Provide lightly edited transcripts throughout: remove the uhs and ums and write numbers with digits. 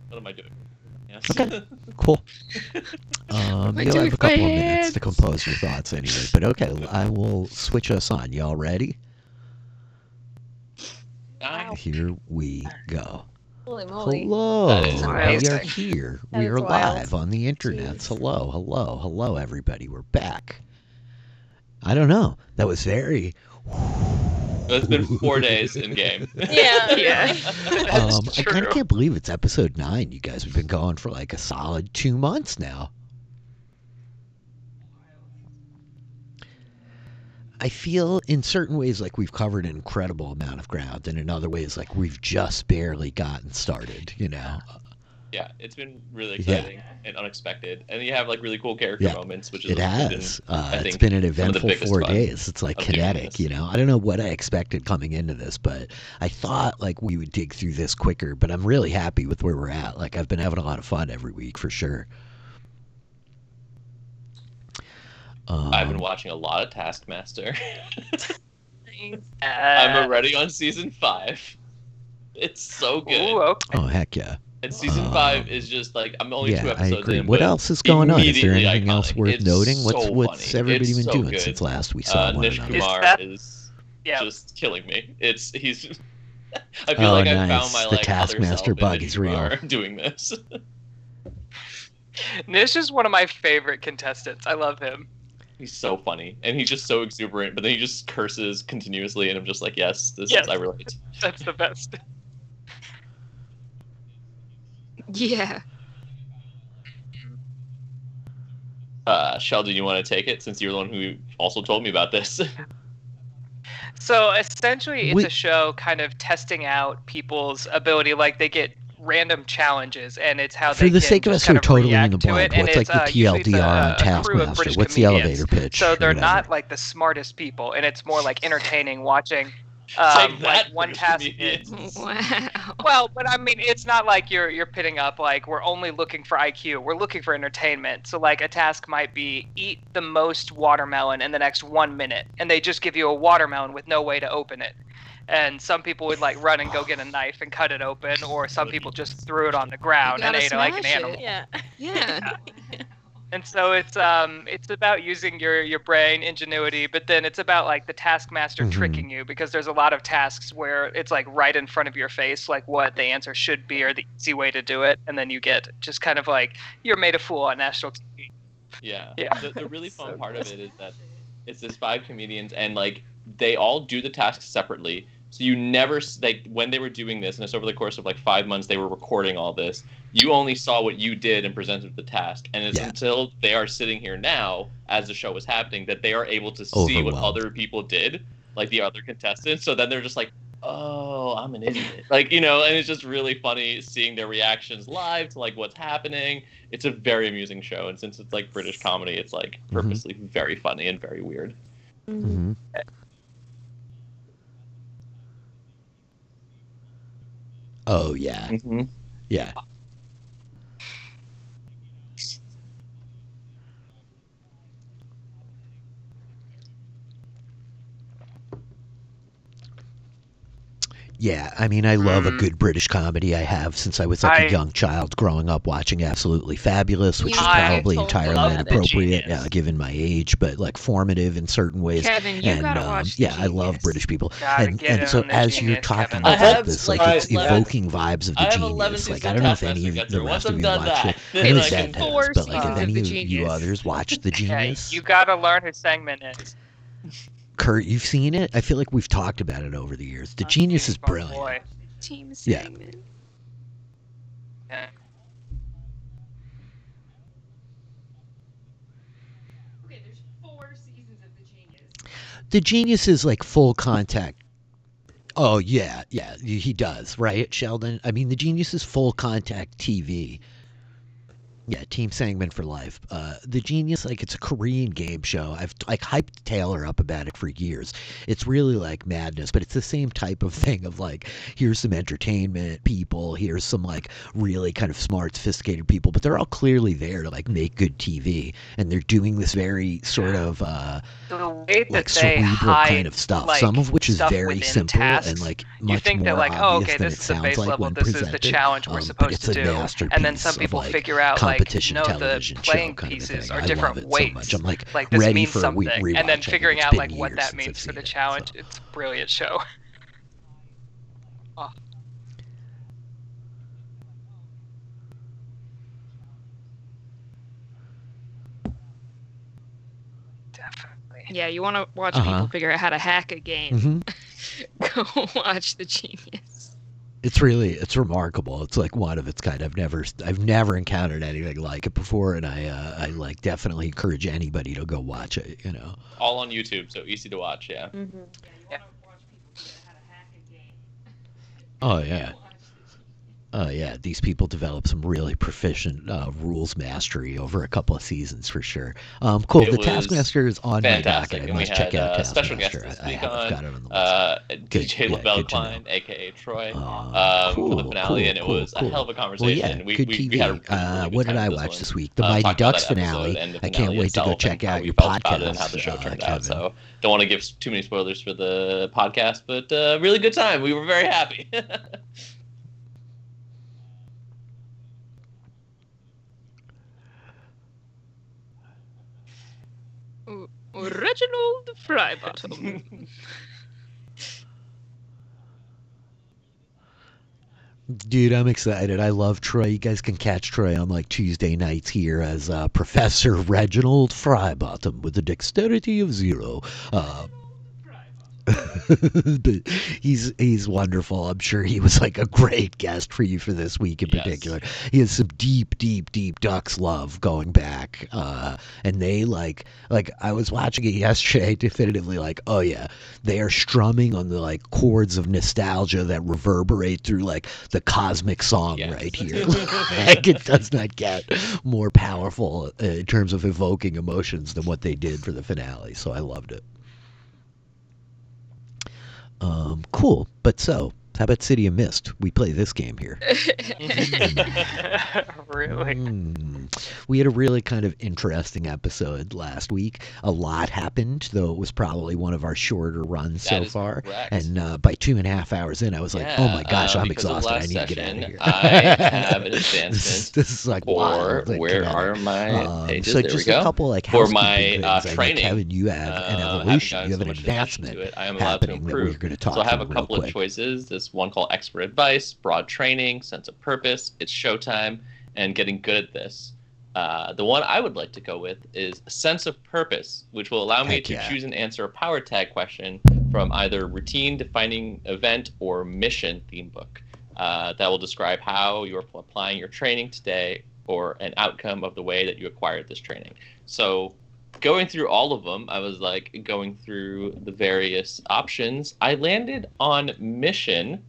What am I doing? Yes. Okay, cool. You'll have a couple of minutes to compose your thoughts anyway. But okay, I will switch us on. Y'all ready? Wow. Here we go. Holy moly. Hello, That is we are amazing. here. That We is are wild. live on the internet. Jeez. Hello, hello, hello, everybody. We're back. I don't know. That was very. It's been 4 days in game. Yeah. I kind of can't believe it's episode 9. You guys have been going for like a solid 2 months now. I feel in certain ways like we've covered an incredible amount of ground, and in other ways like we've just barely gotten started, you know? Yeah, it's been really exciting and unexpected. And you have like really cool character Yeah, moments, which is it has. I It's think, been an some of the eventful biggest 4 fun days. It's like of doing kinetic, this. you know? I don't know what I expected coming into this, but I thought like we would dig through this quicker, but I'm really happy with where we're at. Like I've been having a lot of fun every week for sure. I've been watching a lot of Taskmaster. Nice. I'm already on season 5. It's so good. Ooh, okay. Oh, heck yeah. And season 5 is just like, I'm only 2 Yeah, I episodes agree. in. What but else is going on? Is there immediately anything else iconic. worth It's noting? so What's funny. everybody It's been so doing good. since last we saw one Nish another? Kumar is Yeah. just killing me. He's. I feel like I found my The like Taskmaster other self bug in is Nish Kumar real. doing this. Nish is one of my favorite contestants. I love him. He's so funny, and he's just so exuberant. But then he just curses continuously, and I'm just like, yes, this Yes. is I relate. That's the best. Yeah. Sheldon, you want to take it since you're the one who also told me about this? So essentially, it's We- a show kind of testing out people's ability. Like they get random challenges, and it's how For they the can sake of just us who are kind of totally in react the to blank, it. And what's like it's the usually it's TLDR on a crew of Taskmaster? British What's the comedians. elevator pitch? So or they're whatever? not like the smartest people, and it's more like entertaining watching. Take that, Like one British task comedians. is Wow. well, but I mean, it's not like you're pitting up like we're only looking for IQ. We're looking for entertainment. So like a task might be eat the most watermelon in the next 1 minute, and they just give you a watermelon with no way to open it. And some people would like run and go get a knife and cut it open, or some people just threw it on the ground and gotta ate it like an smash it. animal. Yeah. Yeah. And so it's about using your brain, ingenuity, but then it's about like the taskmaster Mhm. tricking you, because there's a lot of tasks where it's like right in front of your face, like what the answer should be or the easy way to do it, and then you get just kind of like you're made a fool on national TV. Yeah. Yeah. The really fun So part of it is that it's this 5 comedians, and like they all do the tasks separately. So you never like when they were doing this, and it's over the course of like 5 months they were recording all this. You only saw what you did and presented the task, and it's Yeah. until they are sitting here now, as the show was happening, that they are able to see what Overwhelmed. other people did, like the other contestants. So then they're just like, "Oh, I'm an idiot," like and it's just really funny seeing their reactions live to like what's happening. It's a very amusing show, and since it's like British comedy, it's like purposely very funny and very weird. Mhm. Oh yeah, yeah. Yeah, I mean, I love a good British comedy. I have since I was like a young child growing up watching Absolutely Fabulous, which is I probably totally entirely love The inappropriate Genius. given my age, but like formative in certain ways. Kevin, you and gotta watch The yeah, I love Genius. British people. Gotta And get so on The as you're Genius, talking Kevin. I about have, this, like like, it's 11 evoking vibes of The I have 11 Genius. Like seasons I of don't know if Taskmaster any of yet, the so once rest of I'm you done watched that, it. I then know I Zed can- has, 4 but like if seasons of any The of you Genius. others watched The Hey, Genius, you gotta learn who Sangman is. Kurt, you've seen it. I feel like we've talked about it over the years. The Genius is Oh, brilliant. boy. Team Yeah. segment. Yeah. Okay, there's 4 seasons of The Genius. The Genius is like full contact. Oh yeah, yeah, he does, right, Sheldon? I mean, The Genius is full contact TV. Yeah, Team Sangman for life. The Genius, like, it's a Korean game show. I've like hyped Taylor up about it for years. It's really like madness, but it's the same type of thing of like, here's some entertainment people, here's some like really kind of smart, sophisticated people, but they're all clearly there to like make good TV, and they're doing this very sort of The way that like they cerebral hide, kind of stuff. like, Some of which is stuff very within simple tasks, and like you much think more that like, oh, obvious okay, than this it is the sounds base like level, when this is presented. the challenge we're But supposed it's to a do, masterpiece and then some of, people like, figure out like, competition no, the television show playing kind of a pieces thing. are I different love it weights. so much. I'm like this ready means for a something, rewatch. and then I think figuring it's out been like what years that since means I've for the seen it, challenge. so. It's a brilliant show. Oh, definitely. Yeah, you want to watch Uh-huh. people figure out how to hack a game. hmm Go watch The Genius. It's remarkable. It's like one of its kind. I've never encountered anything like it before, and I like definitely encourage anybody to go watch it. You know. All on YouTube, so easy to watch. Yeah. Yeah, you Yeah. want to watch people figure out how to hack a game. Oh yeah. Watch the Oh yeah, these people develop some really proficient rules mastery over a couple of seasons for sure. Cool. It The was Taskmaster is on my fantastic, docket. I and we must check had out a special guest Taskmaster. this I week have on got it on the list. Good, DJ yeah, LaBelle good to know. Klein, aka Troy, Oh, for the finale, cool, and it was cool. a hell of a Well, conversation. yeah, we, good we, TV. we had a really good What did time I with watch one. this week? The Talking Mighty about Ducks that episode finale. and the I can't finale wait to go itself check and how out we your felt about it and how podcast, the show turned Kevin. out. So don't want to give too many spoilers for the podcast, but really good time. We were very happy. Reginald Frybottom. Dude, I'm excited. I love Troy. You guys can catch Troy on like Tuesday nights here as Professor Reginald Frybottom with the dexterity of 0. But he's wonderful. I'm sure he was like a great guest for you for this week in Yes. particular. He has some deep Ducks love going back, and they like I was watching it yesterday, definitively like, oh yeah, they are strumming on the like chords of nostalgia that reverberate through like the cosmic song Yes. right here. Like it does not get more powerful in terms of evoking emotions than what they did for the finale. So I loved it. Cool. But so, how about City of Mist? We play this game here. Really? We had a really kind of interesting episode last week. A lot happened, though it was probably one of our shorter runs That so is far. correct. And by 2.5 hours in, I was like, oh my gosh, I'm because of exhausted. I last need to get out session, of here. I have an advancement This is like for wild. Like, where kinetic. are my pages? So there just we go. a couple like For housekeeping my things. I know, training, Kevin, you have an haven't evolution. gotten You have so an much attention advancement to it. I am allowed to happening that we're improve. going to talk So I have a through real couple of quick. choices. This one called expert advice, broad training, sense of purpose, it's showtime, and getting good at this. The one I would like to go with is sense of purpose, which will allow me Heck to yeah. choose and answer a power tag question from either routine defining event or mission theme book. That will describe how you're applying your training today or an outcome of the way that you acquired this training. So going through all of them, I was like going through the various options. I landed on mission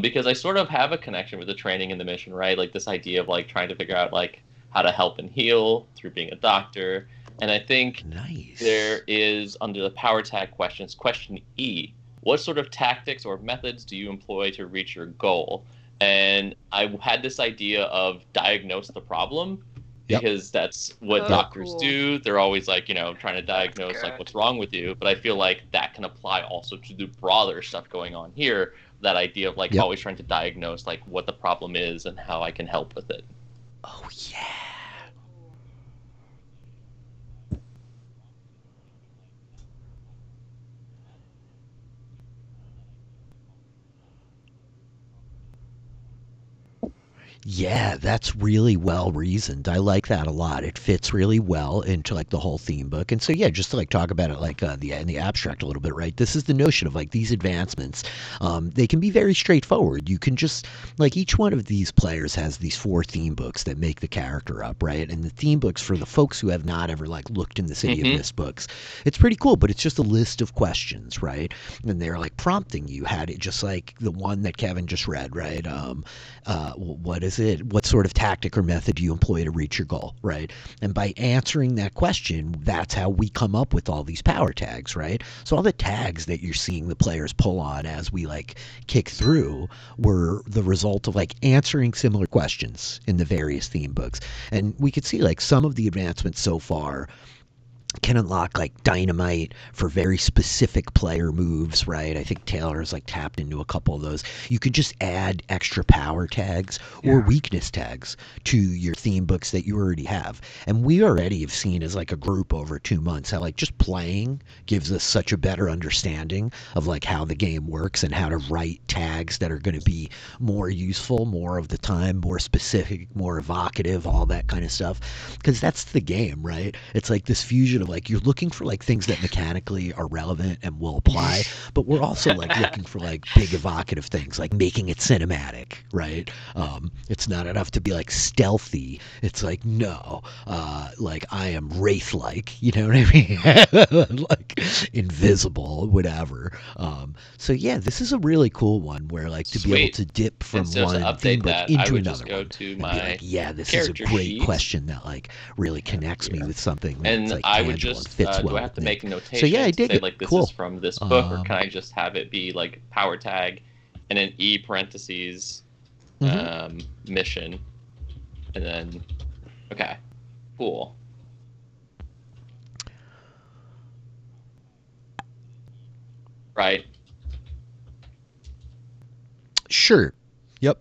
because I sort of have a connection with the training and the mission, right? Like this idea of like trying to figure out like how to help and heal through being a doctor. And I think Nice. there is, under the power tag questions, question E, what sort of tactics or methods do you employ to reach your goal? And I had this idea of diagnose the problem, Yep. because that's what Oh, doctors cool. do. They're always like, trying to diagnose like good. what's wrong with you. But I feel like that can apply also to the broader stuff going on here. That idea of like Yep. always trying to diagnose like what the problem is and how I can help with it. Oh yeah. Yeah, that's really well reasoned. I like that a lot. It fits really well into like the whole theme book. And so yeah, just to like talk about it like in the abstract a little bit, right? This is the notion of like these advancements. They can be very straightforward. You can just like each one of these players has these 4 theme books that make the character up, right? And the theme books for the folks who have not ever like looked in the City of Mist books, it's pretty cool, but it's just a list of questions, right? And they're like prompting you. Had it just like the one that Kevin just read, right? What is is it? What sort of tactic or method do you employ to reach your goal, right? And by answering that question, that's how we come up with all these power tags, right? So all the tags that you're seeing the players pull on as we like kick through were the result of like answering similar questions in the various theme books. And we could see like some of the advancements so far can unlock like dynamite for very specific player moves, right? I think Taylor's like tapped into a couple of those. You could just add extra power tags or weakness tags to your theme books that you already have. And we already have seen as like a group over 2 months how like just playing gives us such a better understanding of like how the game works and how to write tags that are going to be more useful, more of the time, more specific, more evocative, all that kind of stuff. Because that's the game, right? It's like this fusion of like you're looking for like things that mechanically are relevant and will apply, but we're also like looking for like big evocative things, like making it cinematic, right? It's not enough to be like stealthy. It's like no, like I am wraith-like, you know what I mean? Like invisible, whatever. So yeah, this is a really cool one where like to be able Sweet. to dip from And so to one update theme book that, I into would another just go one to and be my like, yeah, this is a character great sheet. question that like really connects me with something that's And like I would tangible just, and fits well do I have with to me. make a notation So yeah, I to dig say it. like this Cool. is from this book, or can I just have it be like power tag and an E parentheses mission, and then okay, cool. Right. Sure. Yep.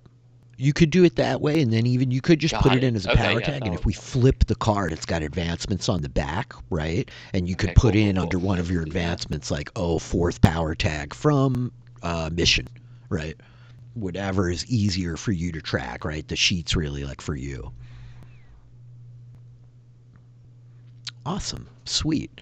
You could do it that way, and then even you could just Got put it it. in as a Okay, power yeah, tag. And that if we would- flip the card, it's got advancements on the back, right? And you could Okay, put cool, in cool, under cool. one of your Let's do that. advancements, like, oh, fourth power tag from mission, right? Whatever is easier for you to track, right? The sheet's really like for you. Awesome. Sweet.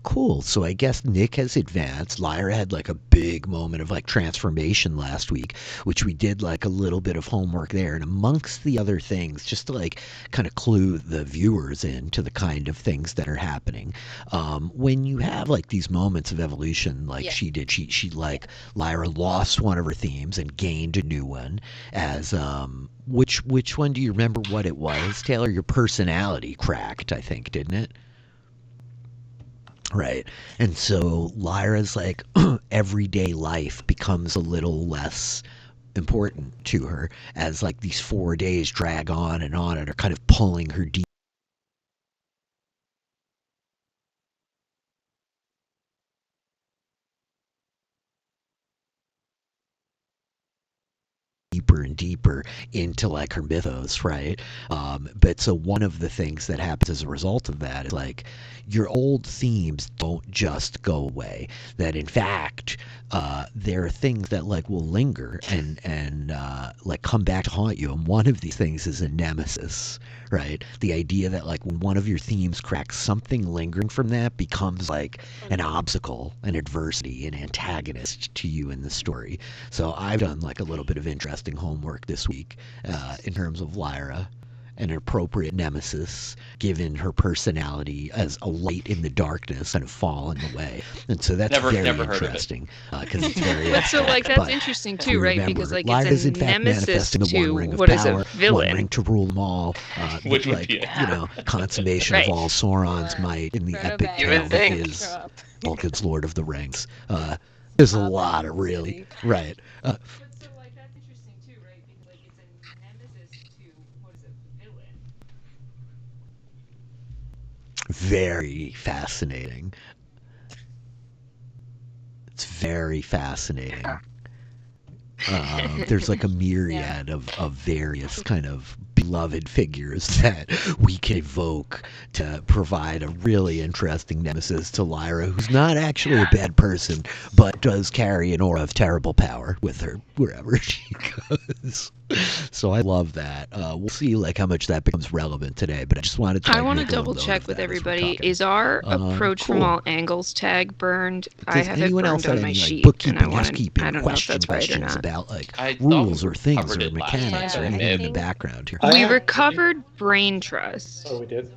Cool. So I guess Nick has advanced. Lyra had like a big moment of like transformation last week, which we did like a little bit of homework there. And amongst the other things, just to like kind of clue the viewers into the kind of things that are happening. When you have like these moments of evolution, like Yeah. she did, she like Lyra lost one of her themes and gained a new one. As which one do you remember what it was, Taylor? Your personality cracked, I think, didn't it? Right. And so Lyra's like everyday life becomes a little less important to her as like these 4 days drag on and are kind of pulling her deeper and deeper into like her mythos, right? But so one of the things that happens as a result of that is like your old themes don't just go away. That in fact, there are things that like will linger and like come back to haunt you. And one of these things is a nemesis, right? The idea that like when one of your themes cracks, something lingering from that becomes like an obstacle, an adversity, an antagonist to you in the story. So I've done like a little bit of interesting homework this week in terms of Lyra, an appropriate nemesis given her personality as a light in the darkness kind of fall in the way. And so that's Never very heard of it. interesting because it's very But so like abstract, that's but interesting we too, right? remember, Because like Lyra's it's in a fact nemesis manifesting the to one ring of what is power, a one villain. ring to rule them all, Which would like be it. you know, consummation Right. of all Sauron's might in the epic You tale would that think. is Vulcan's Lord of the Rings. There's a lot of really right. But so like that's interesting too, right? Because like it's a nemesis to what is it, villain? Very fascinating. It's very fascinating. There's like a myriad of various kind of beloved figures that we can evoke to provide a really interesting nemesis to Lyra, who's not actually a bad person, but does carry an aura of terrible power with her wherever she goes. So I love that. We'll see like how much that becomes relevant today, but I just wanted to. I Like, want to make a little double note check of with that as we're everybody. talking. Is our approach from cool. all angles tag burned? I Does have it anyone burned else have on my any like sheet, and bookkeeping, I want to. housekeeping, I don't know if that's right or questions not. about like I thought rules we or things covered or it last mechanics time, or so anything in the maybe- background here? We recovered brain trust. Oh, we did.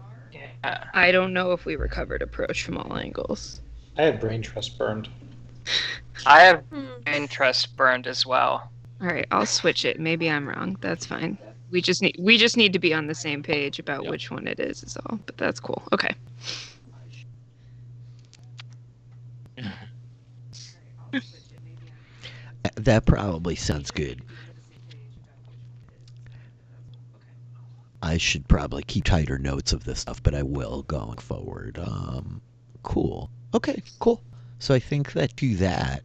I don't know if we recovered approach from all angles. I had brain trust burned. I have interest burned as well. All right, I'll switch it. Maybe I'm wrong. That's fine. We just need to be on the same page about Yep. which one it is all. But that's cool. Okay. That probably sounds good. I should probably keep tighter notes of this stuff, but I will going forward. Cool. Okay, cool. So I think that to that,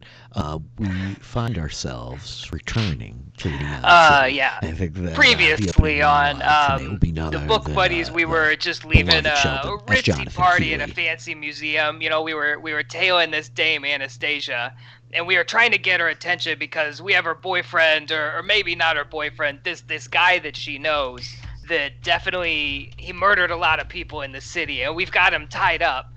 we find ourselves returning to the Yeah. I think that, Previously on the Book Buddies, we were just leaving a Sheldon, as ritzy Jonathan party in a Healy. fancy museum. You know, we were tailing this dame Anastasia, and we were trying to get her attention because we have her boyfriend, or maybe not her boyfriend, this guy that she knows that definitely he murdered a lot of people in the city, and we've got him tied up.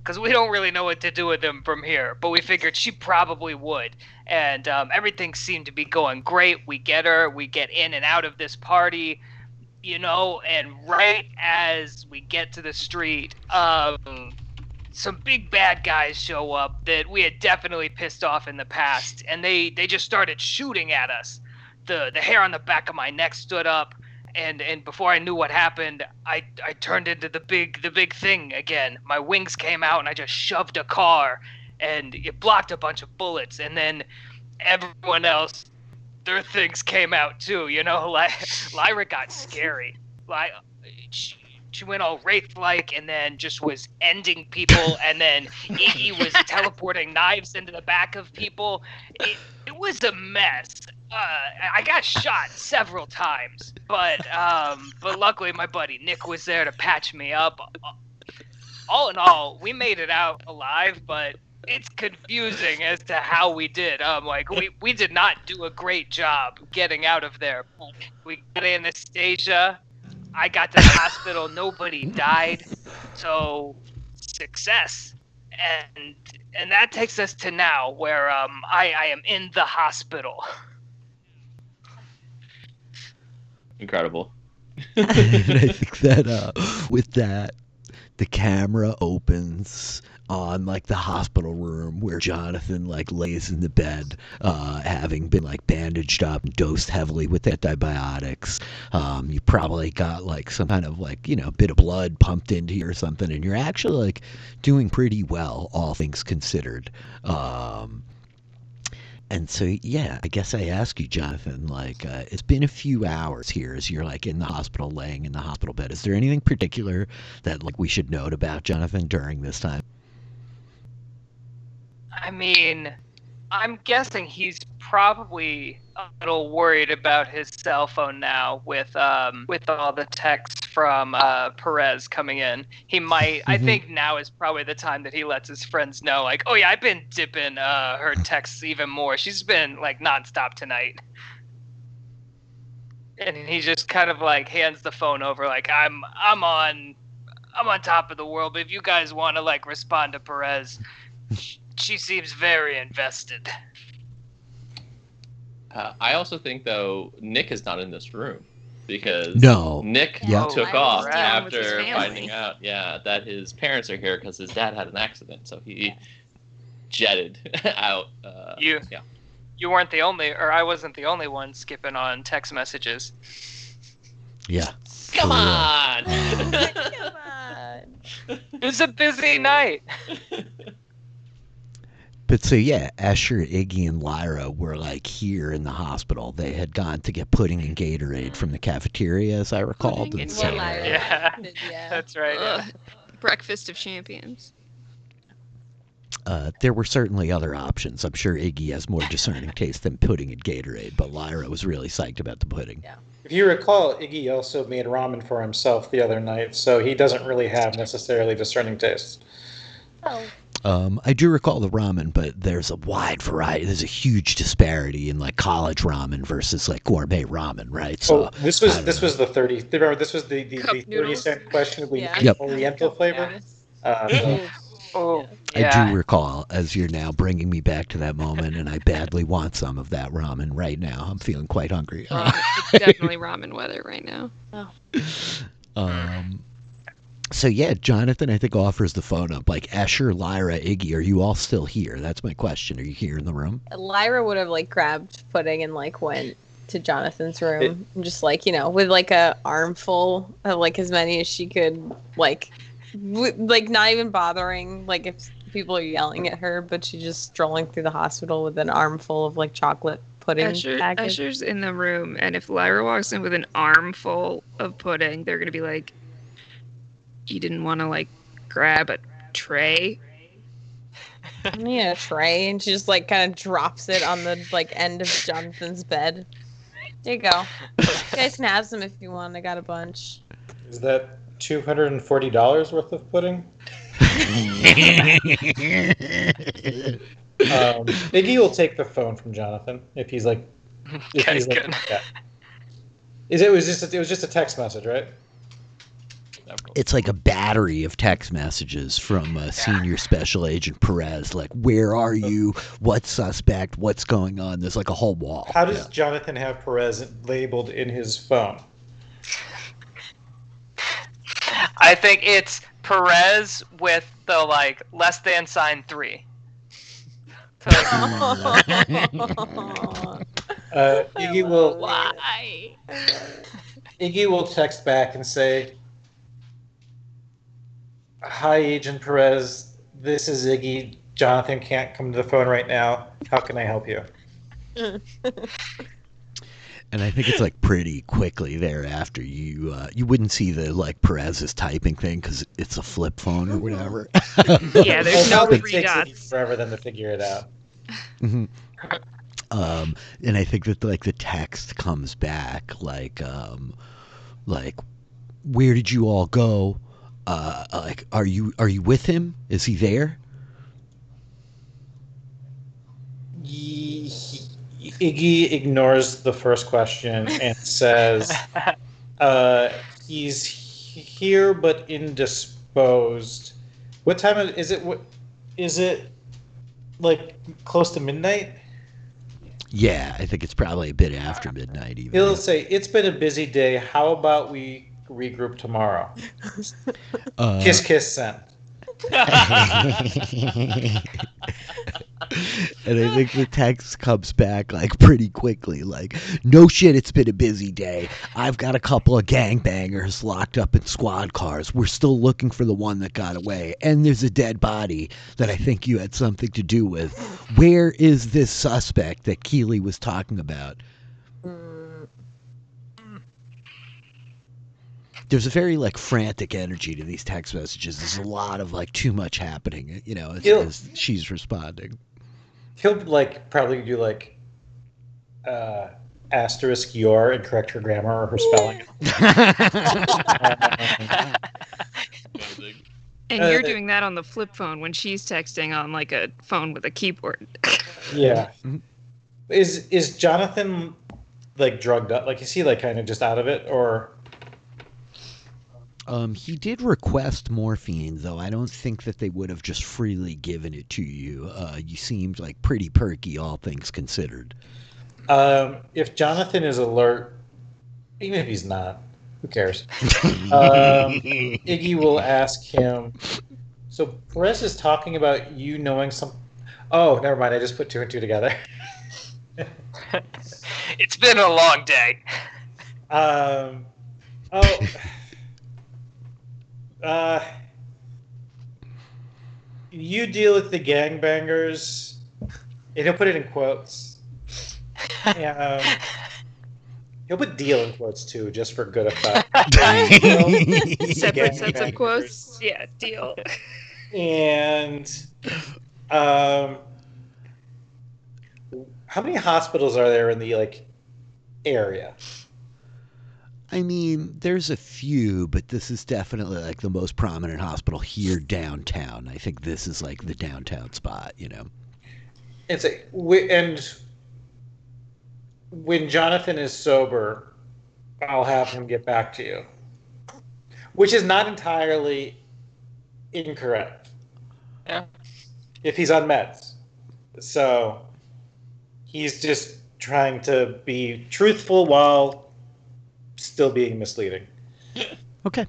Because we don't really know what to do with him from here, but we figured she probably would. And everything seemed to be going great. We get her, we get in and out of this party, you know, and right as we get to the street, some big bad guys show up that we had definitely pissed off in the past, and they just started shooting at us. The hair on the back of my neck stood up. And before I knew what happened, I turned into the big thing again. My wings came out, and I just shoved a car, and it blocked a bunch of bullets. And then everyone else, their things came out too. You know, like Lyra got scary. Like she went all wraith-like, and then just was ending people. And then Iggy was teleporting knives into the back of people. It was a mess. I got shot several times, but luckily my buddy Nick was there to patch me up. All in all, we made it out alive, but it's confusing as to how we did. Like we did not do a great job getting out of there. We got Anastasia. I got to the hospital. Nobody died, so success. And that takes us to now, where I am in the hospital. Incredible. And I think that with that, the camera opens on like the hospital room where Jonathan like lays in the bed, having been like bandaged up and dosed heavily with antibiotics. You probably got like some kind of like, you know, bit of blood pumped into you or something, and you're actually like doing pretty well, all things considered. And so, yeah, I guess I ask you, Jonathan, like, it's been a few hours here as you're, like, in the hospital, laying in the hospital bed. Is there anything particular that, like, we should note about Jonathan during this time? I mean, I'm guessing he's probably a little worried about his cell phone now with all the texts from Perez coming in. He might. I think now is probably the time that he lets his friends know, like, oh yeah, I've been dipping her texts even more. She's been like nonstop tonight. And he just kind of like hands the phone over, like I'm on top of the world. But if you guys want to like respond to Perez, she seems very invested. I also think, though, Nick is not in this room because Nick took off after finding out, that his parents are here because his dad had an accident. So he jetted out. You weren't the only, or I wasn't the only one skipping on text messages. Yeah. Come on! Come on. It was a busy night. But so, yeah, Asher, Iggy, and Lyra were, like, here in the hospital. They had gone to get pudding and Gatorade from the cafeteria, as I recalled. Pudding And and so, Lyra. Yeah, that's right. Yeah. Breakfast of champions. there were certainly other options. I'm sure Iggy has more discerning taste than pudding and Gatorade, but Lyra was really psyched about the pudding. Yeah. If you recall, Iggy also made ramen for himself the other night, so he doesn't really have necessarily discerning taste. Oh. I do recall the ramen, but there's a wide variety. There's a huge disparity in like college ramen versus like gourmet ramen, right? So this was the 30. Remember, this was the Cup 30-cent question with Yeah. Yep. Oriental flavor. Oh, I do recall, as you're now bringing me back to that moment, and I badly want some of that ramen right now. I'm feeling quite hungry. It's definitely ramen weather right now. So yeah, Jonathan, I think offers the phone up. Like Escher, Lyra, Iggy, are you all still here? That's my question. Are you here in the room? Lyra would have like grabbed Pudding and like went to Jonathan's room and just like, you know, with like a armful of like as many as she could, like like not even bothering like if people are yelling at her, but she's just strolling through the hospital with an armful of like chocolate pudding packets. Escher's in the room, and if Lyra walks in with an armful of pudding, they're gonna be like, "You didn't want to like grab a tray?" Yeah, a tray, and she just like kind of drops it on the like end of Jonathan's bed. There you go. You guys can have some if you want. I got a bunch. Is that $240 worth of pudding? Iggy will take the phone from Jonathan if he's like. If Okay, he's like, good. yeah. It was just a text message, right? It's like a battery of text messages from Senior Special Agent Perez. Like, where are you? What suspect? What's going on? There's like a whole wall. How does Jonathan have Perez labeled in his phone? I think it's Perez with the like less than sign 3. So, Iggy will text back and say, "Hi, Agent Perez. This is Iggy. Jonathan can't come to the phone right now. How can I help you?" And I think it's like pretty quickly thereafter you wouldn't see the like Perez's typing thing because it's a flip phone or whatever. Yeah, there's no It three takes dots. forever then to figure it out. Mhm. And I think that like the text comes back like where did you all go? Like are you with him? Is he there? Iggy ignores the first question and says, "He's here but indisposed." What time is it? What is it? Like close to midnight? Yeah, I think it's probably a bit after midnight even. He'll say, "It's been a busy day. How about we regroup tomorrow?" Kiss, kiss, send. And I think the text comes back like pretty quickly, like, no shit, it's been a busy day. I've got a couple of gangbangers locked up in squad cars. We're still looking for the one that got away. And there's a dead body that I think you had something to do with. Where is this suspect that Keeley was talking about? There's a very like frantic energy to these text messages. There's a lot of like too much happening, you know, as she's responding. He'll like probably do like asterisk your and correct her grammar or her spelling. And you're doing that on the flip phone when she's texting on like a phone with a keyboard. Yeah. Is Jonathan like drugged up? Like is he like kind of just out of it or? He did request morphine, though I don't think that they would have just freely given it to you. You seemed like pretty perky, all things considered. If Jonathan is alert, even if he's not, who cares? Iggy will ask him, so Perez is talking about you knowing some... Oh, never mind, I just put two and two together. it's been a long day. You deal with the gangbangers, and he'll put it in quotes. He'll put deal in quotes too, just for good effect. Separate sets of quotes. Yeah, deal. And how many hospitals are there in the like area? I mean, there's a few, but this is definitely like the most prominent hospital here downtown. I think this is like the downtown spot, you know. And when Jonathan is sober, I'll have him get back to you, which is not entirely incorrect. Yeah. If he's on meds, so he's just trying to be truthful while still being misleading. Okay.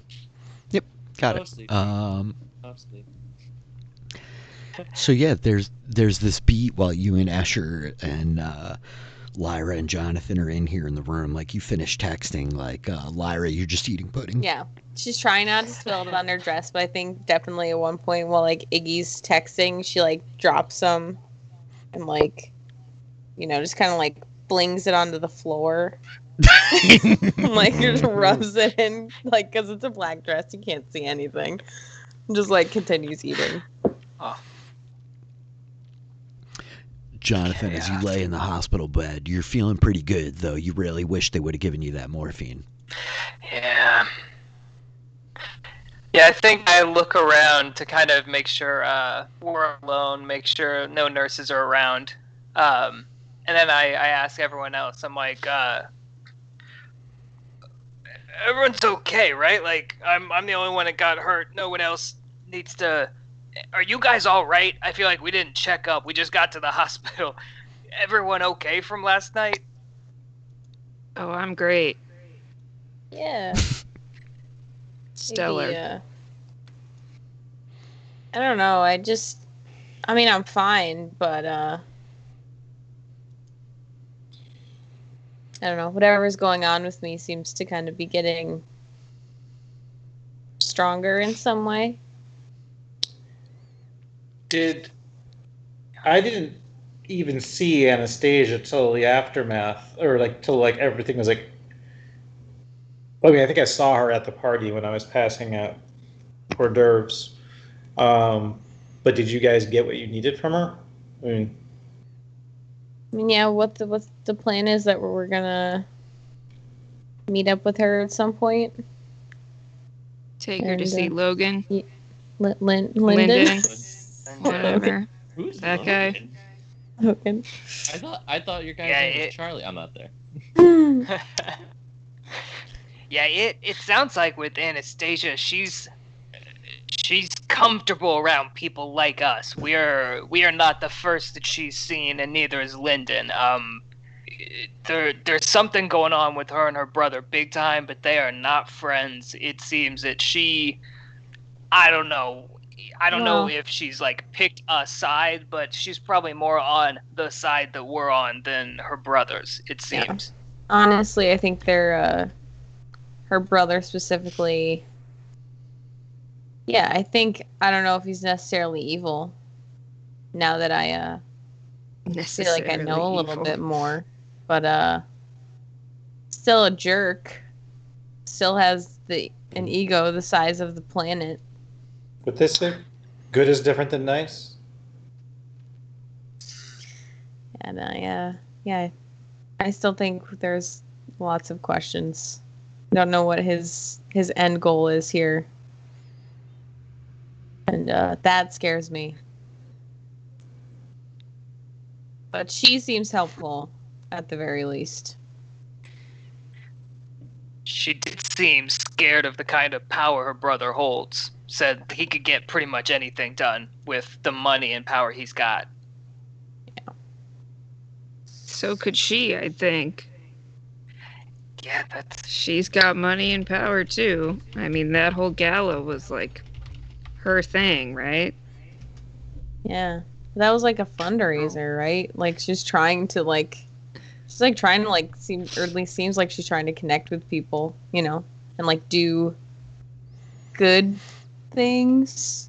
Yep. Got Oh, it. sleep. Sleep. So yeah, there's this beat while you and Escher and Lyra and Jonathan are in here in the room. Like you finish texting. Like Lyra, you're just eating pudding. Yeah. She's trying not to spill it on her dress, but I think definitely at one point while like Iggy's texting, she like drops some and like, just kind of like flings it onto the floor. Like just rubs it in, like, because it's a black dress, you can't see anything. Just like continues eating. Oh. Jonathan, as you lay in the hospital bed, you're feeling pretty good, though. You really wish they would have given you that morphine. Yeah. Yeah, I think I look around to kind of make sure we're alone, make sure no nurses are around. And then I ask everyone else, I'm like, everyone's okay, right? Like, I'm the only one that got hurt. No one else needs to... Are you guys all right? I feel like we didn't check up. We just got to the hospital. Everyone okay from last night? Oh, I'm great. Yeah. Stellar. Maybe, I don't know. I'm fine, but I don't know. Whatever's going on with me seems to kind of be getting stronger in some way. I didn't even see Anastasia till the aftermath, or like till like everything was like. I mean, I think I saw her at the party when I was passing out hors d'oeuvres. But did you guys get what you needed from her? I mean, Yeah, what the plan is that we're gonna meet up with her at some point. Take her to And, see Logan. Lyndon. Lyndon. Whatever. Who's That guy? Logan? Logan. I thought your guy's Yeah, name was Charlie. I'm not there. Yeah, it sounds like with Anastasia, she's comfortable around people like us. We are not the first that she's seen, and neither is Lyndon. There's something going on with her and her brother, big time, but they are not friends. It seems that I don't know if she's like picked a side, but she's probably more on the side that we're on than her brothers. It seems. Honestly, I think they're her brother specifically. Yeah, I don't know if he's necessarily evil. Now that I feel like I know a little bit more, but still a jerk. Still has an ego the size of the planet. but this thing, good is different than nice. And I still think there's lots of questions. Don't know what his end goal is here, and that scares me. But she seems helpful, at the very least. She did seem scared of the kind of power her brother holds. Said he could get pretty much anything done with the money and power he's got. So could she, I think. Yeah, She's got money and power too. I mean, that whole gala was like her thing, right? Yeah. That was like a fundraiser, right? Like she's trying to seem, or at least seems like she's trying to connect with people, and like do good things.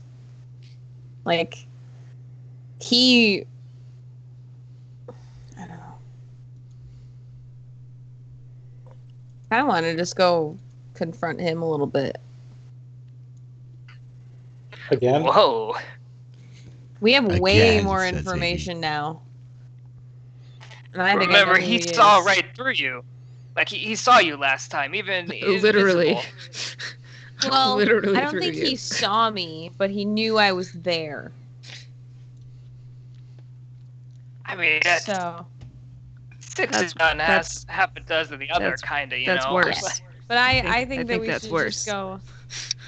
Like I don't know. I want to just go confront him a little bit. Again? Whoa. We have way Again, more says information now. And I think I Remember, know who he he saw is. right through you. Like, he saw you last time, even Literally. invisible. Well, Literally I don't through think you. he saw me, but he knew I was there. I mean, that's So, six That's- is done, that's- half a dozen of the other that's- kind of, you that's know? worse. but I think that think we that's should worse. just go.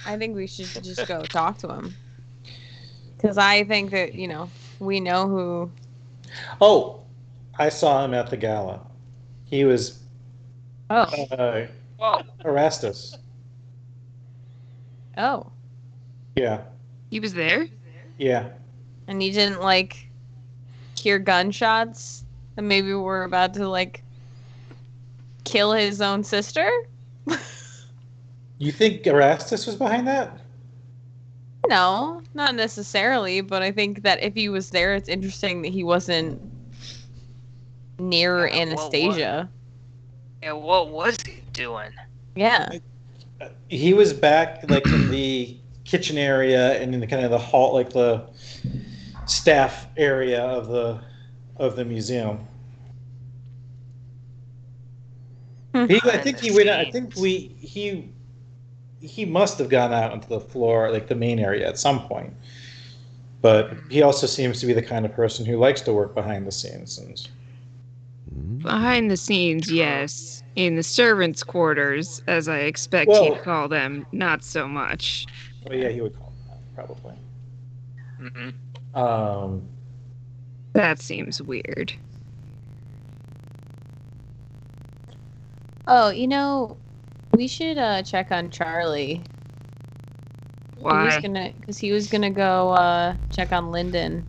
I think we should just go talk to him. Because I think that we know who. Oh, I saw him at the gala. He was Oh, Whoa. harassed us. oh. Yeah. He was there? Yeah. And he didn't like hear gunshots and maybe we're about to like kill his own sister? You think Erastus was behind that? No, not necessarily, but I think that if he was there, it's interesting that he wasn't near Yeah, Anastasia. What was he doing? Yeah. He was back like in the kitchen area and in the kind of the hall, like the staff area of the museum. I Behind think the he went. I think scenes. he must have gone out onto the floor, like the main area, at some point. But he also seems to be the kind of person who likes to work behind the scenes. And Behind the scenes, yes. In the servants' quarters, as I expect Well- he'd call them, not so much. well, yeah, he would call him that probably. Mm-mm. That seems weird. Oh, we should check on Charlie. Why? Because he was gonna go check on Lyndon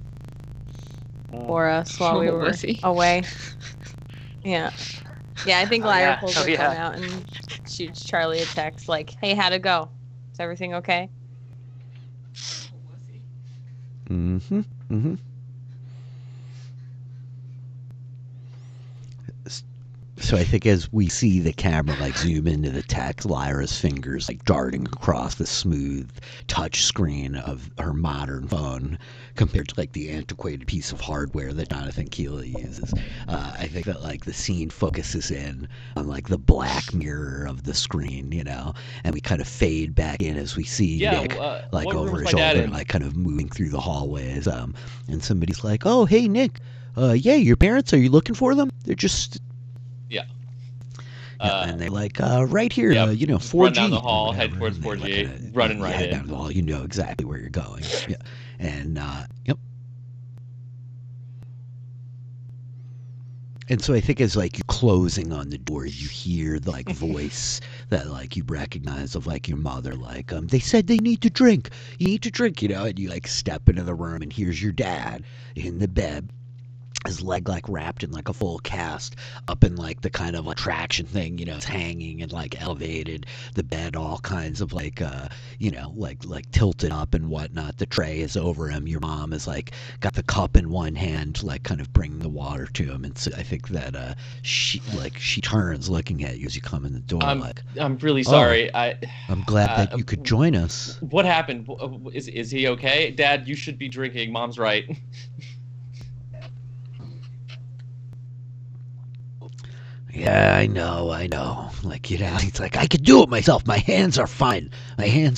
for us while we Oh, were was he? away. Yeah. Yeah, I think Oh, Lyra yeah. Pulls Oh, will come yeah. out and shoots Charlie a text like, "Hey, how'd it go? Is everything okay?" Mm-hmm. Mm-hmm. So I think as we see the camera like zoom into the text, Lyra's fingers like darting across the smooth touch screen of her modern phone compared to like the antiquated piece of hardware that Jonathan Keeley uses. I think that like the scene focuses in on like the black mirror of the screen, and we kind of fade back in as we see Nick like what over room's his my shoulder dad in? and like kind of moving through the hallways. And somebody's like, "Oh, hey Nick, yeah, your parents, are you looking for them? They're just..." And they're like, right here, Yep. 4G. Run down the or hall, whatever, head towards and they're 4G, kinda, running right head in. down the hall. You know exactly where you're going. Yeah. And, yep. And so I think as like you're closing on the door, you hear the like voice that like you recognize of like your mother, like, they said they need to drink. You need to drink, and you like step into the room and here's your dad in the bed. His leg like wrapped in like a full cast up in like the kind of like traction thing, it's hanging and like elevated, the bed all kinds of like like tilted up and whatnot. The tray is over him. Your mom is like got the cup in one hand, like kind of bringing the water to him. And so I think that she turns looking at you as you come in the door. I'm really sorry. I'm glad that you could join us. What happened? Is he okay? Dad, you should be drinking. Mom's right. Yeah, I know. Like, he's like, I could do it myself. My hands are fine. And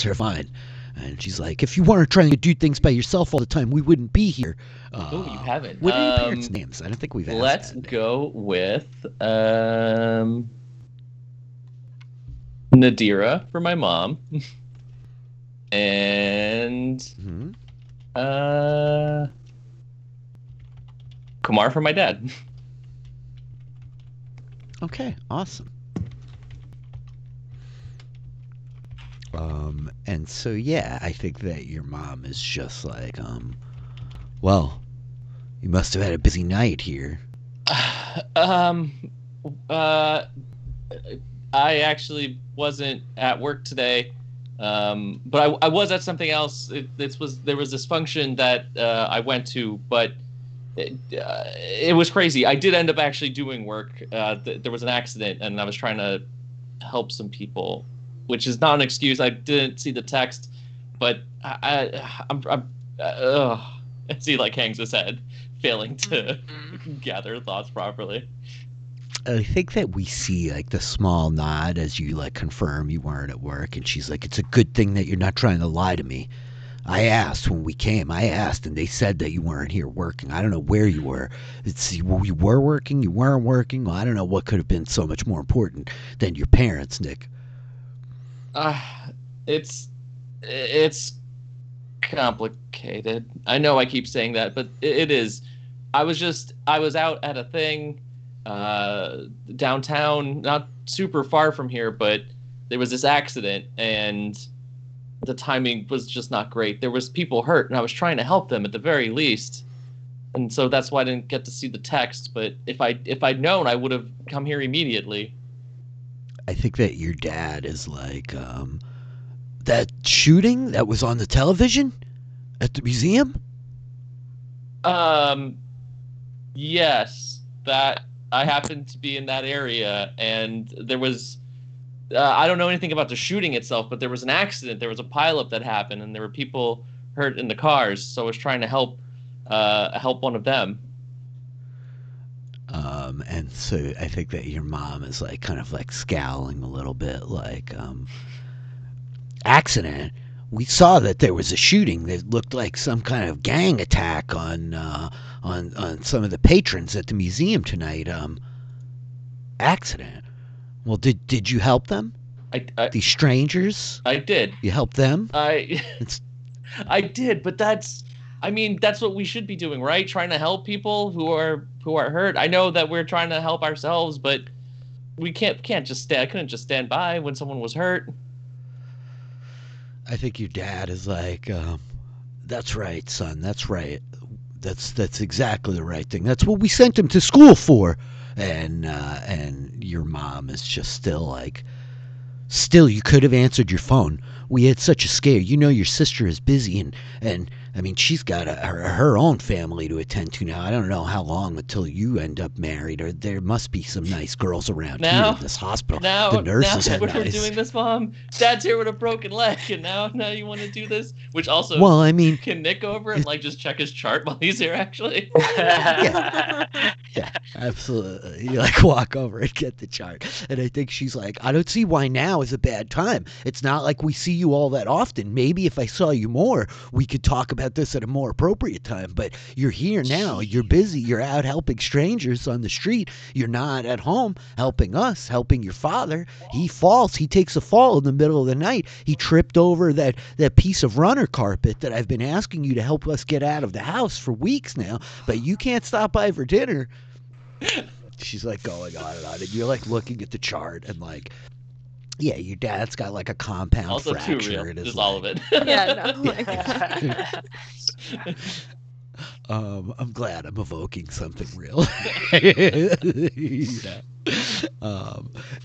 she's like, if you weren't trying to do things by yourself all the time, we wouldn't be here. Oh, you haven't. What are your parents' names? I don't think we've asked Let's that. go with Nadira for my mom. And Mhm. Kumar for my dad. Okay, awesome. And so yeah, I think that your mom is just like, well, you must have had a busy night here. I actually wasn't at work today, but I was at something else. There was this function that I went to, but it was crazy. I did end up actually doing work. There was an accident, and I was trying to help some people, which is not an excuse. I didn't see the text, but I'm as he like hangs his head, failing to gather thoughts properly. I think that we see like the small nod as you like confirm you weren't at work, and she's like, "It's a good thing that you're not trying to lie to me. I asked when we came. And they said that you weren't here working. I don't know where you were. You were working, you weren't working. Well, I don't know what could have been so much more important than your parents, Nick." It's complicated. I know I keep saying that, but it is. I was out at a thing downtown, not super far from here, but there was this accident, and the timing was just not great. There was people hurt, and I was trying to help them at the very least. And so that's why I didn't get to see the text. But if I'd known, I would have come here immediately. I think that your dad is like that shooting that was on the television at the museum. Yes, that I happened to be in that area, and there was. I don't know anything about the shooting itself, but there was an accident. There was a pileup that happened, and there were people hurt in the cars. So I was trying to help one of them. And so I think that your mom is like kind of like scowling a little bit, like accident. We saw that there was a shooting that looked like some kind of gang attack on some of the patrons at the museum tonight. Accident. Well, did you help them? These strangers? I did. You helped them? I did, but that's what we should be doing, right? Trying to help people who are hurt. I know that we're trying to help ourselves, but we can't just stand. I couldn't just stand by when someone was hurt. I think your dad is like, that's right, son. That's right. That's exactly the right thing. That's what we sent him to school for. And your mom is just still you could have answered your phone. We had such a scare. You know your sister is busy, and I mean, she's got her own family to attend to now. I don't know how long until you end up married, or there must be some nice girls around here in this hospital. The nurses are when nice. We're doing this, Mom. Dad's here with a broken leg, and now you want to do this? Which also, well, I mean, can Nick go over and just check his chart while he's here? Actually, yeah, absolutely. You walk over and get the chart, and I think she's like, I don't see why now is a bad time. It's not like we see you all that often. Maybe if I saw you more, we could talk about this at a more appropriate time. But you're here now. You're busy. You're out helping strangers on the street. You're not at home helping us, helping your father. He falls. He takes a fall in the middle of the night. He tripped over that piece of runner carpet that I've been asking you to help us get out of the house for weeks now. But you can't stop by for dinner. She's going on and on. And you're looking at the chart and yeah, your dad's got a compound also fracture. Too real. In his Just leg. all of it. Yeah, no. I'm glad I'm evoking something real. Yeah.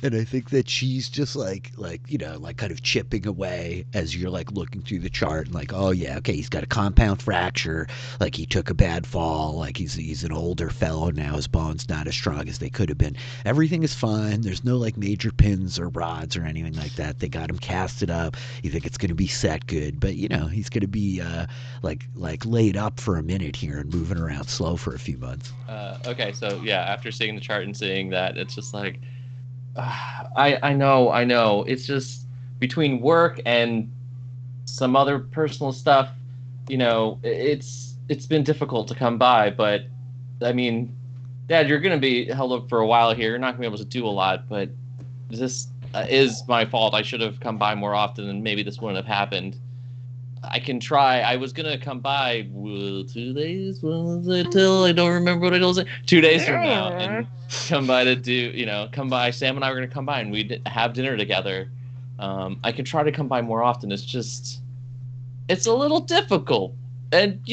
And I think that she's just kind of chipping away as you're looking through the chart and oh yeah, okay, he's got a compound fracture, he took a bad fall, he's an older fellow now, his bones not as strong as they could have been. Everything is fine. There's no major pins or rods or anything like that. They got him casted up. You think it's gonna be set good, but he's gonna be laid up for a minute here and moving around slow for a few months. Okay, so yeah, after seeing the chart and seeing that, it's just I know. It's just between work and some other personal stuff, it's been difficult to come by. But I mean, Dad, you're gonna be held up for a while here. You're not gonna be able to do a lot, but this is my fault. I should have come by more often, and maybe this wouldn't have happened. I can try. I was gonna come by 2 days. What was it till? I don't remember what it was. 2 days from now, and come by to do. Come by. Sam and I were gonna come by, and we'd have dinner together. I can try to come by more often. It's just, it's a little difficult. And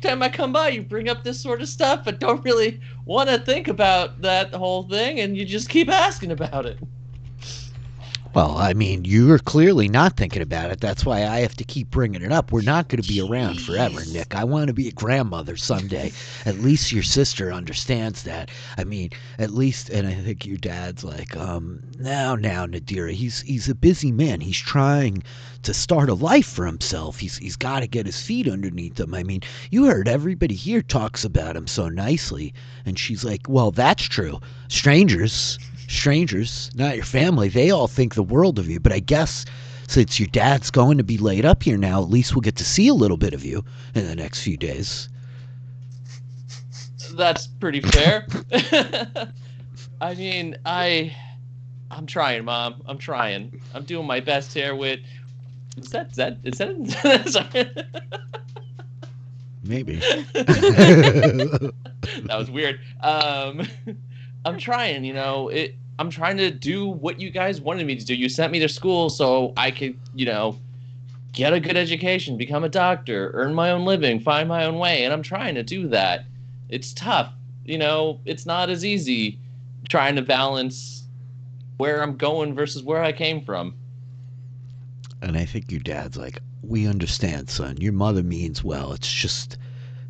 time I come by, you bring up this sort of stuff, but don't really want to think about that whole thing, and you just keep asking about it. Well, I mean, you're clearly not thinking about it. That's why I have to keep bringing it up. We're not going to be around forever, Nick. I want to be a grandmother someday. At least your sister understands that. I mean, at least, and I think your dad's now, Nadira, he's a busy man. He's trying to start a life for himself. He's got to get his feet underneath him. I mean, you heard everybody here talks about him so nicely. And she's like, well, that's true. Strangers, not your family, they all think the world of you. But I guess since your dad's going to be laid up here now, at least we'll get to see a little bit of you in the next few days. That's pretty fair. I mean, I'm trying, Mom. I'm trying. I'm doing my best here with... Is that Sorry. Maybe. That was weird. I'm trying, I'm trying to do what you guys wanted me to do. You sent me to school so I could, get a good education, become a doctor, earn my own living, find my own way, and I'm trying to do that. It's tough, it's not as easy trying to balance where I'm going versus where I came from. And I think your dad's like, we understand, son. Your mother means well. It's just,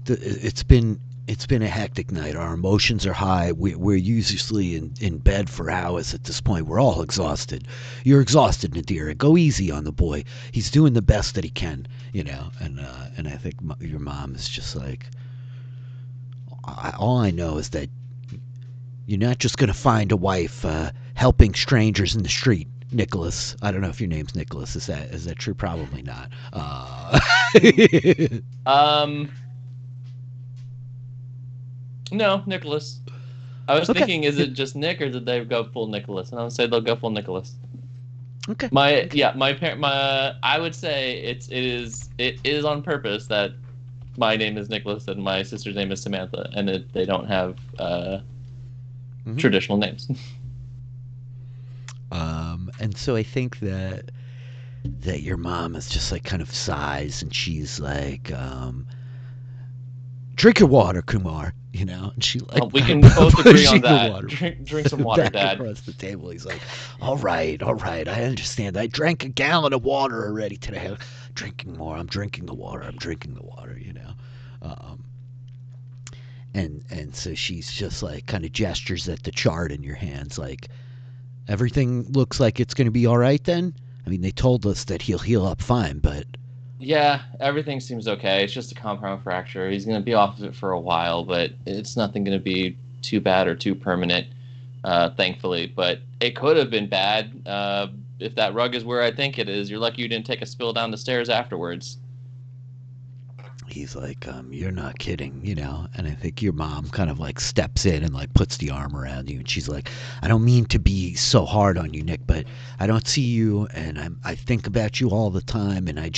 it's been a hectic night. Our emotions are high. We're usually in bed for hours at this point. We're all exhausted. You're exhausted, Nadira. Go easy on the boy. He's doing the best that he can, And I think your mom is just like, all I know is that you're not just going to find a wife helping strangers in the street. Nicholas, I don't know if your name's Nicholas. Is that true? Probably not. No, Nicholas. I was thinking, is it just Nick, or did they go full Nicholas? And I would say they'll go full Nicholas. Okay. I would say it is on purpose that my name is Nicholas and my sister's name is Samantha, and they don't have traditional names. And so I think that your mom is just like kind of sighs, and she's like, drink your water, Kumar, and she like, we can both agree on that. Water. Drink some water, back Dad. Across the table, he's like, all right, I understand. I drank a gallon of water already today. I'm drinking more. I'm drinking the water. And so she's just like kind of gestures at the chart in your hands, like, everything looks like it's going to be all right then? I mean, they told us that he'll heal up fine, but... Yeah, everything seems okay. It's just a compound fracture. He's going to be off of it for a while, but it's nothing going to be too bad or too permanent, thankfully. But it could have been bad. If that rug is where I think it is, you're lucky you didn't take a spill down the stairs afterwards. He's like, you're not kidding, And I think your mom kind of like steps in and like puts the arm around you, and she's like, I don't mean to be so hard on you, Nick, but I don't see you, and I think about you all the time, and I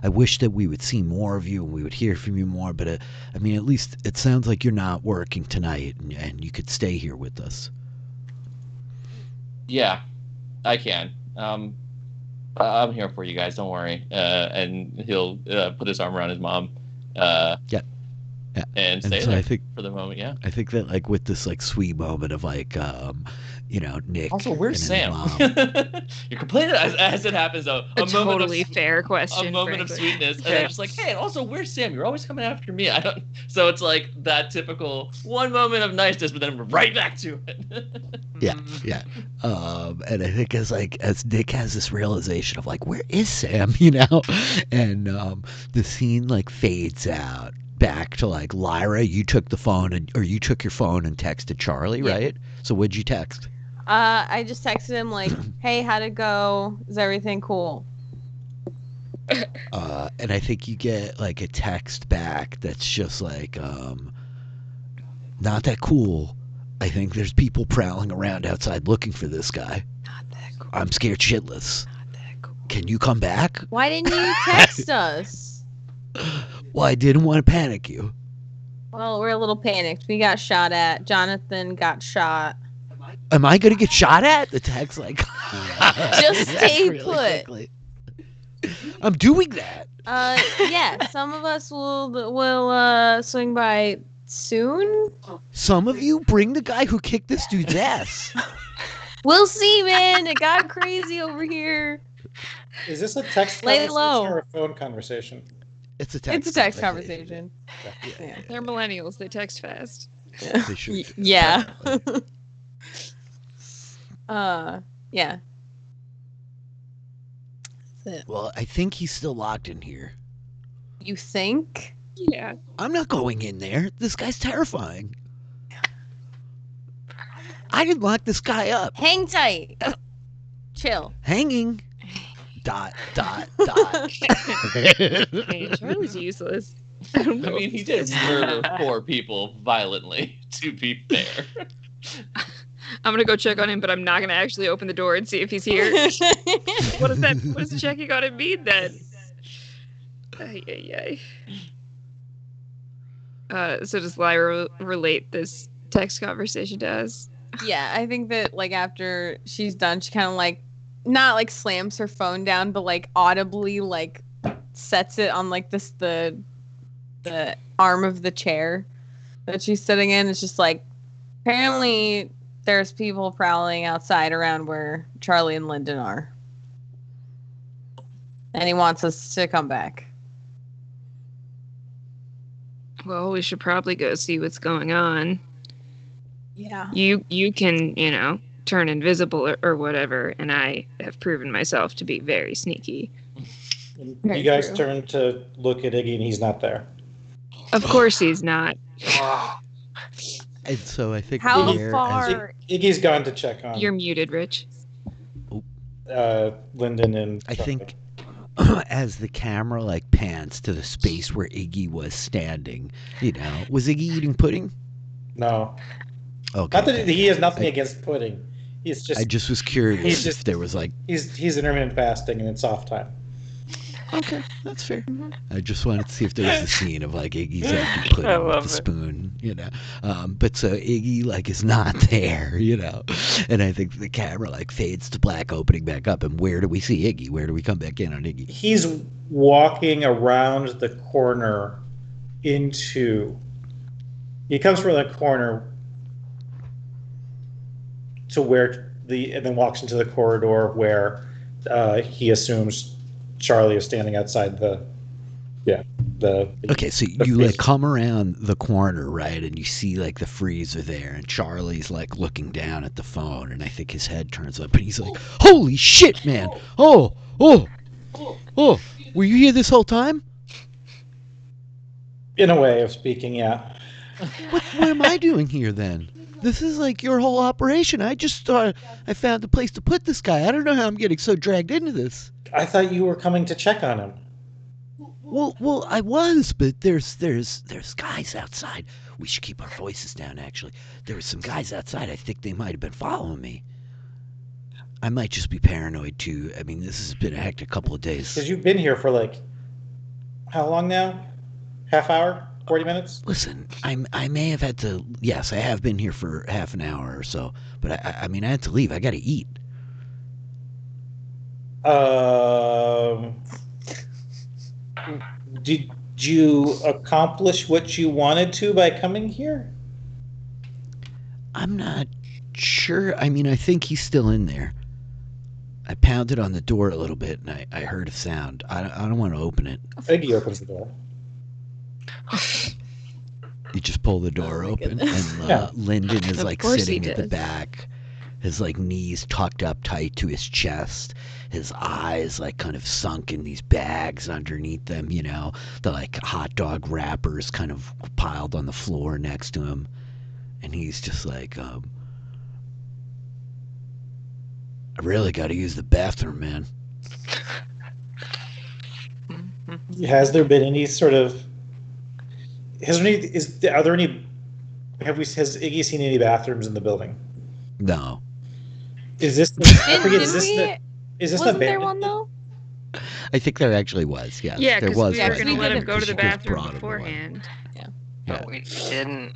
wish that we would see more of you and we would hear from you more. But I mean, at least it sounds like you're not working tonight, and you could stay here with us. Yeah, I can. I'm here for you guys. Don't worry. And he'll put his arm around his mom. Yeah. And stay so there I think, for the moment. Yeah. I think that like with this like sweet moment of like, Nick. Also, where's Sam? You're complaining as it happens, though. A totally fair question. A moment of frankly. sweetness, and I'm just like, hey, also, where's Sam? You're always coming after me. So it's like that typical one moment of niceness, but then we're right back to it. Yeah. And I think as Nick has this realization of like, where is Sam? And the scene like fades out back to like, Lyra, you took your phone and texted Charlie, Yeah. right? So what'd you text? I just texted him like, hey, how'd it go? Is everything cool? And I think you get like a text back that's just like, not that cool. I think there's people prowling around outside looking for this guy. Not that cool. I'm scared shitless. Not that cool. Can you come back? Why didn't you text us? Well, I didn't want to panic you. Well, we're a little panicked. We got shot at. Jonathan got shot. Am I gonna get shot at? The text like Just stay really put. quickly. I'm doing that. Yeah. Some of us will swing by soon. Some of you bring the guy who kicked this dude's ass. We'll see, man. It got crazy over here. Is this a text Lay conversation low. or a phone conversation? It's a text. It's a text conversation. Yeah. They're millennials. They text fast. They should. Yeah. Yeah. That's it. Well, I think he's still locked in here. You think? Yeah. I'm not going in there. This guy's terrifying. I didn't lock this guy up. Hang tight. Chill. Hanging. ... Man, Charlie's useless. I mean, he did murder 4 people violently, to be fair. I'm gonna go check on him, but I'm not gonna actually open the door and see if he's here. What does checking on him mean then? So does Lyra relate this text conversation to us? Yeah, I think that like after she's done, she kind of like not like slams her phone down, but like audibly like sets it on like the arm of the chair that she's sitting in. It's just like apparently there's people prowling outside around where Charlie and Lyndon are, and he wants us to come back. Well, we should probably go see what's going on. Yeah. You can, turn invisible or whatever, and I have proven myself to be very sneaky. And Very you guys true. turn to look at Iggy, and he's not there. Of course he's not. And so I think How there, far? Iggy's gone to check on You're muted, Rich. Lyndon and I Charlie. think as the camera like pans to the space where Iggy was standing, was Iggy eating pudding? No. Okay. Not that he has nothing against pudding. He's I just just was curious he's if just- there was like. he's intermittent fasting and it's off time. Okay, that's fair. I just wanted to see if there was a scene of like Iggy's empty pudding I with love the it. spoon, But so Iggy like is not there, And I think the camera like fades to black, opening back up. And where do we see Iggy? Where do we come back in on Iggy? He's walking around the corner into. He comes from the corner to where and then walks into the corridor where he assumes Charlie is standing outside the. Okay, so the you like freezer. come around the corner, right, and you see like the freezer there, and Charlie's like looking down at the phone, and I think his head turns up, and he's like, "Holy shit, man! Oh, were you here this whole time? In a way of speaking, yeah. What am I doing here then? This is like your whole operation. I just thought I found a place to put this guy. I don't know how I'm getting so dragged into this." I thought you were coming to check on him. Well, I was, but there's guys outside. We should keep our voices down. Actually, there were some guys outside. I think they might have been following me. I might just be paranoid too. I mean, this has been a hectic couple of days. Because you've been here for like, how long now? Half hour? 40 minutes? Listen, I may have had to. Yes, I have been here for half an hour or so. But I mean, I had to leave. I got to eat. Did you accomplish what you wanted to by coming here? I'm not sure. I mean, I think he's still in there. I pounded on the door a little bit, and I heard a sound. I don't want to open it. Iggy opens the door. You just pull the door Oh my open, goodness. and Yeah. Lyndon is Of like course sitting he at the does. back, his like knees tucked up tight to his chest, his eyes like kind of sunk in these bags underneath them, the like hot dog wrappers kind of piled on the floor next to him, and he's just like, I really got to use the bathroom, man. Has there been any sort of? Has there any? Are there any? Has Iggy seen any bathrooms in the building? No, Is this? I forget. Is this the? Is this Wasn't the there one though? I think there actually was. Yes, Yeah, there because was. we were one. going to let him go to the She just bathroom brought him one. beforehand. Yeah. But we didn't.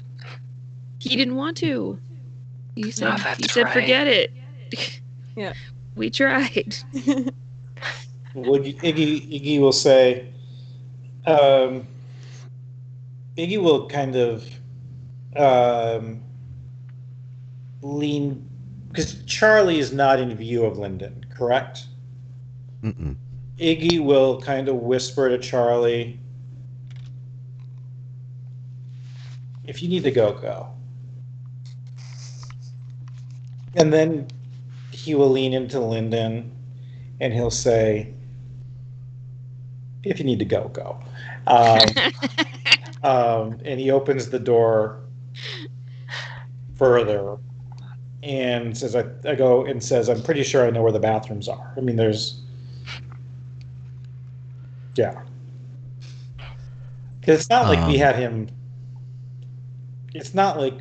He didn't want to. He said, Oh, that's he said right. forget it. Yeah. We tried. Well, Iggy will say. Iggy will kind of lean because Charlie is not in view of Lyndon, correct? Mm-mm. Iggy will kind of whisper to Charlie, "If you need to go, go." And then he will lean into Lyndon and he'll say, "If you need to go, go." And he opens the door further and says, I go and says, "I'm pretty sure I know where the bathrooms are." I mean, there's, yeah. 'Cause it's not like we had him, it's not like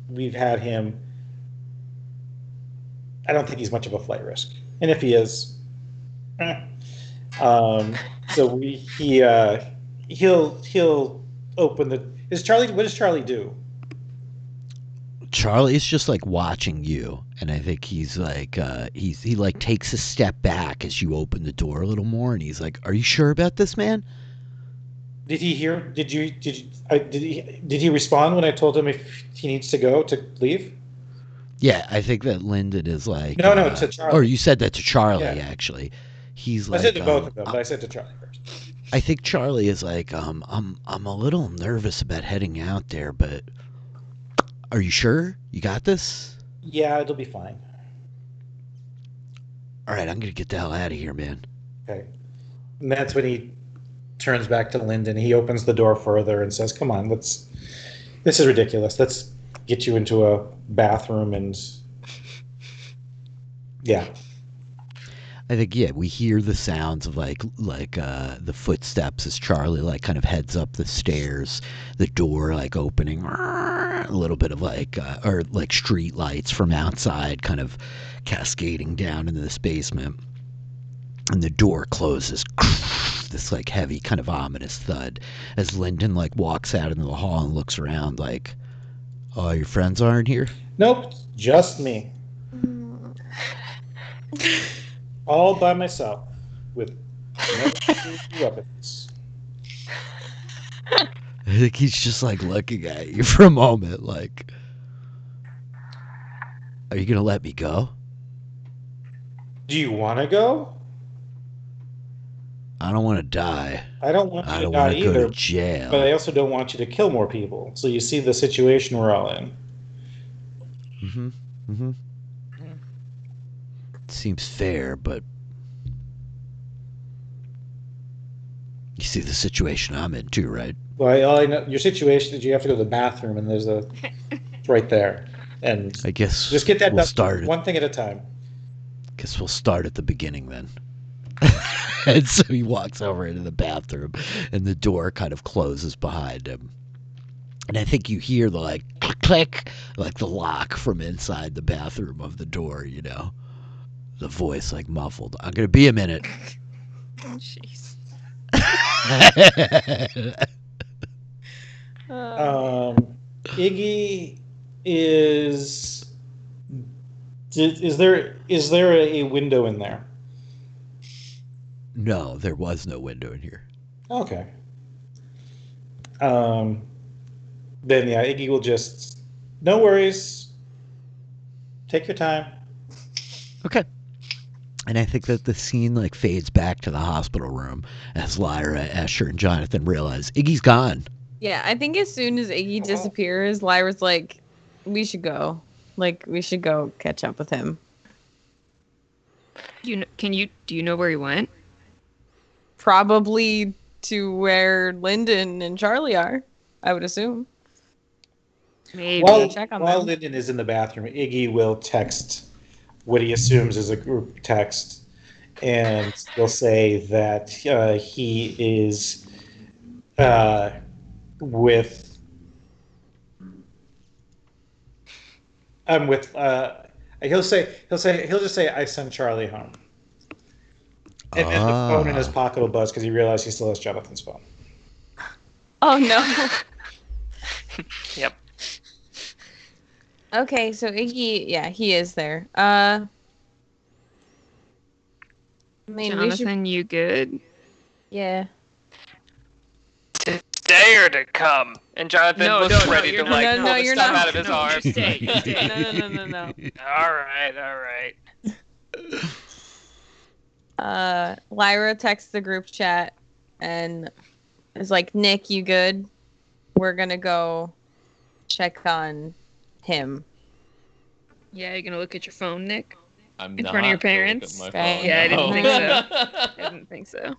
we've had him, I don't think he's much of a flight risk. And if he is, so he'll open the, what does Charlie do? Charlie's just like watching you, and I think he's like he like takes a step back as you open the door a little more, and he's like, "Are you sure about this, man?" Did he hear? Did he respond when I told him if he needs to go to leave? Yeah, I think that Lyndon is like No, to Charlie. Or you said that to Charlie Yeah. actually. He's I like said to both of them, but I said to Charlie first. I think Charlie is like I'm a little nervous about heading out there, but are you sure? You got this? Yeah, it'll be fine. All right, I'm going to get the hell out of here, man. Okay. And that's when he turns back to Lyndon. He opens the door further and says, "Come on, this is ridiculous. Let's get you into a bathroom and yeah." I think we hear the sounds of like the footsteps as Charlie like kind of heads up the stairs, the door like opening, a little bit of like or like street lights from outside kind of cascading down into this basement, and the door closes. This like heavy kind of ominous thud as Lyndon like walks out into the hall and looks around like, "Oh, your friends aren't here?" Nope, just me. All by myself with no weapons. I think he's just like looking at you for a moment like, "Are you going to let me go?" Do you want to go? I don't want to die. I don't want you I to don't die want to go either, to jail. but I also don't want you to kill more people. So you see the situation we're all in. Mm-hmm. Mm-hmm. Seems fair, but you see the situation I'm in too, right? Well, all I know, your situation is you have to go to the bathroom, and it's right there. And I guess just get that we'll done start one thing at a time. Guess we'll start at the beginning then. And so he walks over into the bathroom, and the door kind of closes behind him. And I think you hear the like click, click, like the lock from inside the bathroom of the door. You know, the voice like muffled. "I'm gonna be a minute." Jeez. Iggy is there a window in there? No, there was no window in here. Okay. Then yeah, Iggy will just no worries. Take your time. Okay. And I think that the scene like fades back to the hospital room as Lyra, Escher, and Jonathan realize Iggy's gone. Yeah, I think as soon as Iggy disappears, Lyra's like, "We should go. Like, we should go catch up with him." Do you know where he went? Probably to where Lyndon and Charlie are, I would assume. Maybe. Check on While them. Lyndon is in the bathroom, Iggy will text what he assumes is a group text, and he'll say that he is with. I'm with. He'll just say I sent Charlie home, and then the phone in his pocket will buzz because he realized he still has Jonathan's phone. Oh no. Yep. Okay, so Iggy, yeah, he is there. I mean, Jonathan, you good? Yeah. To stay or to come? And Jonathan looks ready to like not. pull No, the you're stuff not. out of his No, arms. you stay. No. All right. Lyra texts the group chat and is like, "Nick, you good? We're gonna go check on him." Yeah, you're gonna look at your phone, Nick? I'm In not front of your gonna look parents? at my Okay. phone, Yeah, I didn't no. think so. I didn't think so.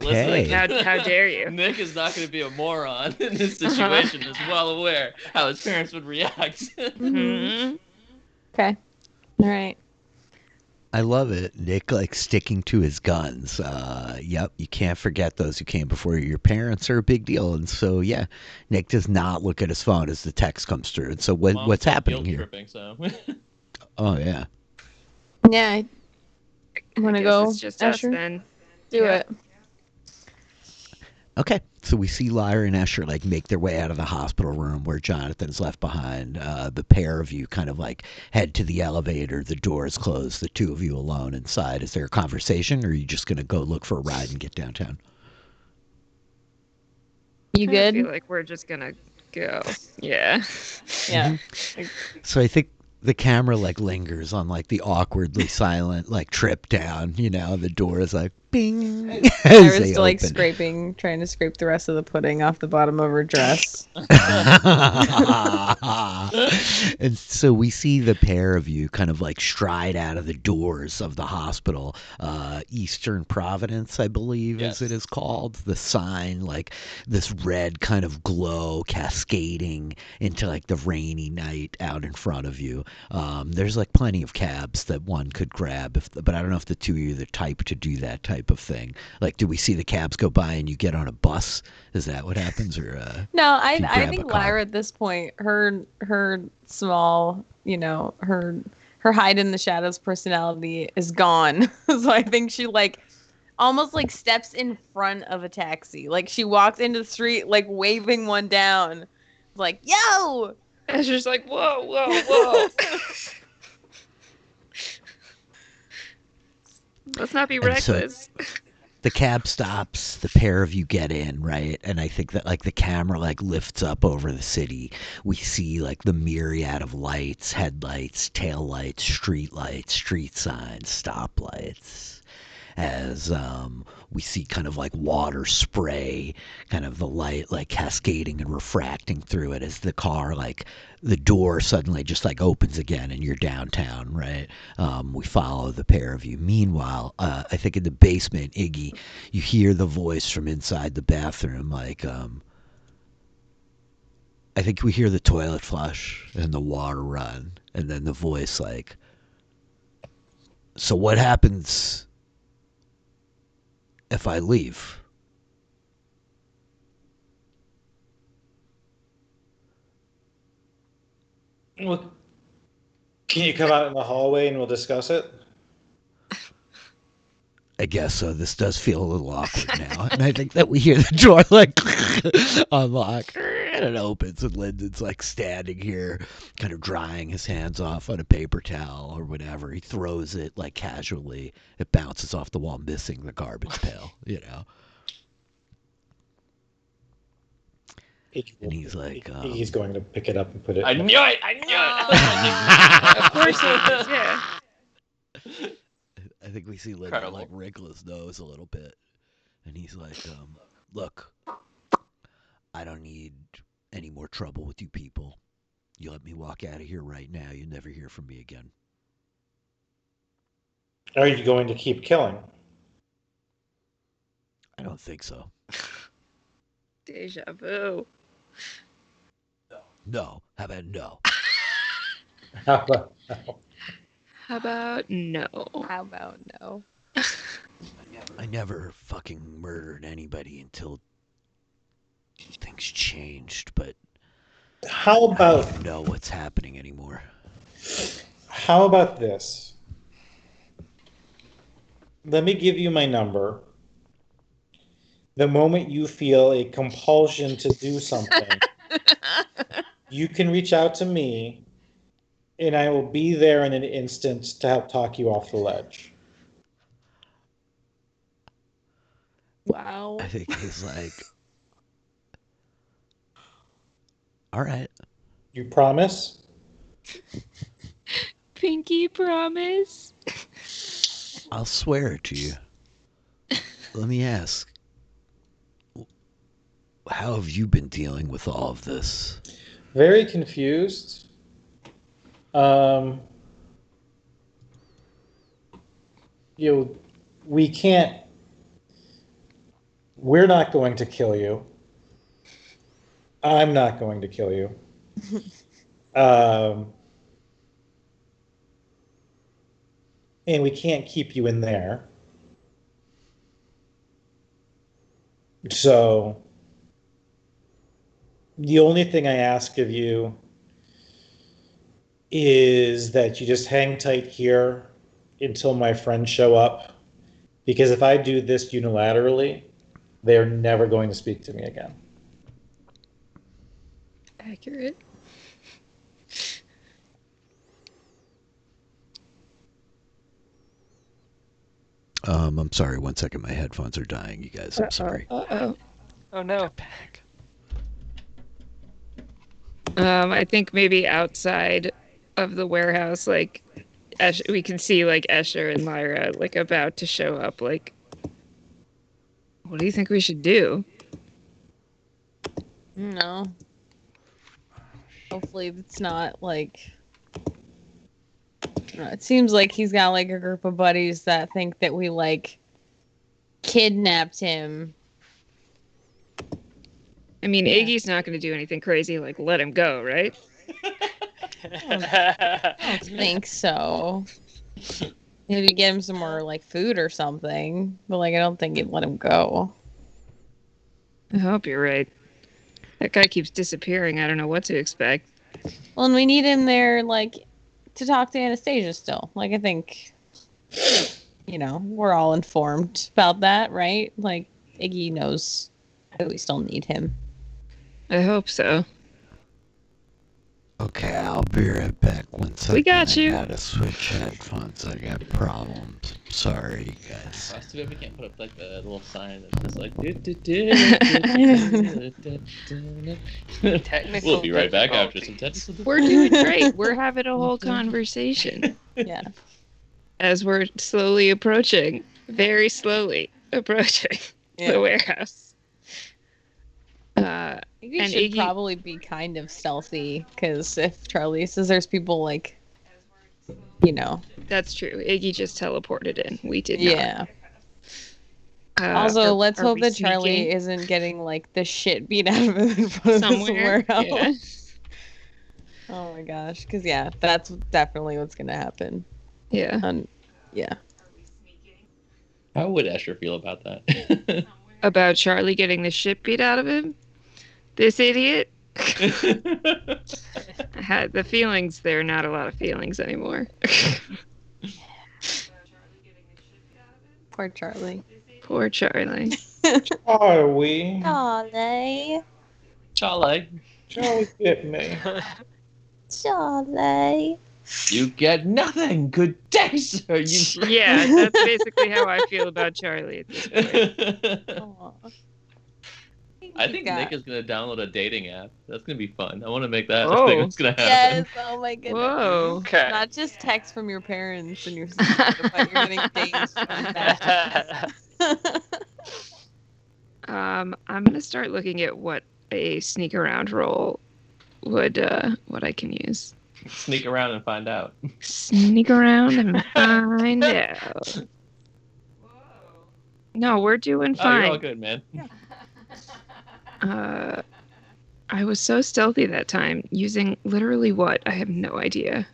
Okay. How dare you? Nick is not going to be a moron in this situation. Is well aware how his parents would react. Mm-hmm. Okay. All right. I love it. Nick like sticking to his guns. Yep, you can't forget those who came before you. Your parents are a big deal, and so yeah, Nick does not look at his phone as the text comes through. And so Mom's what's still happening guilt here? tripping, so. Oh yeah. Yeah. I want to I guess go. it's just us Asher? then. Do Yeah. it. Okay, so we see Lyra and Escher like make their way out of the hospital room where Jonathan's left behind. The pair of you kind of like head to the elevator. The door is closed. The two of you alone inside. Is there a conversation, or are you just gonna go look for a ride and get downtown? You I good? feel like we're just gonna go. Yeah. Yeah. So I think the camera like lingers on like the awkwardly silent like trip down. The door is like bing as Lyra's they still like open. trying to scrape the rest of the pudding off the bottom of her dress. And so we see the pair of you kind of like stride out of the doors of the hospital. Eastern Providence, I believe, Yes. as it is called. The sign, like this red kind of glow cascading into like the rainy night out in front of you. There's like plenty of cabs that one could grab, but I don't know if the two of you are the type to do that type of thing. Like, do we see the cabs go by and you get on a bus? Is that what happens, or No, do you I grab think a car? Lyra at this point, her small, her hide in the shadows personality is gone. So I think she like almost like steps in front of a taxi. Like she walks into the street like waving one down. Like, yo! It's just like, whoa, whoa, whoa. Let's not be And so reckless. the cab stops, the pair of you get in, right? And I think that like the camera like lifts up over the city. We see like the myriad of lights, headlights, tail lights, street lights, street signs, stoplights. As we see kind of like water spray, kind of the light like cascading and refracting through it as the car like the door suddenly just like opens again and you're downtown, right? We follow the pair of you. Meanwhile, I think in the basement, Iggy, you hear the voice from inside the bathroom, like I think we hear the toilet flush and the water run, and then the voice like, so what happens if I leave? Well, can you come out in the hallway and we'll discuss it? I guess so. This does feel a little awkward now. And I think that we hear the door like unlock and it opens and Lyndon's like standing here kind of drying his hands off on a paper towel or whatever. He throws it like casually. It bounces off the wall, missing the garbage pail. And he's like, He's going to pick it up and put it. I knew it. I knew it. Of course he is, yeah. I think we see Lyndon Incredible. like wrinkle his nose a little bit. And he's like, look, I don't need any more trouble with you people. You let me walk out of here right now, you'll never hear from me again. Are you going to keep killing? I don't think so. Deja vu. No. How about no? How about no? How about no? How about no? I never fucking murdered anybody until things changed, but How I about don't even know what's happening anymore. how about this? Let me give you my number. The moment you feel a compulsion to do something, you can reach out to me, and I will be there in an instant to help talk you off the ledge. Wow. I think he's like, all right. You promise? Pinky promise. I'll swear it to you. Let me ask, how have you been dealing with all of this? Very confused. We can't. We're not going to kill you. I'm not going to kill you. And we can't keep you in there. So the only thing I ask of you is that you just hang tight here until my friends show up. Because if I do this unilaterally, they're never going to speak to me again. Accurate. I'm sorry. 1 second. My headphones are dying, you guys. I'm sorry. Uh-oh. Oh no. I think maybe outside of the warehouse, like, we can see, like, Escher and Lyra, like, about to show up. Like, what do you think we should do? No. Hopefully it's not like. It seems like he's got like a group of buddies that think that we like kidnapped him. I mean, Yeah. Iggy's not going to do anything crazy, like, let him go, right? I don't think so. Maybe get him some more like food or something, but like I don't think he'd let him go. I hope you're right. That guy keeps disappearing. I don't know what to expect. Well, and we need him there like to talk to Anastasia still. Like I think, we're all informed about that, right? Like Iggy knows that we still need him. I hope so. Okay, I'll be right back. 1 second. We got you. I gotta switch headphones. I got problems. Sorry, you guys. That's too bad we can't put up like the little sign that's just like. Technical We'll be right back after some difficulties. technical. We're doing great. We're having a whole conversation Yeah. as we're slowly approaching, very slowly approaching the warehouse. I think we And should Iggy- probably be kind of stealthy because if Charlie says there's people like, That's true. Iggy just teleported in. We did yeah. not. Also, Are- let's are hope we that Charlie sneaking isn't getting like the shit beat out of him in front of this somewhere. warehouse. Yeah. Oh my gosh, because that's definitely what's gonna happen. Yeah. Yeah. How would Escher feel about that? About Charlie getting the shit beat out of him? This idiot? I had the feelings. There are not a lot of feelings anymore. Poor Charlie. Poor Charlie. Are we? Charlie. Charlie, Charlie, get me. Charlie. you get nothing. Good day, sir. You. Yeah, that's basically how I feel about Charlie at this point. Aw. I think Nick is gonna download a dating app. That's gonna be fun. I want to make that a Oh. thing that's gonna Yes. happen. Oh my goodness. Whoa. Okay. Not just texts from your parents and your sister, but you're getting dates from that. I'm gonna start looking at what a sneak around roll would what I can use. Sneak around and find out. Sneak around and find out. No, we're doing Oh, you're all fine. good, man. I was so stealthy that time, using literally what? I have no idea.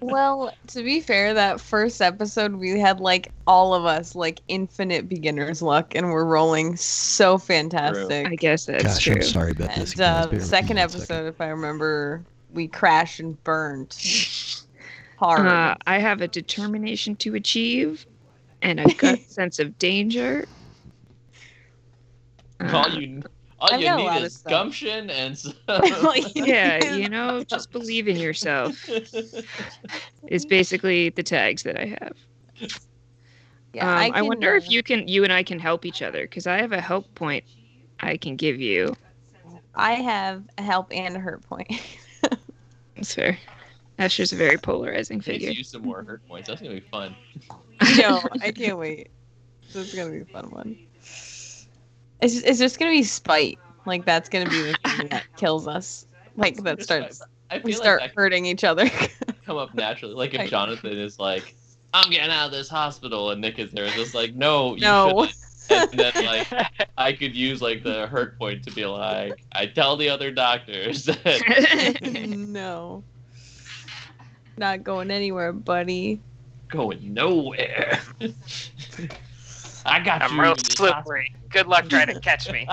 Well, to be fair, that first episode we had like all of us like infinite beginner's luck, and we're rolling so fantastic. I guess that's Gosh, true. I'm sorry about this. And You guys, the bear with me second 1 episode, second. if I remember, we crashed and burned hard. I have a determination to achieve and a gut sense of danger. All you I've got a lot need of is stuff. gumption and Yeah, just believe in yourself is basically the tags that I have. Yeah, I can, wonder if you and I can help each other, because I have a help point I can give you. I have a help and a hurt point. That's fair. Asher's a very polarizing Needs figure. to use some more hurt points. That's gonna be fun. No, I can't wait. This is gonna be a fun one. It's just gonna be spite. Like that's gonna be the thing that kills us. Like that starts. I feel We like start that hurting each other. could come up naturally. Like if Jonathan is like, "I'm getting out of this hospital," and Nick is there, it's just like, "No, you No. shouldn't." And then like I could use like the hurt point to be like, I tell the other doctors that No. Not going anywhere, buddy. going nowhere. I got I'm you. real in this slippery. Good luck trying to catch me.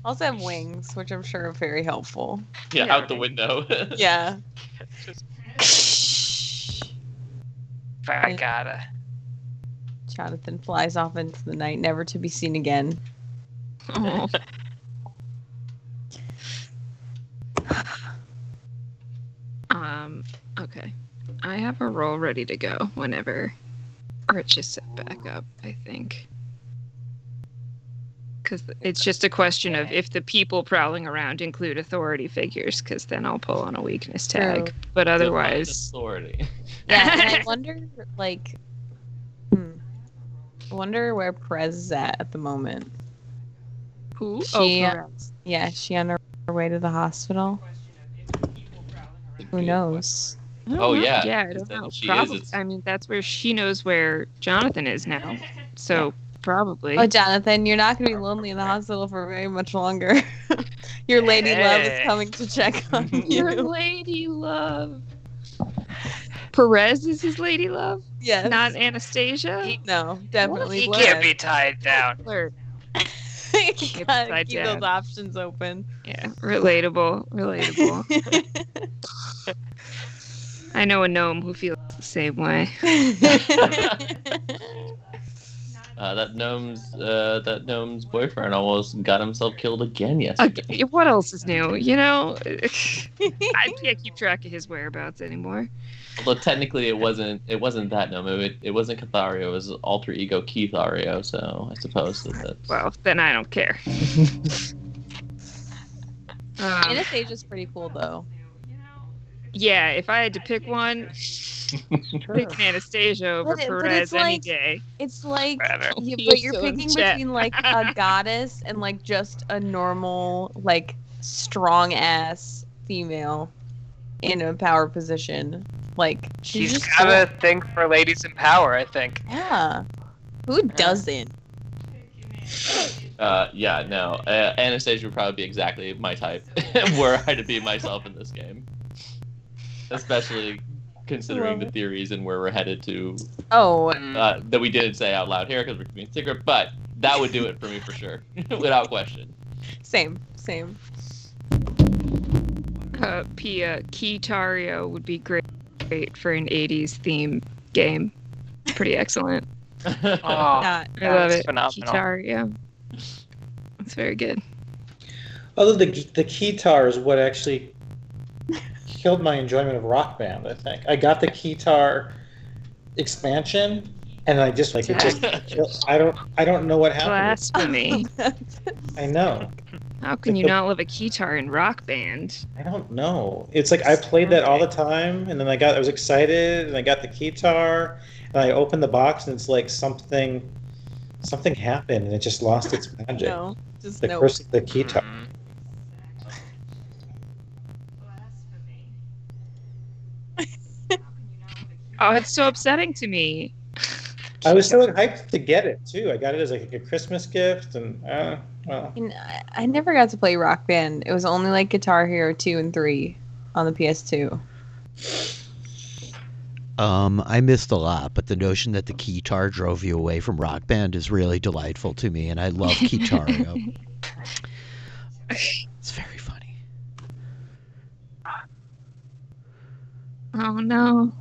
Also have wings, which I'm sure are very helpful. Yeah, Yeah, out the window. Yeah. I gotta. Jonathan flies off into the night, never to be seen again. Oh. Okay. I have a roll ready to go whenever Rich is set back up, I think. Because it's just a question of if the people prowling around include authority figures, because then I'll pull on a weakness tag. True. But Define otherwise, authority. Yeah, and I wonder, like, I wonder where Perez is at the moment. who? She, Perez. yeah, is she on her way to the hospital? Who knows? I don't Oh, know. yeah. Yeah, I If don't that- know. if she Probably. is, it's- I mean, that's where she knows where Jonathan is now. So probably. Oh, Jonathan, you're not going to be lonely in the hospital for very much longer. Your lady love is Hey. coming to check on Your you. lady love. Perez is his lady love, Yes. not Anastasia. No, definitely. He Perez. can't be tied down. Flirt. You gotta upside keep those down. options open. Yeah, relatable. I know a gnome who feels the same way. that gnome's boyfriend almost got himself killed again yesterday. What else is new? You know, I can't keep track of his whereabouts anymore. Although technically it wasn't that gnome. It wasn't Cathario. It was alter ego Keithario. So I suppose that. Well, then I don't care. Anastasia's pretty cool though. Yeah, if I had to pick one, pick Anastasia over But Perez it's any like- day. It's like, Whatever. but You're you're still in picking chat. between like a goddess and like just a normal, like strong ass female in a power position. Like She's just got a cool. thing for ladies in power, I think. Yeah. Who doesn't? Yeah, no. Anastasia would probably be exactly my type were I to be myself in this game. Especially considering the theories and where we're headed to Oh, that we didn't say out loud here because we're keeping it secret, but that would do it for me for sure, without question. same. Pia Keitario would be great for an 80s theme game. Pretty excellent. Oh, Not, I love that's it. phenomenal. Keitario. It's very good. Although the keytar is what actually killed my enjoyment of Rock Band. I think I got the keytar expansion, and I just like it just. I don't know what happened. Blasphemy. I know. How can you not love a Keytar in Rock Band? I don't know. It's like I played that all the time, and then I was excited, and I got the keytar, and I opened the box, and it's like something happened, and it just lost its magic. no, just The no. curse of the keytar. Mm. Oh, it's so upsetting to me. I was so hyped to get it too. I got it as like a Christmas gift, and well, And I never got to play Rock Band. It was only like Guitar Hero 2 and 3 on the PS2. I missed a lot, but the notion that the keytar drove you away from Rock Band is really delightful to me, and I love Keytario. It's very funny. Oh no.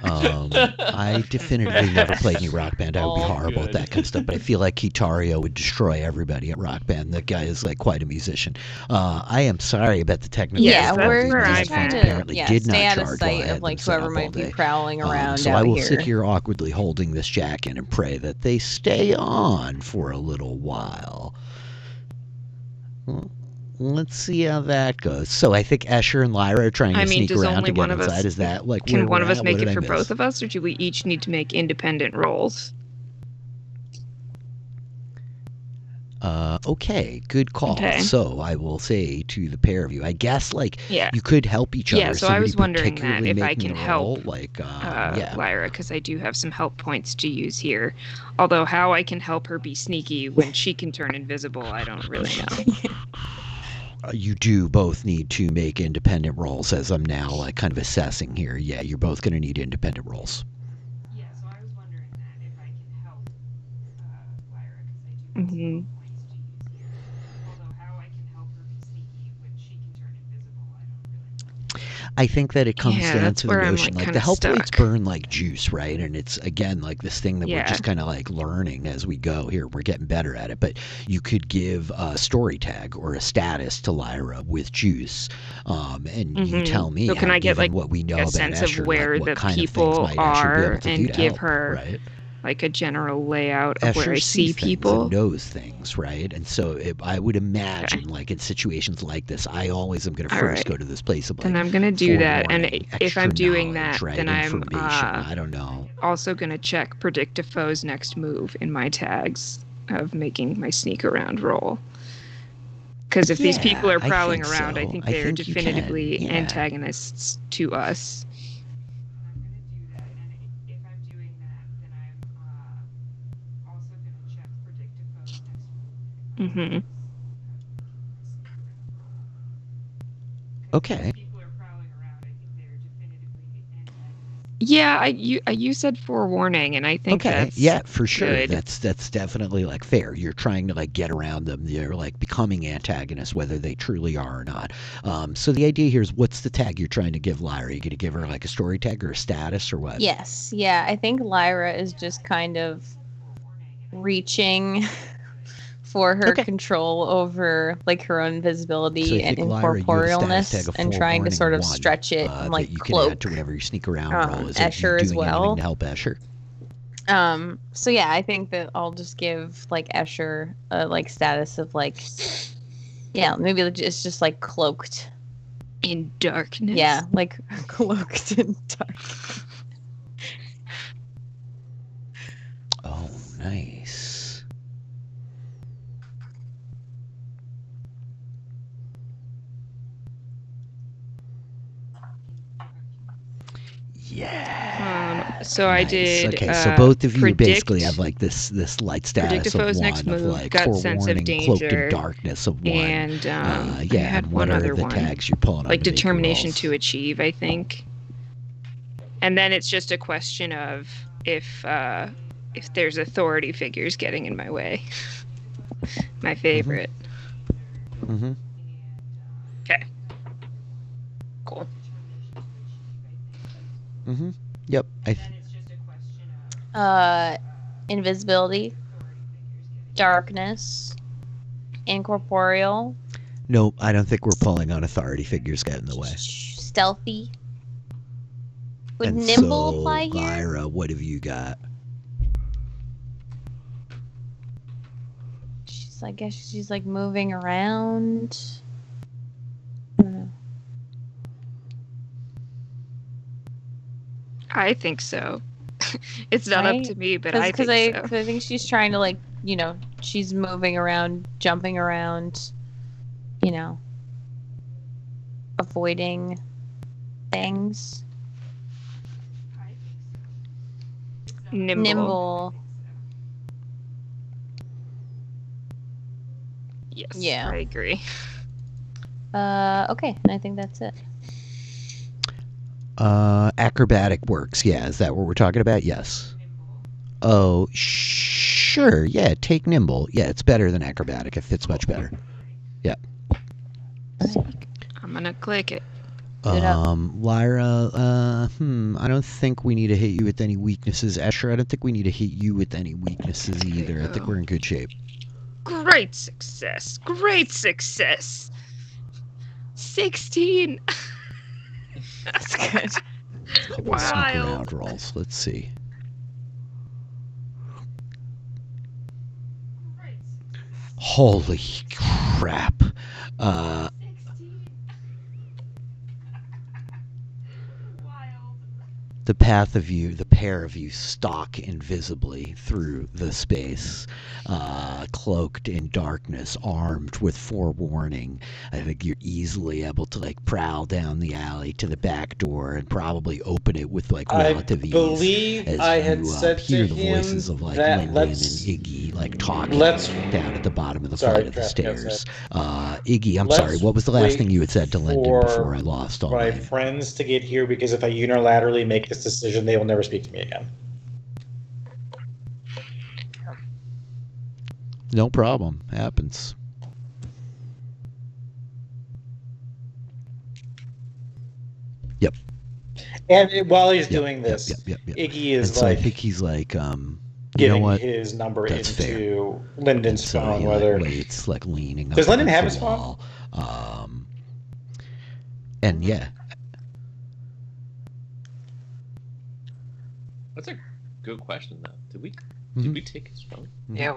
I definitively never played any Rock Band. I would be All horrible at good. that kind of stuff, but I feel like Keytario would destroy everybody at Rock Band. That guy is like quite a musician. I am sorry about the technical Yeah, difficulties. we're My just trying headphones to, apparently did stay not out of charge while I sight had of like them set whoever up all might be day. prowling around So out I will here. sit here awkwardly holding this jacket and pray that they stay on for a little while. Well, let's see how that goes. So I think Escher and Lyra are trying to I mean, sneak does around only to one get of us- inside. Is that like Can where one we're of us at? make What it did I for miss? both of us, or do we each need to make independent rolls? Okay, good call. Okay. So I will say to the pair of you, I guess like Yeah. you could help each other. Yeah, so I was Somebody wondering that particularly if I making can a help, roll, like yeah. Lyra, because I do have some help points to use here. Although how I can help her be sneaky when she can turn invisible, I don't really know. You do both need to make independent rolls, as I'm now like kind of assessing here. Yeah, you're both going to need independent rolls. Yeah, so I was wondering that if I can help Lyra, because I do have some Mhm. points to use here. Although how I can help her be sneaky when she can turn invisible, I don't really know. I think that it comes Yeah, down that's to the where I'm, notion, like, like kinda the Hellblades stuck. burn like juice, right? And it's again like this thing that we're Yeah. just kind of like learning as we go. Here, we're getting better at it. But you could give a story tag or a status to Lyra with juice, and you tell me So can how, I get, given like, what we know a about sense of Escher, where like what the kind of things people might Escher be able are to do and to give help, her right? like a general layout of where Escher I see sees things people? and knows things, right? And so I would imagine, like in situations like this, I always am going to All first right. go to this place of like Then I'm gonna do that, and forewarning, if I'm extra doing knowledge, that, right? then I'm Information. I don't know. also gonna check predict a foe's next move in my tags of making my sneak around roll. Because if these people are I prowling think around, I so. think I they are think you can, definitively yeah. antagonists to us. I'm gonna do that, and if I'm doing that, then I'm also gonna check predict a foe's next move. Mm-hmm. Okay. If people are prowling around, I think they're definitively antagonists. Yeah, you said forewarning, and I think Okay, that's yeah, for sure. good. That's definitely like fair. You're trying to like get around them. They're like becoming antagonists, whether they truly are or not. So the idea here is, what's the tag you're trying to give Lyra? Are you going to give her like a story tag or a status or what? Yes, yeah. I think Lyra is just kind of reaching for her Okay. control over like her own invisibility So I and think, Lyra, you have a status tag incorporealness, of and trying to forewarning sort of 1, stretch it and like that you can add cloak to whenever you sneak around roll. Is it you Escher as doing well. anything to help Escher? So yeah, I think that I'll just give like Escher a like status of like, yeah, maybe it's just like cloaked. In darkness. Yeah, like cloaked in dark. Oh, nice. Yeah. So I Nice. did. Okay, so both of you basically predict- have like this light predict status a of foe's 1 next of move, like gut sense of forewarning, cloaked in danger, darkness of 1. and I yeah, had and one what other are the one, tags you're pulling on like to make your determination rolls? to achieve, I think. And then it's just a question of if there's authority figures getting in my way. My favorite. Mm-hmm. Okay. Cool. Mm-hmm. Yep. Then it's just a question of Invisibility, darkness, incorporeal, Nope, I don't think we're pulling on authority figures get in the way. stealthy. Would And nimble so, apply here? Lyra, what have you got? I guess she's like moving around. I don't know. I think so. It's not up Right? to me, but I think so. Cause I think she's trying to like, she's moving around, jumping around, avoiding things. Nimble. Yes. Yeah. I agree. Okay, and I think that's it. Acrobatic works, yeah. Is that what we're talking about? Yes. Oh, sure. Yeah, take nimble. Yeah, it's better than acrobatic. It fits much better. Yeah. I'm gonna click it. Lyra, I don't think we need to hit you with any weaknesses. Escher, I don't think we need to hit you with any weaknesses either. I think we're in good shape. Great success. Great success. 16. That's good. Couple of sneak Wild. around rolls. Let's see. Holy crap. 16. Wild. The pair of you stalk invisibly through the space, cloaked in darkness, armed with forewarning. I think you're easily able to like prowl down the alley to the back door and probably open it with like relative ease. I believe as I you had said hear to the him voices of like that Lyndon and Iggy like talking down at the bottom of the flight of the stairs. Iggy, I'm sorry, what was the last thing you had said to Lyndon before I lost all my night? friends to get here, because if I unilaterally make this decision, they will never speak to me again. No problem. Happens. Yep. And while he's Yep, doing yep, this, yep. Iggy is And so I like think he's like, you know giving what? his number That's into And Lyndon's so phone. he Whether waits, leaning does up Lyndon against have the his phone? wall. And yeah, That's a good question, though. Did we Mhm. take his phone? Yeah.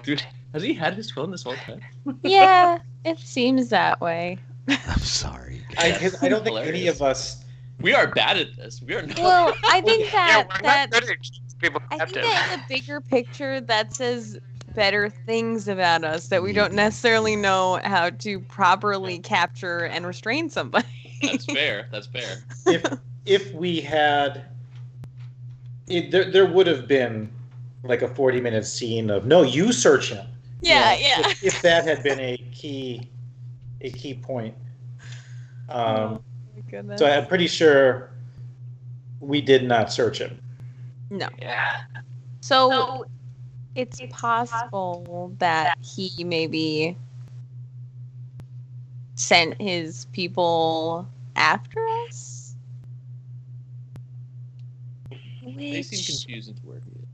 Has he had his phone this whole time? Yeah, it seems that way. I'm sorry. I don't think any Hilarious. of us. We are bad at this. We are not. Well, I think Yeah, that we're that not good at people I think captive. that in the bigger picture, that says better things about us, that we don't necessarily know how to properly capture and restrain somebody. That's fair. That's fair. If we had, there would have been like a 40-minute scene of no, you search him. Yeah, You know, yeah. If that had been a key point. Oh my goodness. So I'm pretty sure we did not search him. No. Yeah. So it's possible that he maybe sent his people after us. They seem Which confused into where he is.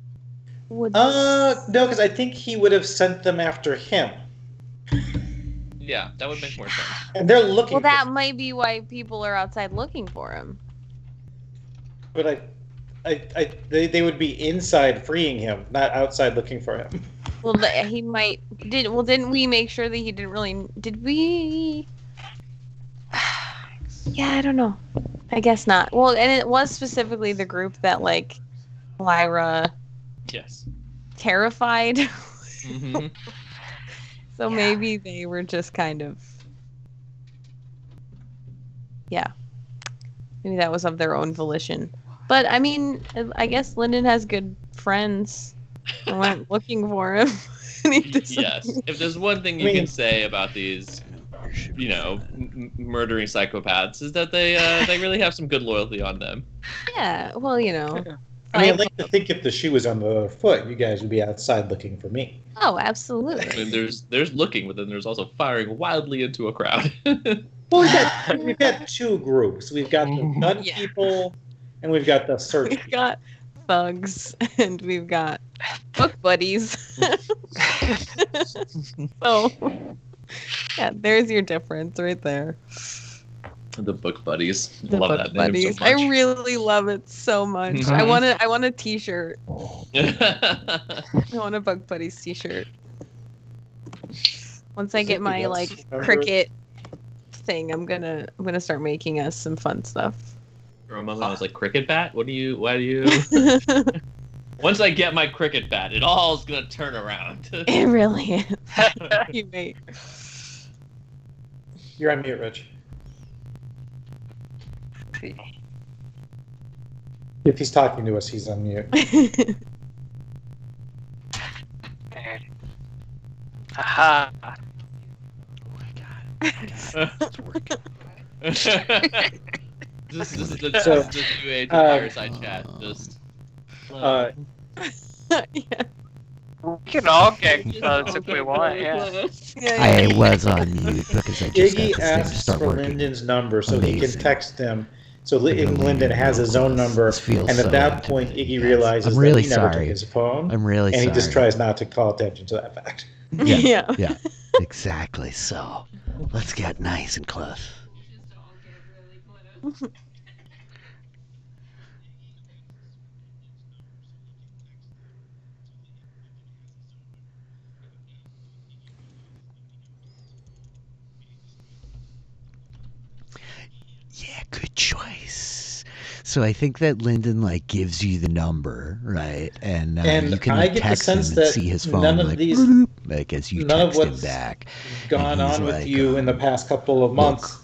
would No, because I think he would have sent them after him, Yeah, that would make more sense. and they're looking. well, that might be why people are outside looking for him. But they would be inside freeing him, not outside looking for him. Well, he might. Didn't we make sure that he didn't really? Did we? Yeah, I don't know. I guess not. Well, and it was specifically the group that like Lyra Yes. terrified. Mm-hmm. So maybe they were just kind of. Yeah. Maybe that was of their own volition. But I mean, I guess Lyndon has good friends. I went looking for him. And he disappeared. Yes. If there's one thing you can say about these, you know, murdering psychopaths, is that they really have some good loyalty on them. Yeah. Well, you know. I mean, I'd like to think if the shoe was on the other foot, you guys would be outside looking for me. Oh, I absolutely. mean, there's looking, but then there's also firing wildly into a crowd. Well, we've got two groups. We've got the gun Yeah. people, and we've got the search. We've got thugs and we've got book buddies. So, yeah, there's your difference right there. The book buddies. The Love book that buddies. name so I much. really love it so much. Mhm. I want a t-shirt. I want a book buddies t-shirt. Once I get my like cricket thing, I'm gonna start making us some fun stuff. For a moment, I was like, cricket bat? Why do you? Once I get my cricket bat, it all's gonna turn around. It really is. You mate. You're on mute, Rich. If he's talking to us, he's on mute. Aha. It's working. This is the new age of fireside chat. Just. Yeah. We can all get close if we want, yeah. I was on mute because I just Iggy got this thing to asks start for working. Lyndon's number so he can Amazing. text him. So They're gonna Lyndon lean has real his own close. number, This feels and at so that point, intimidating, Iggy guys. realizes I'm really that he never sorry. took his phone, I'm really and sorry. he just tries not to call attention to that fact. Yeah. Yeah, exactly. So let's get nice and close. Yeah, good choice. So I think that Lyndon like gives you the number, right? And, And you can I like get the text him sense and that see his phone none of like, these- bloop, like as you none of text him what's back. Gone And he's on with like, you in the past couple of months.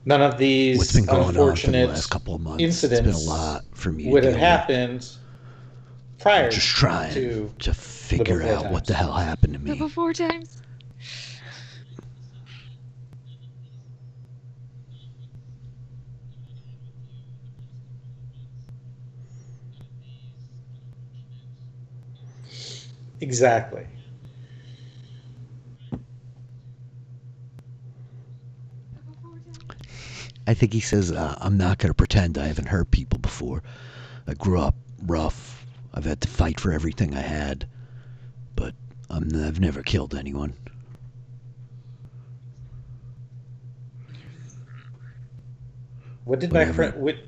None of What's these been going on for the unfortunate last couple of months? incidents It's been a lot for me would to have deal with. happened prior Just trying to to figure before out what the times. hell happened to me. Double 4 times. Exactly. I think he says, I'm not going to pretend I haven't hurt people before. I grew up rough. I've had to fight for everything I had. But I've never killed anyone. What did Whatever. my friend?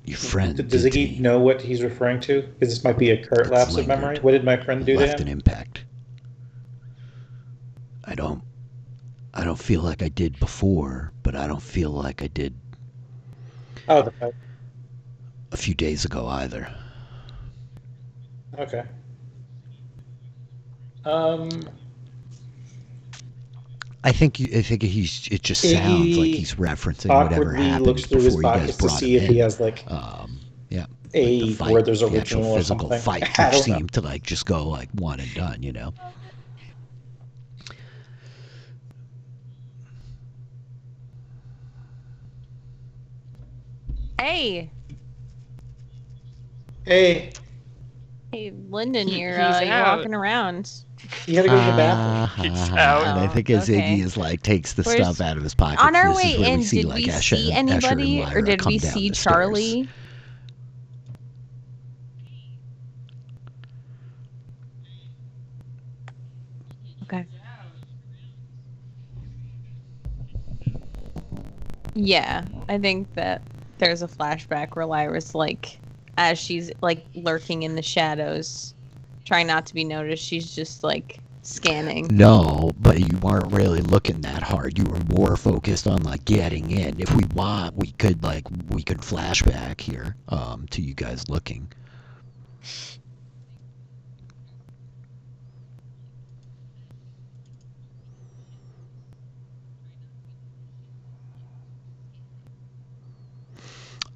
Your friend Does did to Iggy me. know what he's referring to? Because this might be a curt It's lapse of lingered. memory. What did my friend do to Left him? an impact. I don't feel like I did before, but I don't feel like I did Oh, the fight. a few days ago either. Okay. I think it just sounds like he's referencing whatever Awkwardly happened looks through his before you guys pockets to brought see him if he in. has like Yeah, a the fight, Werther's the original actual or physical something. fight, I which don't know. seemed to like just go like one and done, you know. Hey, Hey, Lyndon, you're He's you're out. walking around. you gotta go to the bathroom. It's out. And I think Oh, as okay. Iggy is like takes the Where's- stuff out of his pockets, On our this way is where in, we see did like we Escher, see Escher and anybody, Lyra or did come we down see the stairs. Charlie? Okay. Yeah, I think that there's a flashback where Lyra's like, as she's like lurking in the shadows, trying not to be noticed, she's just like scanning. No, but you weren't really looking that hard. You were more focused on like getting in. If we want, we could flashback here to you guys looking.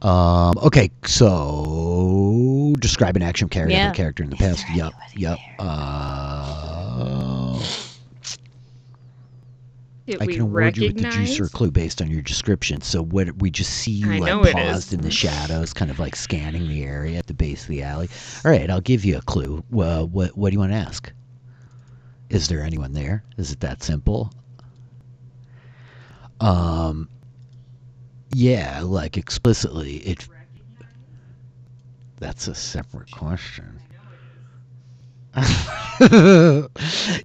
Okay, so describe an action carried out by Yeah. a character in the Is past. there Yep. anybody Did I we can award you with the recognize? juicer clue based on your description. So what we just see you I like know it paused is. in the shadows, kind of like scanning the area at the base of the alley. All right, I'll give you a clue. What do you want to ask? Is there anyone there? Is it that simple? Yeah, like explicitly. That's a separate question.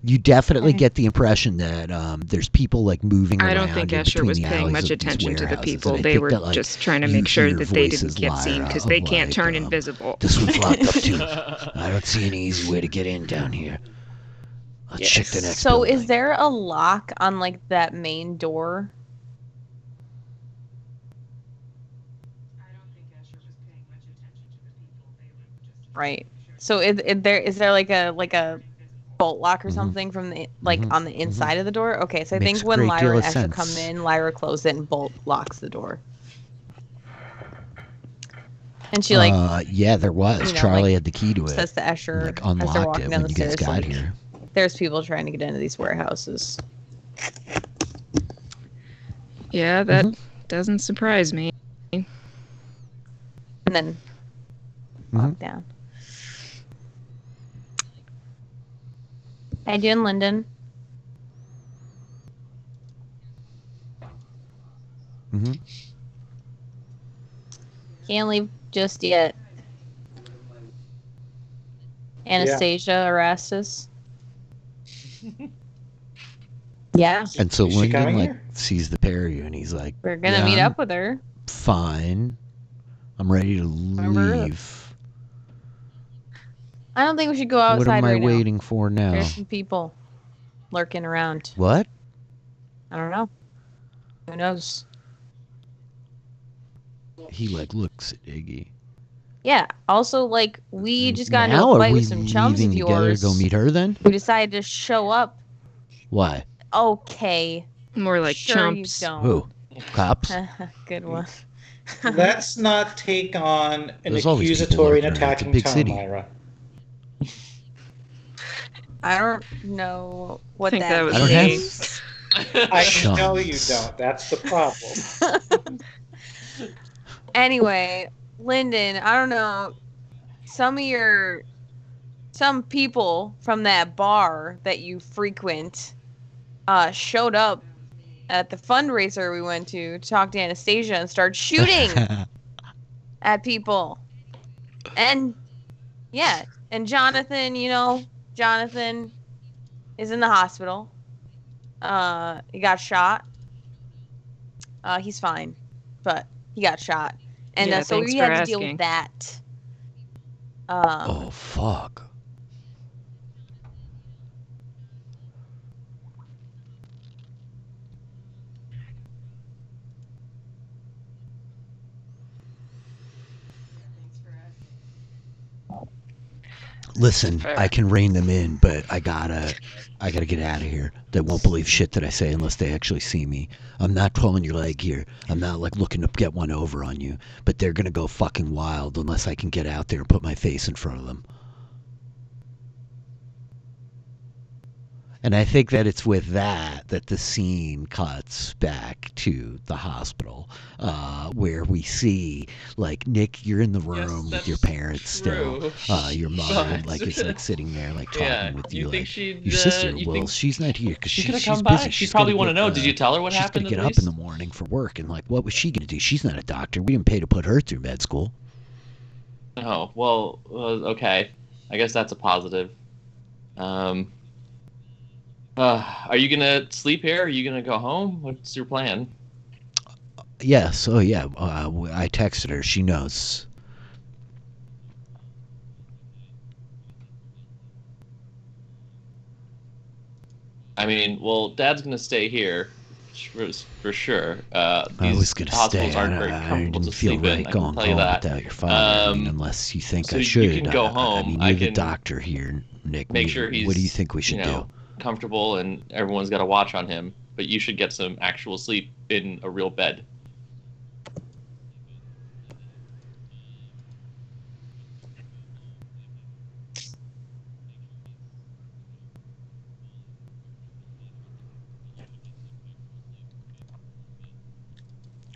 You definitely get the impression that there's people like moving around. I don't think in Escher between was the paying alleys much of these attention to the warehouses, people. and I They think were that, like, just trying to you make sure hear that they voices, didn't get seen Lyra, because of, they can't like, turn invisible. This one's locked up too. I don't see any easy way to get in down here. Let's check the next So building. is there a lock on like that main door? I don't think Escher was paying much attention to the people. They were just Right. So is there like a bolt lock or Mhm. something from the like Mhm. on the inside of the door? Okay, so I Makes think a when great Lyra deal and of Escher come sense. in, Lyra closes it and bolt locks the door. And she like yeah, there was. you know, Charlie like, had the key to it. says to Escher Like as they're unlocked walking it down when the you guys stairs, got like, here. there's people trying to get into these warehouses. Yeah, that Mhm. doesn't surprise me. And then walk down. How you doing, Lyndon? Mm-hmm. Can't leave just yet. Anastasia Erastus. Yeah, And so Is she Lyndon coming like here? sees the pair of you, and he's like, we're gonna "Yeah, meet I'm up with her. Fine. I'm ready to Remember? leave. I don't think we should go What outside am I right now. waiting for now? There's some people lurking around. What? I don't know. Who knows? He like looks at Iggy. Yeah. Also, like, we just got into Now a are fight we with some chums leaving of together yours. to go meet her then? We decided to show up. Why? Okay. More like sure chumps. You don't. Who? Cops? Good one. Let's not take on an There's always people accusatory and lurking around. It's a attacking big tone, city. Myra. I don't know what Think that that was I don't have- means. I know you Chums. don't. That's the problem. Anyway, Lyndon, I don't know. Some people from that bar that you frequent showed up at the fundraiser we went to talk to Anastasia and start shooting at people. And yeah, and Jonathan, Jonathan is in the hospital. He got shot. He's fine, but he got shot. And Yeah, so thanks we for had to deal with asking. that. Oh fuck. Listen, Fair. I can rein them in, but I gotta get out of here. They won't believe shit that I say unless they actually see me. I'm not pulling your leg here. I'm not like looking to get one over on you, but they're gonna go fucking wild unless I can get out there and put my face in front of them. And I think that it's with that the scene cuts back to the hospital, where we see, like, Nick, you're in the room with your parents still. Your mother, But- like, is like sitting there, like, talking Yeah, with you you, think like, she'd, your sister. you Well, think she's not here because she's gonna she's come busy. back? She'd She's probably gonna want to get, know. Did you tell her what she's happened? gonna At get up in least? the morning for work, and like, what was she gonna do? She's not a doctor. We didn't pay to put her through med school. Oh well, okay. I guess that's a positive. Are you gonna sleep here? Are you gonna go home? What's your plan? Yes. Oh yeah. I texted her. She knows. I mean, well, Dad's gonna stay here for sure. I These was gonna hospitals stay. aren't very I comfortable didn't to feel sleep right in. I going can tell you home that. without your father. I mean, Um, unless you think so I you should. can go I home. mean, I you're the can doctor here, Nick. make sure What do you he's, think we should do? comfortable, and everyone's got a watch on him. But you should get some actual sleep in a real bed.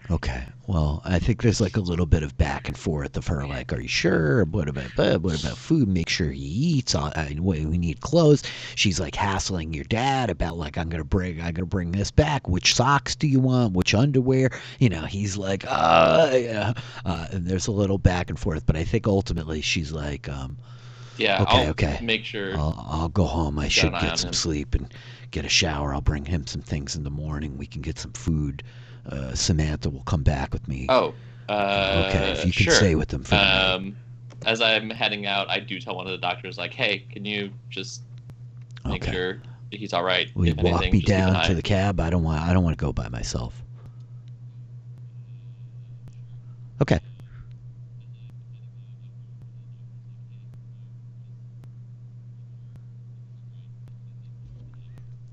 Okay. Well, I think there's like a little bit of back and forth of her, like, "Are you sure? What about food? Make sure he eats. We need clothes." She's like hassling your dad about, like, I'm gonna bring this back. Which socks do you want? Which underwear? He's like, yeah. And there's a little back and forth, but I think ultimately she's like, Yeah, okay, I'll okay. make sure. I'll go home. I Keep should an eye get on some him. sleep and get a shower. I'll bring him some things in the morning. We can get some food. Samantha will come back with me. Oh, Okay, if you can sure. stay with them for the night. As I'm heading out, I do tell one of the doctors, like, "Hey, can you just make Okay. sure he's all right? Will you If walk anything, me just keep an down eye." to the cab? I don't want to go by myself. Okay.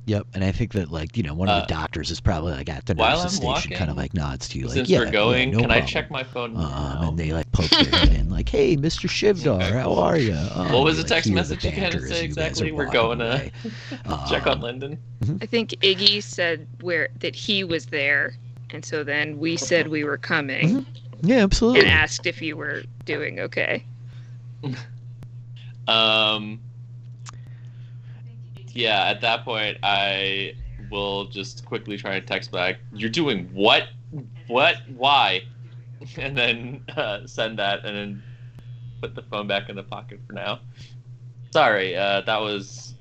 Yep, and I think that, like, one of the doctors is probably like at the while nurse's I'm station, kind of walking, like nods to you, like, Since yeah, we're going, no can I problem. check my phone now? And they like poke their head in, like, "Hey, Mr. Shivdar, Okay, how cool. are you?" What was the like, text hear message again banter to as say you guys exactly? are We're walking going to away. check on Lyndon. I think Iggy said that he was there, and so then we said we were coming Yeah, absolutely. and asked if you were doing okay. Yeah, at that point, I will just quickly try and text back, "You're doing what? What? Why?" And then send that, and then put the phone back in the pocket for now. Sorry, that was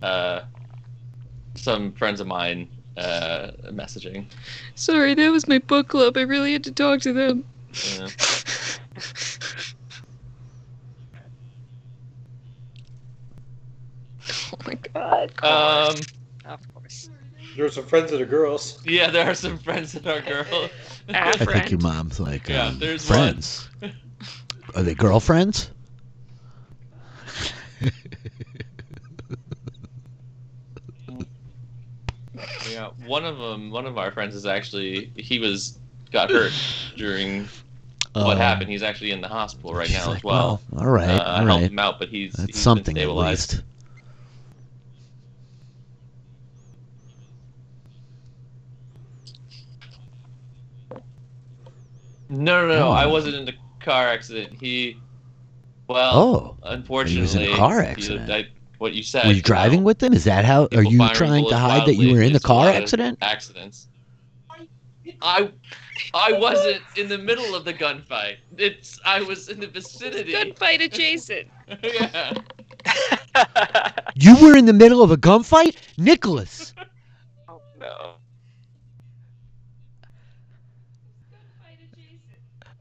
some friends of mine messaging. Sorry, that was my book club. I really had to talk to them. Yeah. Oh my god. Of course. There were some friends of the girls. Yeah, there are some friends that are girls. Ah, I think your friend. mom's like, Yeah, there's friends. Are they girlfriends? Yeah, one of our friends is actually got hurt during what happened. He's actually in the hospital right She's now like, as well. all right, I all helped right. him out, but he's That's been something at stabilized. least. No. Oh. I wasn't in the car accident. Oh, unfortunately, he was in a car accident. What you said. Were you driving with them? Is that how? Are people you firing trying to bullets hide that you wildly were in the leads to a car lot of accident? Accidents. I wasn't in the middle of the gunfight. I was in the vicinity. Gunfight adjacent. Yeah. You were in the middle of a gunfight, Nicholas. Oh no.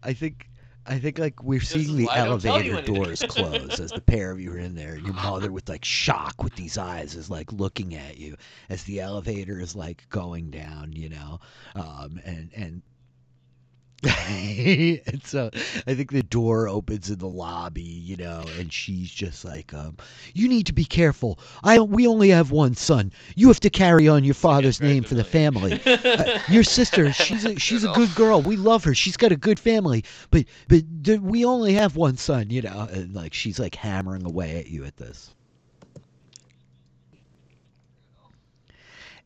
I think like we're seeing is the why I don't tell you elevator anything. doors close as the pair of you are in there. Your mother with like shock with these eyes is like looking at you as the elevator is like going down, and and so I think the door opens in the lobby, and she's just like, you need to be careful. We only have one son. You have to carry on your father's name for the family. Your sister, she's a good girl. We love her. She's got a good family. But we only have one son, and like she's like hammering away at you at this.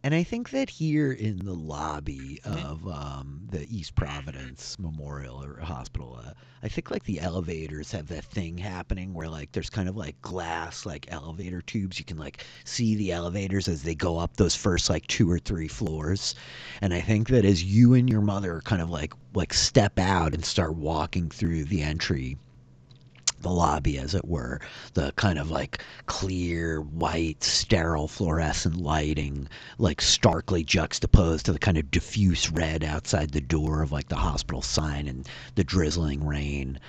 And I think that here in the lobby of the East Providence Memorial or Hospital, I think like the elevators have that thing happening where like there's kind of like glass like elevator tubes. You can like see the elevators as they go up those first like 2 or 3 floors. And I think that as you and your mother kind of like step out and start walking through the entry, the lobby, as it were, the kind of like clear, white, sterile fluorescent lighting, like starkly juxtaposed to the kind of diffuse red outside the door of like the hospital sign and the drizzling rain.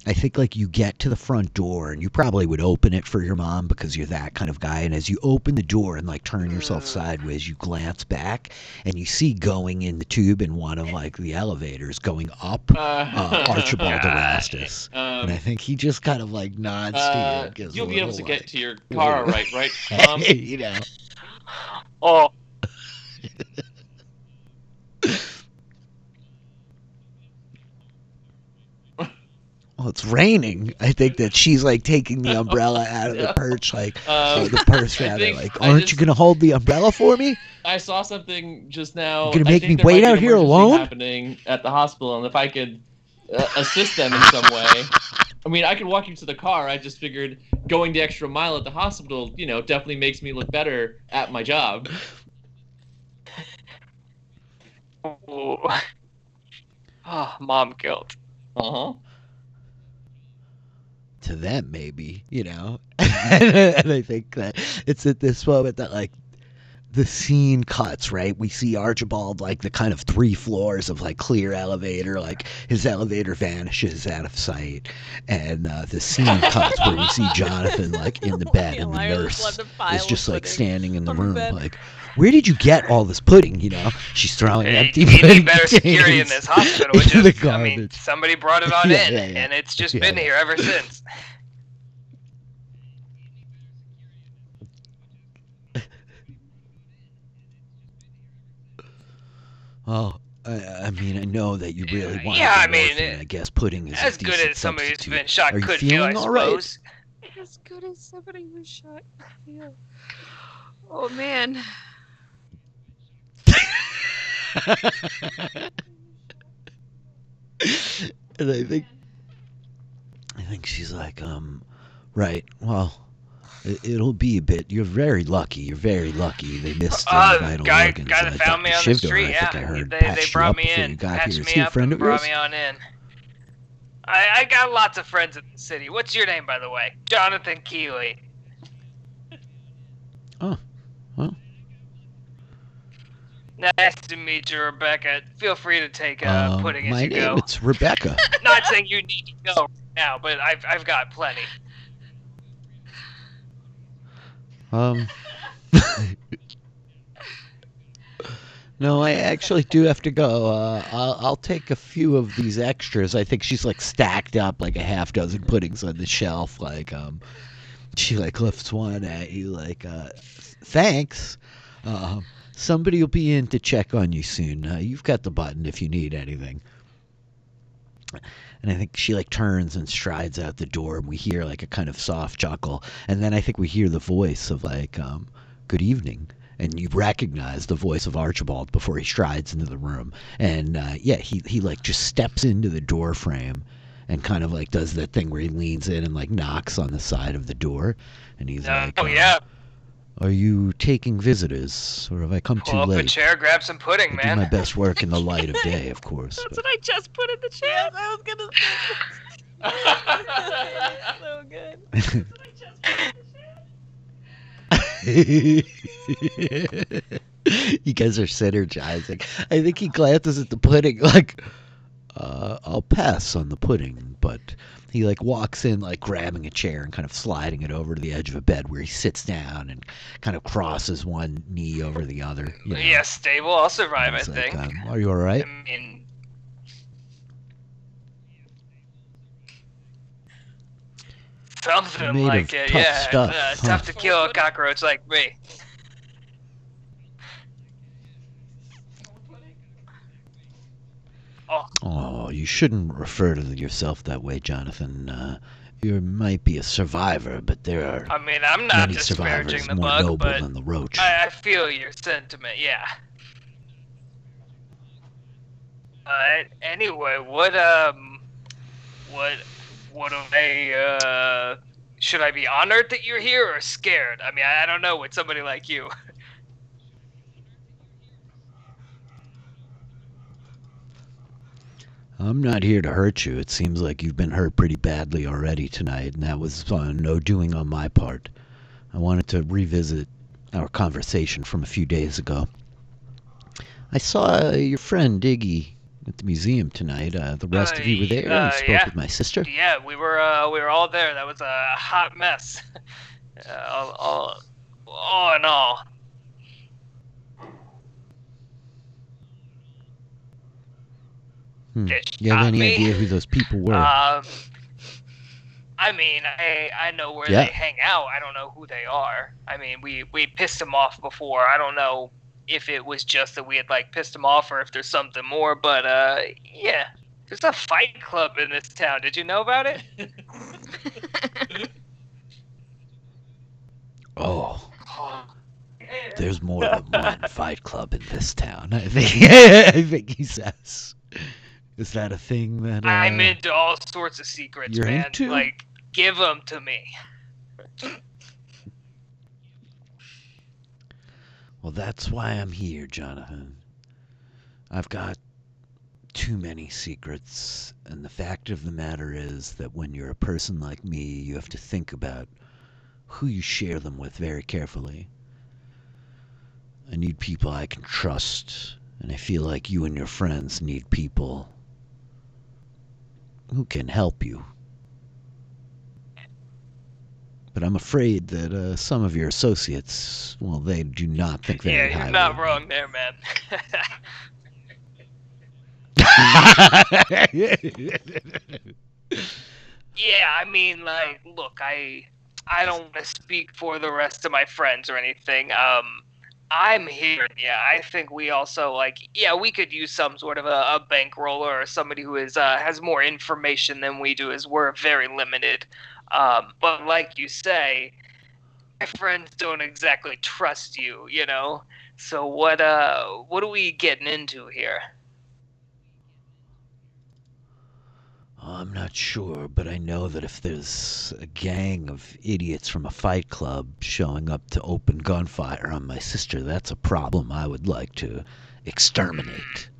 I think like you get to the front door and you probably would open it for your mom because you're that kind of guy. And as you open the door and like turn yourself sideways, you glance back and you see going in the tube in one of like the elevators going up Archibald Erastus. And I think he just kind of like nods to you. And gives You'll a be able little, to get like, to your car, all right, you know. Oh. Well, it's raining. I think that she's like taking the umbrella out of the perch, like the purse rather. Like, aren't you gonna hold the umbrella for me? I saw something just now. You're gonna make I me think there wait might be out an here emergency alone? happening at the hospital, and if I could assist them in some way. I mean, I could walk you to the car. I just figured going the extra mile at the hospital, definitely makes me look better at my job. Ooh. Oh, mom guilt. Uh-huh. To them, maybe, and I think that it's at this moment that like the scene cuts, right? We see Archibald like the kind of 3 floors of like clear elevator, like his elevator vanishes out of sight, and the scene cuts where we see Jonathan like in the bed, and the nurse is just like standing in the room, like, where did you get all this pudding? She's throwing empty You pudding need better security in this hospital. It's in the just, I mean, garbage. somebody brought it on Yeah, in, yeah, yeah. and it's just Yeah, been yeah. here ever since. Well, I mean, I know that you really want Yeah, I the mean, morphine. I guess pudding is As a good decent as somebody who's substitute. been shot Are you could feel, I feeling all right? suppose. As good as somebody who shot. Yeah. Oh man. And I think she's like, right. Well, it'll be a bit. You're very lucky. You're very lucky. They missed the vital guy organs. that found me on the Dr. street, Shivdor, I think I heard, they patched you brought up me before in, you got patched here. Is me he a up, friend and of yours? brought me on in. I got lots of friends in the city. What's your name, by the way? Jonathan Keeley. Oh, well. Nice to meet you, Rebecca. Feel free to take pudding as My you name, go. it's Rebecca. Not saying you need to go right now, but I've got plenty. No, I actually do have to go. I'll take a few of these extras. I think she's like stacked up like a half dozen puddings on the shelf. Like, she like lifts one at you, like, thanks. Somebody will be in to check on you soon. You've got the button if you need anything. And I think she like turns and strides out the door, and we hear like a kind of soft chuckle, and then I think we hear the voice of like, good evening. And you recognize the voice of Archibald before he strides into the room. And yeah, he like just steps into the door frame and kind of like does that thing where he leans in and like knocks on the side of the door. And he's like, Oh, yeah. Are you taking visitors, or have I come too Pull up a late? chair, grab some pudding, I do man. my best work in the light of day, of course. That's But what I just put in the chat. Yes, I was gonna say. So good. You guys are synergizing. I think he glances at the pudding like, I'll pass on the pudding, but he like walks in like grabbing a chair and kind of sliding it over to the edge of a bed where he sits down and kind of crosses one knee over the other. You know. Yeah, stable. I'll survive, I He's like, think. are you all right? I mean, something Made like of it. tough Yeah, stuff, it's huh? tough to kill a cockroach like me. Oh, Oh, you shouldn't refer to yourself that way, Jonathan. You might be a survivor, but there are I mean, I'm not many disparaging survivors the more bug, noble but than the roach. I feel your sentiment. Yeah. Anyway, what are they? Should I be honored that you're here or scared? I mean, I don't know with somebody like you. I'm not here to hurt you. It seems like you've been hurt pretty badly already tonight, and that was no doing on my part. I wanted to revisit our conversation from a few days ago. I saw your friend Iggy at the museum tonight. The rest of you were there. You spoke Yeah. with my sister. Yeah, we were all there. That was a hot mess. All in all. They You have shot any me. idea who those people were? I mean, I know where Yeah. they hang out. I don't know who they are. I mean, we pissed them off before. I don't know if it was just that we had like pissed them off or if there's something more. But yeah, there's a fight club in this town. Did you know about it? Oh, Oh, there's more than one fight club in this town. I think he says. Is that a thing that I'm into all sorts of secrets, you're man. into? Like, give them to me. Well, that's why I'm here, Jonathan. I've got too many secrets, and the fact of the matter is that when you're a person like me, you have to think about who you share them with very carefully. I need people I can trust, and I feel like you and your friends need people who can help you. But I'm afraid that some of your associates, well, they do not think very Yeah, highly you're not of me. wrong there, man. Yeah, I mean, like, look, I don't want to speak for the rest of my friends or anything. I'm here. Yeah, I think we also we could use some sort of a bankroller or somebody who is has more information than we do, as we're very limited. But like you say, my friends don't exactly trust you, you know. So what are we getting into here? I'm not sure, but I know that if there's a gang of idiots from a fight club showing up to open gunfire on my sister, that's a problem I would like to exterminate.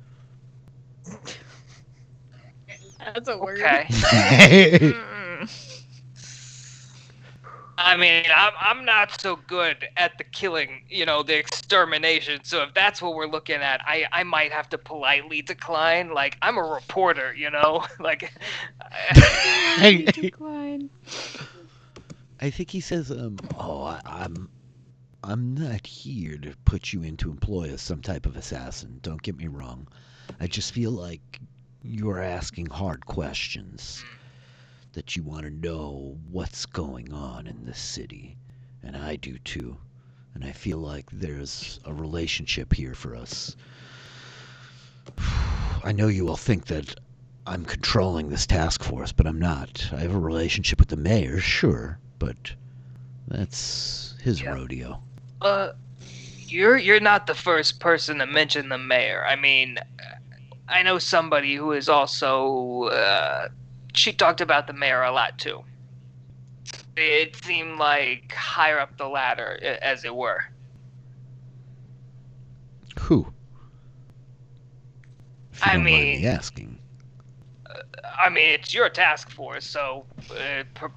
That's a word. Okay. I mean, I'm not so good at the killing, the extermination. So if that's what we're looking at, I might have to politely decline. Like, I'm a reporter, like. Decline. I think he says, I'm not here to put you into employ as some type of assassin. Don't get me wrong. I just feel like you're asking hard questions. That you want to know what's going on in this city. And I do too. And I feel like there's a relationship here for us. I know you all think that I'm controlling this task force, but I'm not. I have a relationship with the mayor, sure, but that's his rodeo. You're not the first person to mention the mayor. I mean, I know somebody who is also she talked about the mayor a lot too. It seemed like higher up the ladder, as it were. Who? If you I don't mind mean- me asking. I mean, it's your task force, so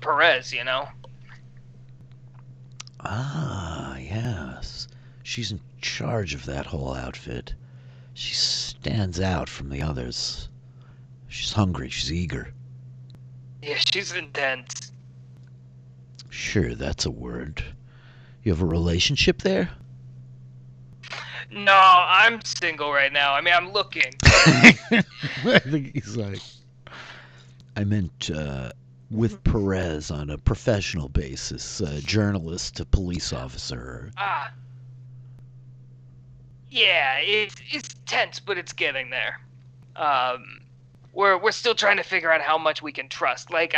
Perez, you know. Ah, yes. She's in charge of that whole outfit. She stands out from the others. She's hungry, she's eager. Yeah, she's intense. Sure, that's a word. You have a relationship there? No, I'm single right now. I mean, I'm looking. I think he's like. I meant with Perez on a professional basis, journalist to police officer. Ah. Yeah, it's tense, but it's getting there. We're still trying to figure out how much we can trust. Like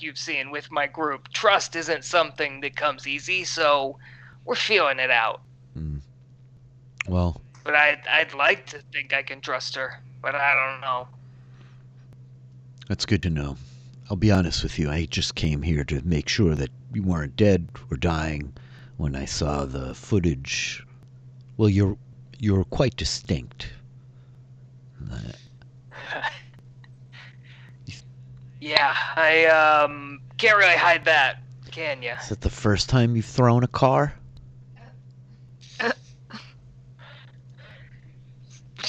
you've seen with my group, trust isn't something that comes easy, so we're feeling it out. Well, But I'd like to think I can trust her, but I don't know. that's good to know. I'll be honest with you, I just came here to make sure that you weren't dead or dying when I saw the footage. Well, you're quite distinct. Yeah, I can't really hide that, can ya? Is that the first time you've thrown a car?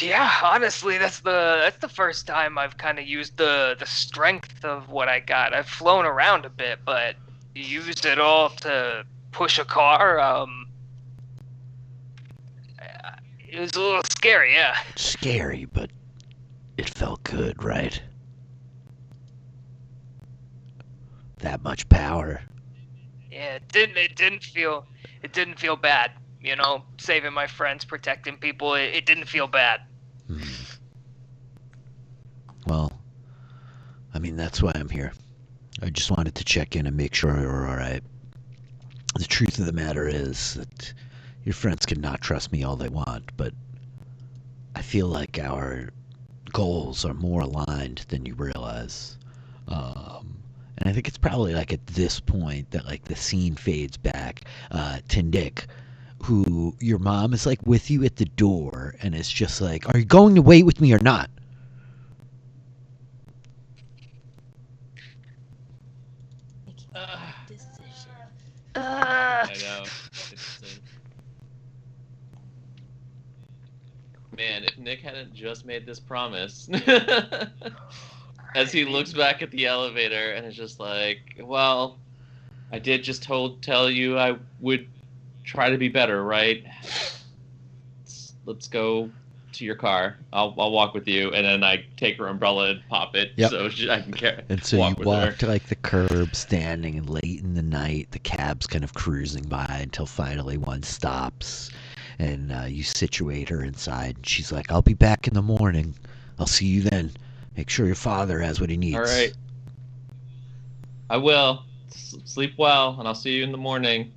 Yeah, honestly, that's the first time I've kind of used the strength of what I got. I've flown around a bit, but used it all to push a car. It was a little scary, yeah. Scary, but it felt good, right? That much power. Yeah, it didn't feel bad. You know, saving my friends, protecting people. It didn't feel bad. Well, I mean, that's why I'm here. I just wanted to check in and make sure you're alright. The truth of the matter is that your friends can not trust me all they want, but I feel like our goals are more aligned than you realize. And I think it's probably like at this point that like the scene fades back to Nick, who your mom is like with you at the door and it's just like, are you going to wait with me or not? I know. Man, if Nick hadn't just made this promise. As he looks back at the elevator and is just like, well, I did just tell you I would try to be better, right? Let's go to your car. I'll walk with you, and then I take her umbrella and pop it so I can carry. And so walk you with walk her. to like the curb, standing, and late in the night, the cab's kind of cruising by until finally one stops, and you situate her inside. And she's like, "I'll be back in the morning. I'll see you then. Make sure your father has what he needs." All right. I will. Sleep well, and I'll see you in the morning.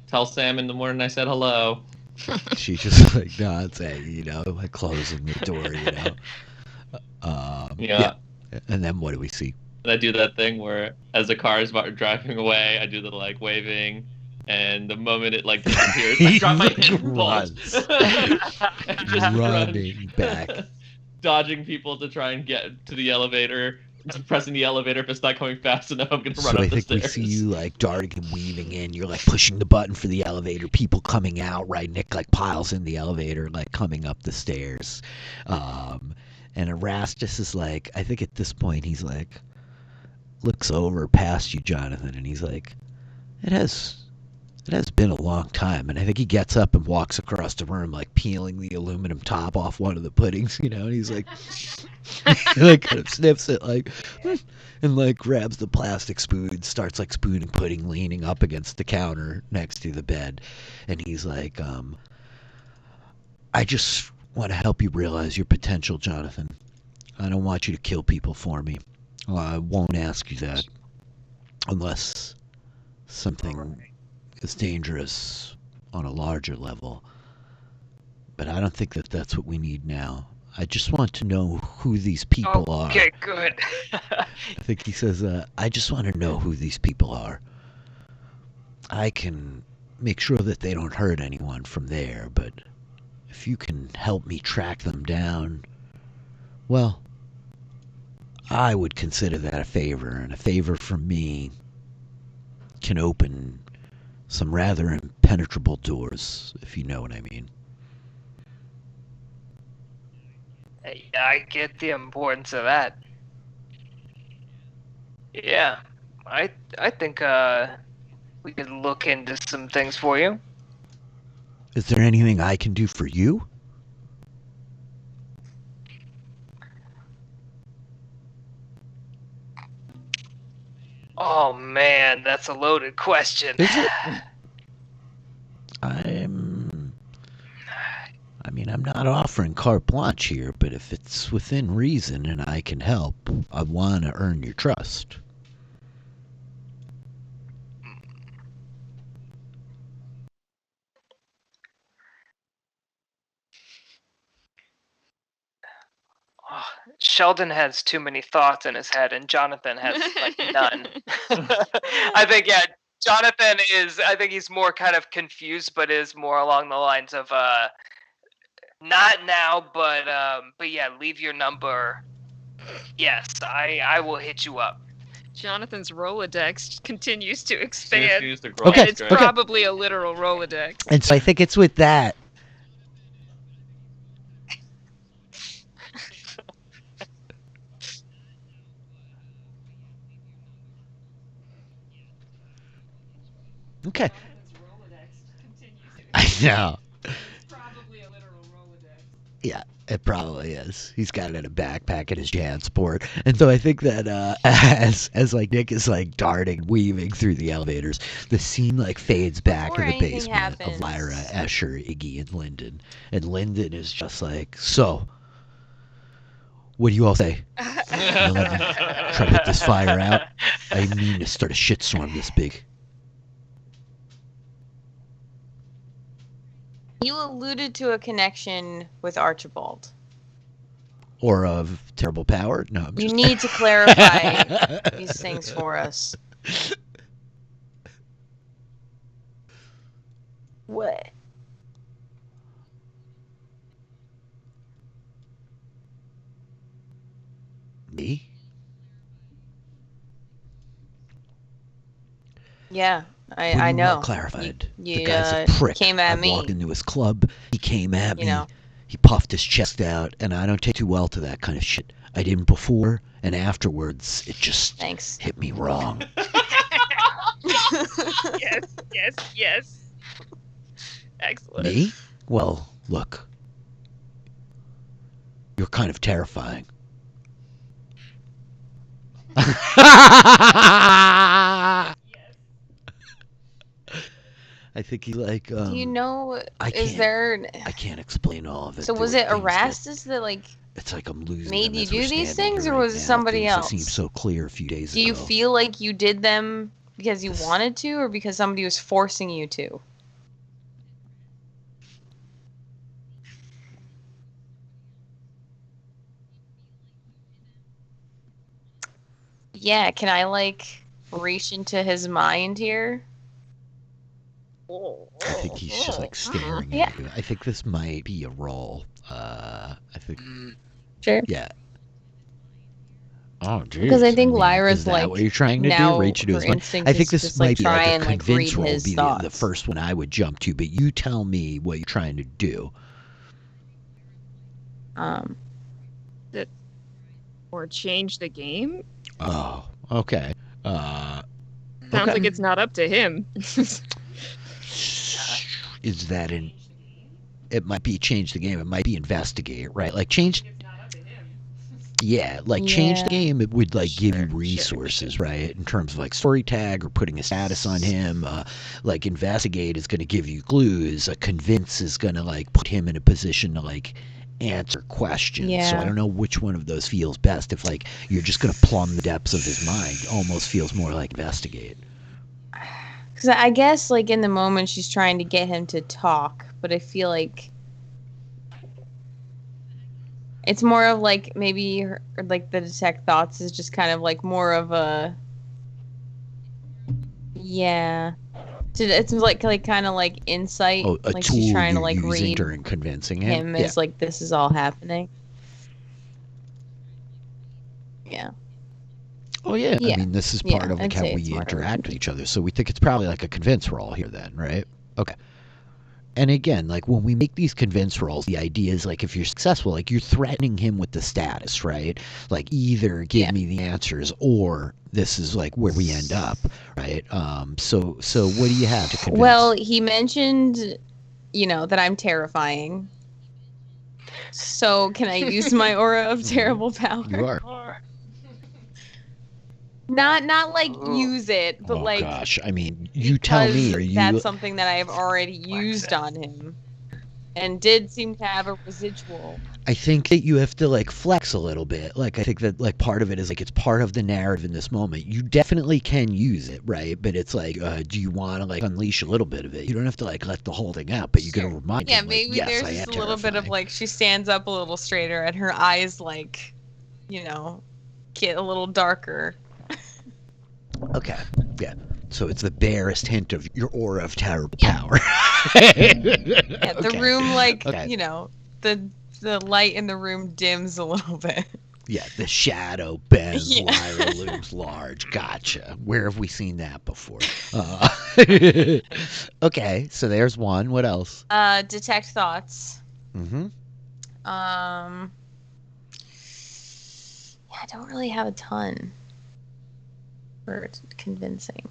Tell Sam in the morning I said hello. She just like nods at you, like closing the door, Yeah. And then what do we see? And I do that thing where, as the car is driving away, I do the waving, and the moment it disappears, I drop my Runs. and just run, Running back. dodging people to try and get to the elevator. Pressing the elevator, if it's not going fast enough, I'm gonna run So up I the think stairs. we see you darting and weaving in. You're pushing the button for the elevator. People coming out, right? Nick piles in the elevator, coming up the stairs. And Erastus is I think at this point he's looks over past you, Jonathan, and he's like, it has been a long time. And I think he gets up and walks across the room, peeling the aluminum top off one of the puddings, and he's like, he kind of sniffs it, and grabs the plastic spoon, starts spooning pudding, leaning up against the counter next to the bed. And he's like, I just want to help you realize your potential, Jonathan. I don't want you to kill people for me. I won't ask you that unless something is dangerous on a larger level. But I don't think that that's what we need now. I just want to know who these people are. Okay, good. I think he says, I just want to know who these people are. I can make sure that they don't hurt anyone from there, but if you can help me track them down, well, I would consider that a favor, and a favor from me can open some rather impenetrable doors, if you know what I mean. I get the importance of that. Yeah, I think we could look into some things for you. Is there anything I can do for you? Oh man, that's a loaded question. Is it? I mean, I'm not offering carte blanche here, but if it's within reason and I can help, I want to earn your trust. Oh, Sheldon has too many thoughts in his head, and Jonathan has like none. I think Jonathan is. I think he's more kind of confused, but is more along the lines of not now, but yeah, leave your number. Yes, I will hit you up. Jonathan's Rolodex continues to She expand. refused to grow Okay, up, It's right? probably a literal Rolodex. And so I think it's with that. Okay. I know. Probably a literal Rolodex. Yeah, it probably is. He's got it in a backpack in his JanSport. And so I think that as like Nick is like darting, weaving through the elevators, the scene like fades back Before in the anything basement happens. of Lyra, Escher, Iggy, and Lyndon. And Lyndon is just like, so, what do you all say? Try to put this fire out. I mean to start a shitstorm this big. You alluded to a connection with Archibald. Or of terrible power? No, I'm You just... need to clarify these things for us. What? Me? Yeah, What I do you want know. clarified? You, The guy's a prick. came at I walked me. into his club. He came at You me. know. He puffed his chest out, and I don't take too well to that kind of shit. I didn't before, and afterwards, it just Thanks. hit me wrong. Yes. Excellent. Me? Well, look. You're kind of terrifying. I think he like. Do you know? I Is can't- there? I can't explain all of it. So There was were it things that- Erastus that like? It's like I'm losing made them you as do we're these standing things, here or right was it now. somebody Things that else? seemed so clear a few days Do you ago. feel like you did them because you This- wanted to, or because somebody was forcing you to? Yeah, can I like reach into his mind here? I think he's just like staring Yeah. at you. I think this might be a roll. I think, Sure. yeah. Oh, geez. Because I think mean, Lyra's is that like what you're trying to now do? Reach into her his mind? instinct I think is this just, might like, be try like a and, like, convince read roll. his Be the thoughts. first one I would jump to, but you tell me what you're trying to do. Or change the game? Oh, okay. Sounds Okay. like it's not up to him. Is that an? It might be change the game. It might be investigate, right? Like change. It's not up to him. Yeah, like change the Yeah. game. It would like give you Sure, resources, right? In terms of like story tag or putting a status on him. Like investigate is going to give you clues. Convince is going to like put him in a position to like answer questions. So Yeah. I don't know which one of those feels best. If like you're just going to plumb the depths of his mind, almost feels more like investigate. Because I guess like in the moment she's trying to get him to talk, but I feel like it's more of like maybe her, like the detect thoughts is just kind of like more of a yeah. It's like kind of like insight, Oh, a like tool she's trying to you're like using read during convincing him. him Yeah. as like this is all happening. Yeah. Oh yeah. Yeah. I mean, this is Yeah, part of like I'd how say we it's more interact with each other. So we think it's probably like a convince roll here, then, right? Okay. And again, like when we make these convince rolls, the idea is like if you're successful, like you're threatening him with the status, right? Like either give Yeah. me the answers or this is like where we end up, right? So what do you have to convince? Well, he mentioned, that I'm terrifying. So can I use my aura of terrible power? you are. Not like Ooh. use it, but Oh like gosh, I mean, you tell me. because Are you? that's something that I have already used on him, and did seem to have a residual. I think that you have to like flex a little bit. Like I think that like part of it is like it's part of the narrative in this moment. You definitely can use it, right? But it's like, do you want to like unleash a little bit of it? You don't have to like let the whole thing out, but you Sure. got to remind Yeah, him, like, maybe yes, there's I just am a little bit of terrifying. like she stands up a little straighter and her eyes like, get a little darker. Okay, yeah. So it's the barest hint of your aura of terrible Yeah. power. Yeah, the Okay. room like Okay. the light in the room dims a little bit. Yeah, the shadow bends, Yeah. Lyra looms large. Gotcha. Where have we seen that before? Okay, so there's one. What else? Detect thoughts. Mm-hmm. Yeah, I don't really have a ton for convincing.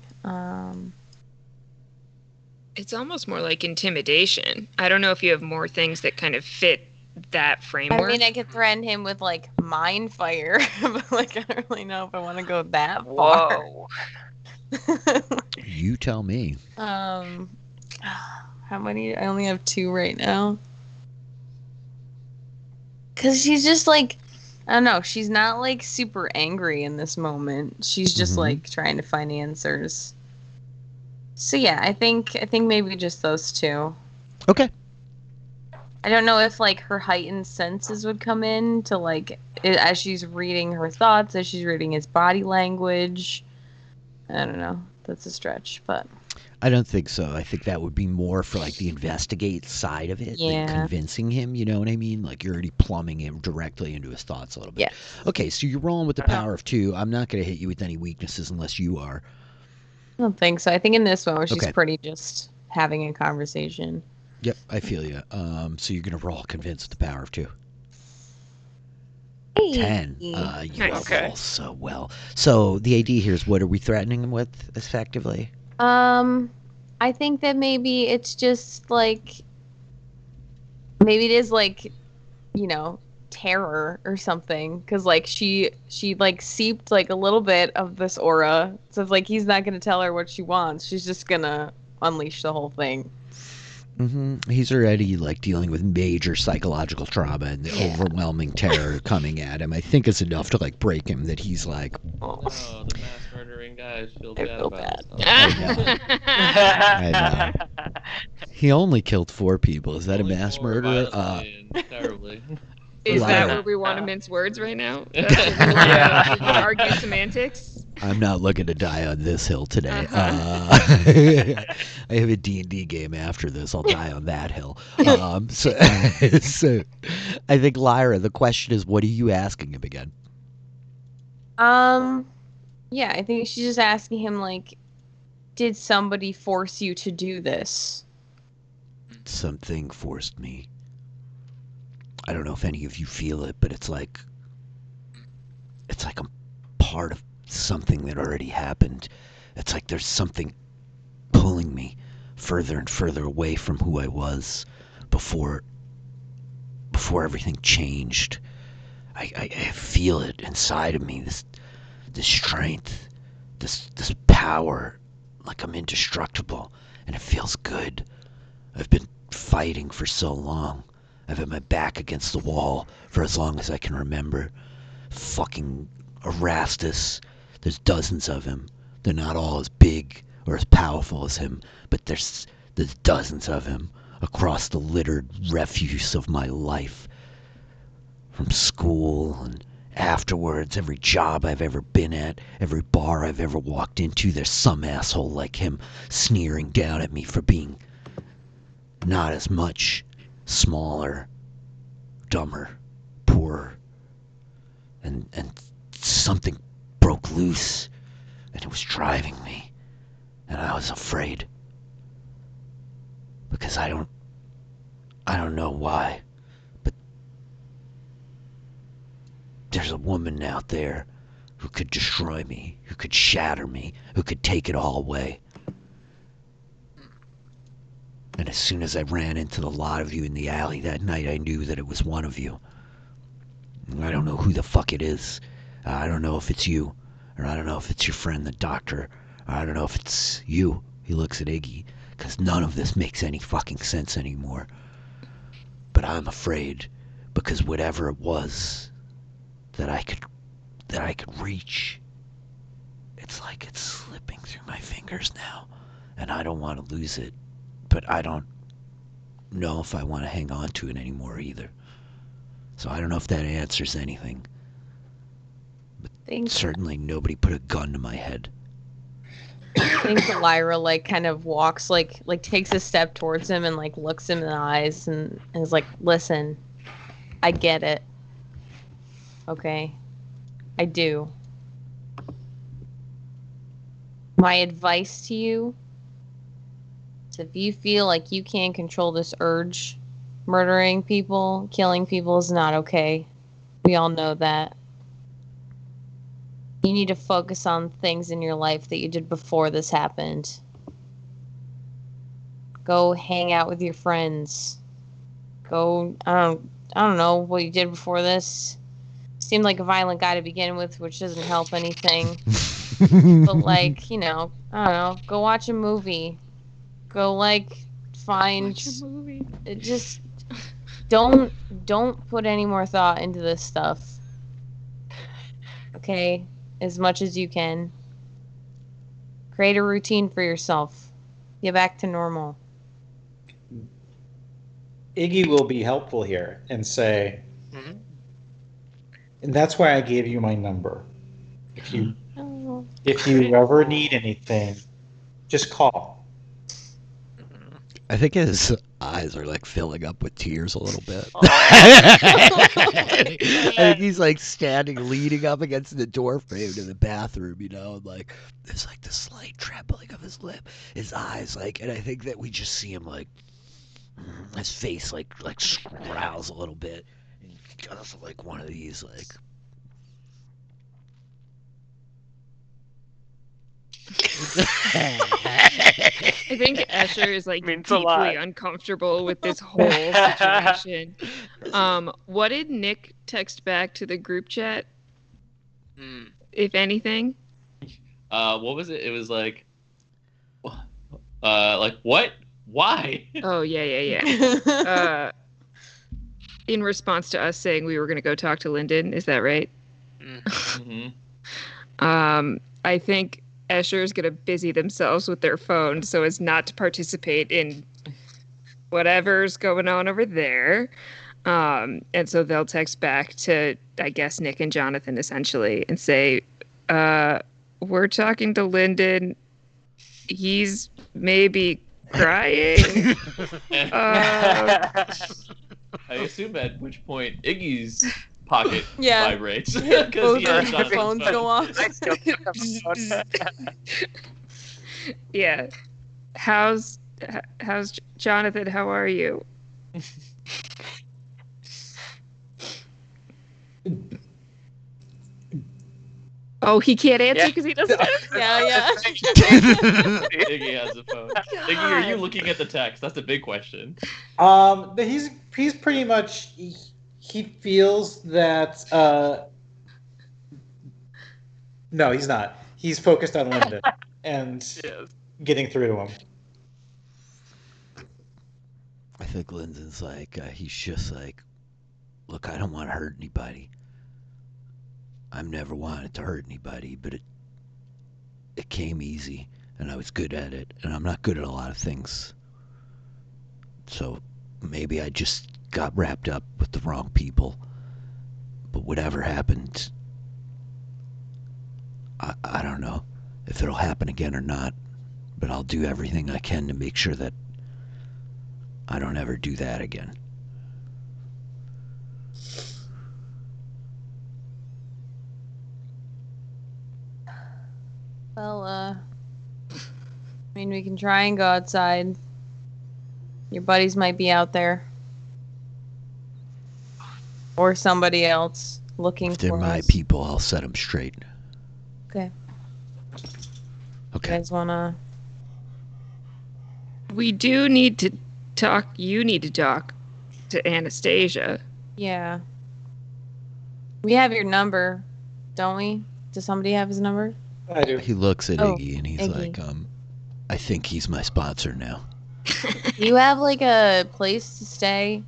It's almost more like intimidation. I don't know if you have more things that kind of fit that I framework. mean, I could threaten him with like mind fire, but like I don't really know if I want to go that far. Whoa. You tell me. How many? I only have 2 right now. Cause she's just like, I don't know. She's not like super angry in this moment. She's just Mhm. like trying to find answers. So yeah, I think maybe just those 2. Okay. I don't know if like her heightened senses would come in to like as she's reading her thoughts, as she's reading his body language. I don't know. That's a stretch, but I don't think so. I think that would be more for like the investigate side of it than Yeah. convincing him. You know what I mean? Like you're already plumbing him directly into his thoughts a little bit. Yeah. Okay, so you're rolling with the power of 2. I'm not going to hit you with any weaknesses unless you are. I don't think so. I think in this one she's Okay. pretty just having a conversation. Yep, I feel you. So you're going to roll convince with the power of 2. 10. You Nice. Okay. roll so well. So the idea here is what are we threatening him with effectively? I think that maybe it's just like maybe it is like, terror or something, because like she like seeped like a little bit of this aura, so it's like he's not gonna tell her what she wants. She's just gonna unleash the whole thing. He's already like dealing with major psychological trauma and the Yeah. overwhelming terror coming at him. I think it's enough to like break him that he's like, No, the mass murdering guys feel I bad feel about bad. I know. He only killed 4 people. Is that a Only mass more murderer? violently and terribly. Is Lyra. that where we want to mince words right now? That's where we wanna Yeah. argue semantics? I'm not looking to die on this hill today. I have a D&D game after this. I'll die on that hill. So I think, Lyra, the question is, what are you asking him again? Yeah, I think she's just asking him like, did somebody force you to do this? Something forced me. I don't know if any of you feel it, but it's like I'm part of something that already happened. It's like there's something pulling me further and further away from who I was before everything changed. I feel it inside of me, this strength, this power, like I'm indestructible, and it feels good. I've been fighting for so long. I've had my back against the wall for as long as I can remember. Fucking Erastus. There's dozens of him. They're not all as big or as powerful as him, but there's dozens of him across the littered refuse of my life. From school Afterwards, every job I've ever been at, every bar I've ever walked into, there's some asshole like him sneering down at me for being not as much, smaller, dumber, poorer. And something broke loose, and it was driving me, and I was afraid. Because I don't know why, but there's a woman out there who could destroy me, who could shatter me, who could take it all away. And as soon as I ran into the lot of you in the alley that night, I knew that it was one of you. I don't know who the fuck it is. I don't know if it's you, or I don't know if it's your friend the doctor, or I don't know if it's you. He looks at Iggy, because none of this makes any fucking sense anymore. But I'm afraid, because whatever it was that I could reach, it's like it's slipping through my fingers now, and I don't want to lose it, but I don't know if I want to hang on to it anymore either. So I don't know if that answers anything. But certainly nobody put a gun to my head. I think Lyra like kind of walks like takes a step towards him and like looks him in the eyes and is like, listen, I get it. Okay. I do. My advice to you is if you feel like you can't control this urge, murdering people, killing people is not okay. We all know that. You need to focus on things in your life that you did before this happened. Go hang out with your friends. Go, I don't know what you did before this. Seemed like a violent guy to begin with, which doesn't help anything. But like, you know, I don't know. Go watch a movie. Go like find. Watch a movie. Just don't put any more thought into this stuff. Okay, as much as you can. Create a routine for yourself. Get back to normal. Iggy will be helpful here and say, Mhm. and that's why I gave you my number. If you Oh. ever need anything, just call. I think his eyes are like filling up with tears a little bit. Oh. I think he's like standing, leaning up against the door frame to the bathroom, you know, and like there's like the slight trembling of his lip, his eyes, like, and I think that we just see him like his face like scowls a little bit, and he does like one of these like. I think Escher is like Means a lot. deeply uncomfortable with this whole situation. What did Nick text back to the group chat, if anything? What was it? It was like what? Why? Oh yeah. In response to us saying we were going to go talk to Lyndon, is that right? Mm-hmm. I think Escher's going to busy themselves with their phone so as not to participate in whatever's going on over there. And so they'll text back to, I guess, Nick and Jonathan essentially and say, we're talking to Lyndon. He's maybe crying. I assume at which point Iggy's pocket Yeah. vibrates Both because he of has their Jonathan's phones phone. go off. I still pick up the phone. Yeah. How's Jonathan? How are you? Oh, he can't answer Yeah. because he doesn't. Yeah. Iggy has a phone. Iggy, are you looking at the text? That's a big question. He's pretty much he feels that no, he's not. He's focused on Lyndon and Yes. getting through to him. I think Lyndon's like, he's just like, look, I don't want to hurt anybody. I've never wanted to hurt anybody, but it came easy, and I was good at it, and I'm not good at a lot of things. So maybe I just got wrapped up with the wrong people. But whatever happened, I don't know if it'll happen again or not, but I'll do everything I can to make sure that I don't ever do that again. Well, I mean, we can try and go outside. Your buddies might be out there. Or somebody else looking If they're for my us. people, I'll set them straight. Okay. You Okay. guys wanna... We do need to talk. You need to talk to Anastasia. Yeah. We have your number, don't we? Does somebody have his number? I do. He looks at Oh, Iggy and he's Iggy. like, I think he's my sponsor now. Do you have like a place to stay?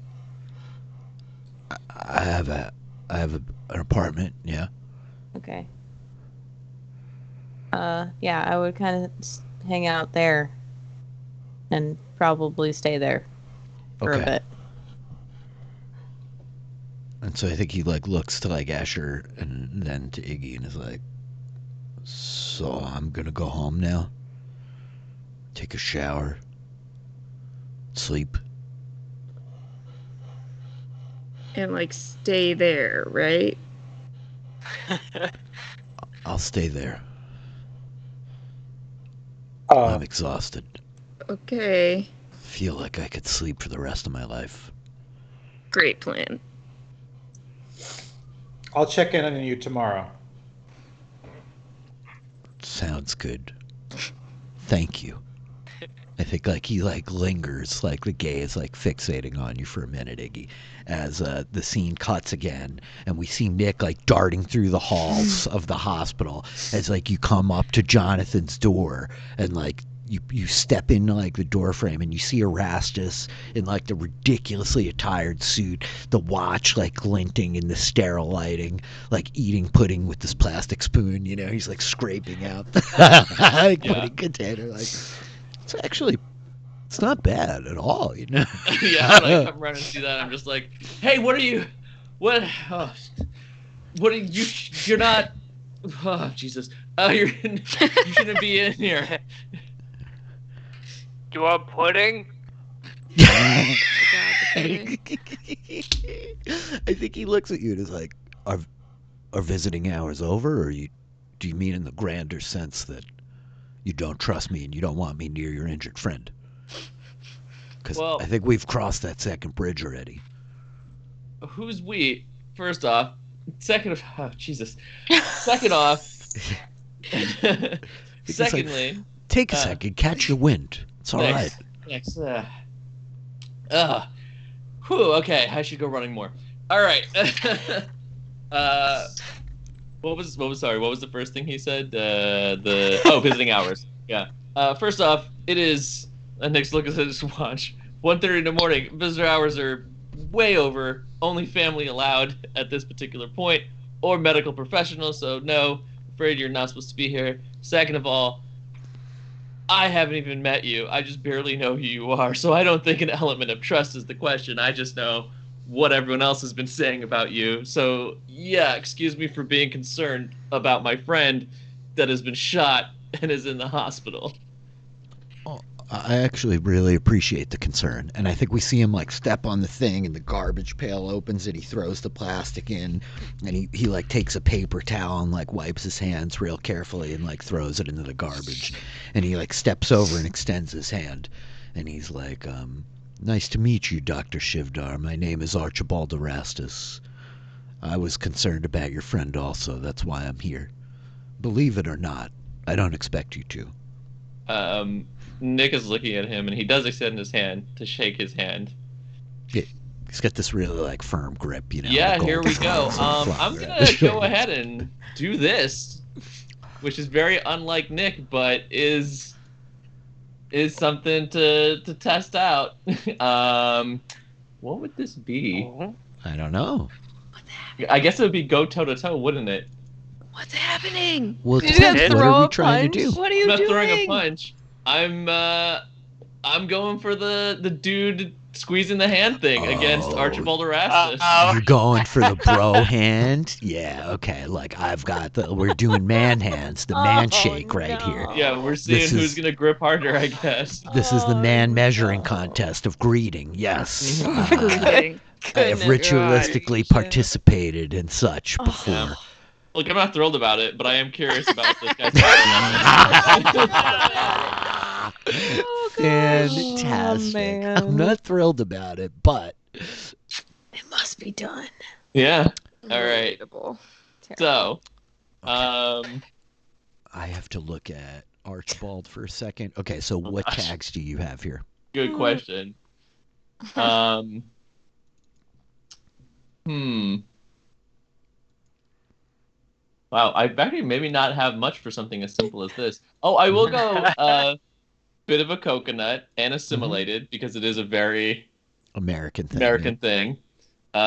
I have an apartment, yeah. Okay. Yeah, I would kind of hang out there and probably stay there for a Okay. bit. And so I think he like looks to like Asher and then to Iggy and is like, so I'm gonna go home now, take a shower, sleep. And like stay there, right? I'll stay there. Uh, I'm exhausted. Okay. Feel like I could sleep for the rest of my life. Great plan. I'll check in on you tomorrow. Sounds good. Thank you. I think like he like lingers, like the gaze like fixating on you for a minute, Iggy, as the scene cuts again, and we see Nick like darting through the halls of the hospital as like you come up to Jonathan's door and like you step in like the door frame and you see Erastus in like the ridiculously attired suit, the watch like glinting in the sterile lighting, like eating pudding with this plastic spoon, you know, he's like scraping out the like, pudding container. Like it's not bad at all, you know. Yeah, when I come around and see that, I'm just like, hey, what are you? What? Oh, what are you? You're not. Oh, Jesus. You shouldn't be in here. You want pudding? I think he looks at you and is like, are visiting hours over, or do you mean in the grander sense that you don't trust me and you don't want me near your injured friend? Because Well- I think we've crossed that second bridge already. Who's we? First off. Second of. Oh, Jesus. Second off. Secondly. Take a second, catch your wind. It's all right. Thanks. Whew, okay, I should go running more. All right. What was the first thing he said? Visiting hours. Yeah. First off, it is. Nick's looking at his watch. 1:30 in the morning. Visitor hours are way over. Only family allowed at this particular point, or medical professionals. So no, afraid you're not supposed to be here. Second of all, I haven't even met you. I just barely know who you are. So I don't think an element of trust is the question. I just know what everyone else has been saying about you. So yeah, excuse me for being concerned about my friend that has been shot and is in the hospital. I actually really appreciate the concern, and I think we see him like step on the thing and the garbage pail opens and he throws the plastic in, and he like takes a paper towel and like wipes his hands real carefully and like throws it into the garbage, and he like steps over and extends his hand, and he's like, nice to meet you, Dr. Shivdar. My name is Archibald Erastus. I was concerned about your friend also. That's why I'm here. Believe it or not, I don't expect you to. Nick is looking at him, and he does extend his hand to shake his hand. Yeah, he's got this really like firm grip, you know. Yeah, the here we gold go. flags and I'm flower gonna at the go shoulders. ahead and do this, which is very unlike Nick, but is something to test out. What would this be? I don't know. I guess it would be go toe to toe, wouldn't it? What's happening? Well, it You're gonna depends. What throw are we a trying to punch? do? What are I'm you not doing? throwing a punch. I'm going for the dude squeezing the hand thing against Oh. Archibald Erastus. You're going for the bro hand? Yeah, okay. Like we're doing man hands, the man shake right here. Yeah, we're seeing This who's is- gonna grip harder, I guess. This is the man measuring no. contest of greeting. Yes. Greeting. I have Goodness ritualistically gracious. participated in such before. Yeah. Look, I'm not thrilled about it, but I am curious about this guy's Fantastic. man. I'm not thrilled about it, but It must be done. Yeah. All right. Relatable. So, I have to look at Archibald for a second. Okay, so what gosh. tags do you have here? good question. Wow, I actually maybe not have much for something as simple as this. Oh, I will go bit of a coconut and assimilated because it is a very American thing. American thing. Bit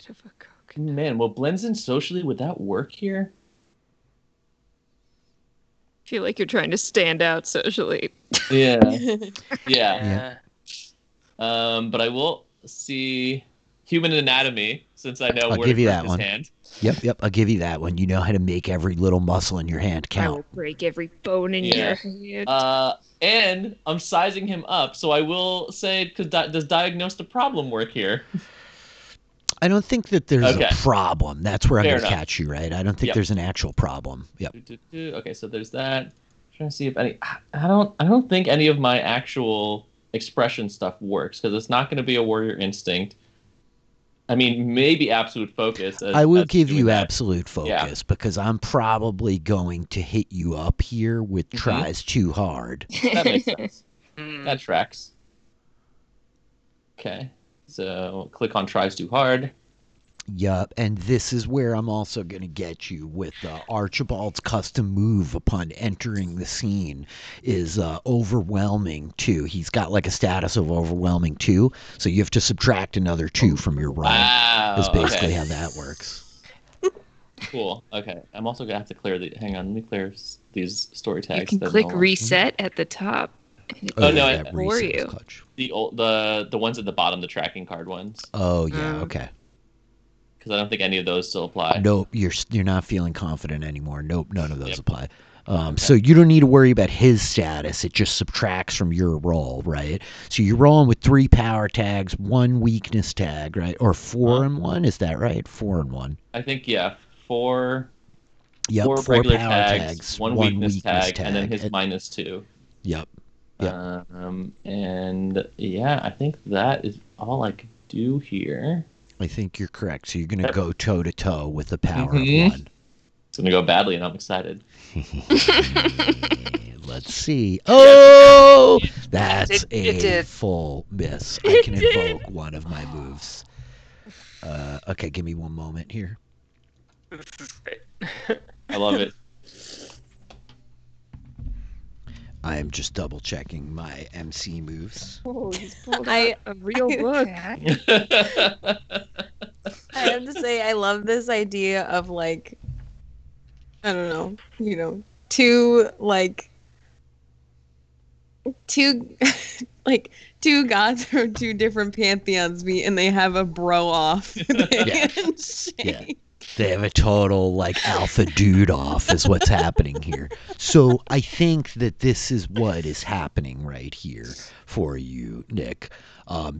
of a coke. Man, well, blends in socially, would that work here? Feel like you're trying to stand out socially. Yeah, yeah. Yeah. But I will see human anatomy since I know I'll where give to you grip that his one. hand. Yep. I'll give you that one. You know how to make every little muscle in your hand I will count. break every bone in Yeah. your hand. And I'm sizing him up, so I will say, because does diagnose the problem work here? I don't think that there's Okay. a problem. That's where I'm Fair going to enough. catch you, right? I don't think Yep. there's an actual problem. Yep. Okay, so there's that. I'm trying to see if any. I don't think any of my actual expression stuff works because it's not going to be a warrior instinct. I mean, maybe absolute focus. I will give doing you that. absolute focus because I'm probably going to hit you up here with tries too hard. That makes sense. Mm. That tracks. Okay, so click on tries too hard. Yup, and this is where I'm also going to get you with Archibald's custom move upon entering the scene is overwhelming 2. He's got like a status of overwhelming 2, so you have to subtract another 2 from your roll. Wow. Is basically okay. how that works. Cool. Okay, I'm also gonna have to clear the. Hang on, let me clear these story tags. You can that click no one- reset at the top. and it Oh, no, does that it for reset is you. clutch. the ones at the bottom, the tracking card ones, Oh yeah, Oh. okay. because I don't think any of those still apply. Nope, you're not feeling confident anymore. Nope, none of those Yep. apply. So you don't need to worry about his status. It just subtracts from your roll, right? So you're rolling with 3 power tags, 1 weakness tag, right? Or 4 and 1, is that right? 4 and 1. I think four Yep, four 4 regular power tags, one weakness tag, and then his and- -2. Yep. Yep. And yeah, I think that is all I could do here. I think you're correct. So you're going to go toe to toe with the power Mhm. of 1. It's gonna go badly, and I'm excited. Let's see. Oh, that's It a did. full miss. I can invoke one of my moves. Okay, give me one moment here. This is great. I love it. I am just double checking my MC moves. Oh, he's pulled I- out a real book. I have to say, I love this idea of like, I don't know, two like two gods from 2 different pantheons meet and they have a bro off. Yeah. They have a total like alpha dude off is what's happening here. So I think that this is what is happening right here for you, Nick.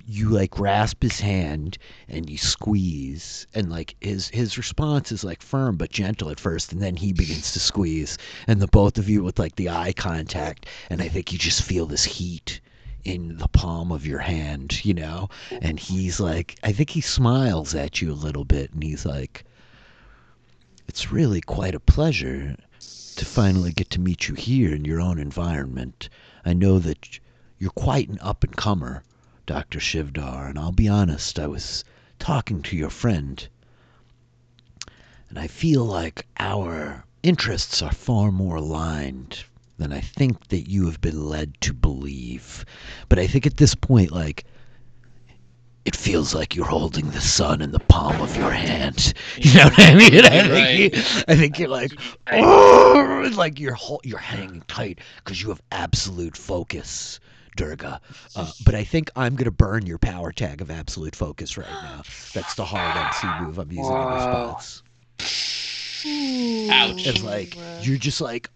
You like grasp his hand and you squeeze, and like his response is like firm but gentle at first, and then he begins to squeeze, and the both of you with like the eye contact, and I think you just feel this heat in the palm of your hand, and he's like, I think he smiles at you a little bit, and he's like, it's really quite a pleasure to finally get to meet you here in your own environment. I know that you're quite an up-and-comer, Dr. Shivdar, and I'll be honest, I was talking to your friend, and I feel like our interests are far more aligned than I think that you have been led to believe. But I think at this point, like, it feels like you're holding the sun in the palm of your hand. You know what I mean? I think you're like, oh, like you're hanging tight because you have absolute focus Durga. But I think I'm going to burn your power tag of absolute focus right now. That's the hard MC move I'm using in Wow. response. Ouch. It's like, you're just like,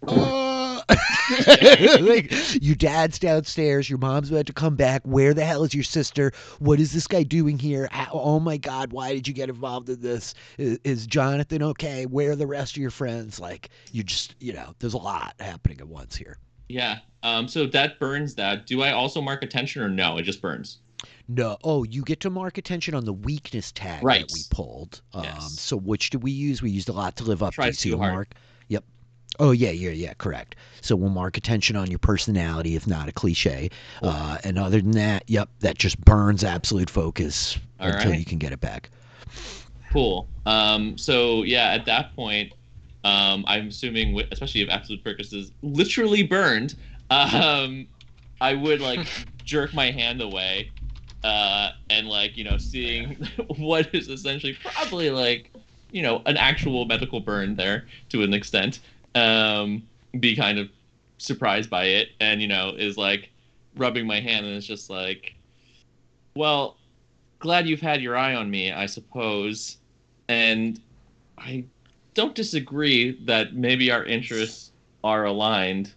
like, your dad's downstairs, your mom's about to come back. Where the hell is your sister? What is this guy doing here? Oh my God, why did you get involved in this? Is Jonathan okay? Where are the rest of your friends? Like, you just, there's a lot happening at once here. Yeah. So that burns that. Do I also mark attention or no? It just burns. No. Oh, you get to mark attention on the weakness tag Right. that we pulled. Yes. So which did we use? We used a lot to live up Tries to. too hard. Mark. Yep. Oh yeah, correct. So we'll mark attention on your personality, if not a cliche. And other than that, yep, that just burns absolute focus until you can get it back. Cool. So yeah, at that point, I'm assuming, especially if absolute focus is literally burned, I would like jerk my hand away, and like seeing what is essentially probably like an actual medical burn there to an extent. Be kind of surprised by it, and is like rubbing my hand, and it's just like, well, glad you've had your eye on me, I suppose. And I don't disagree that maybe our interests are aligned,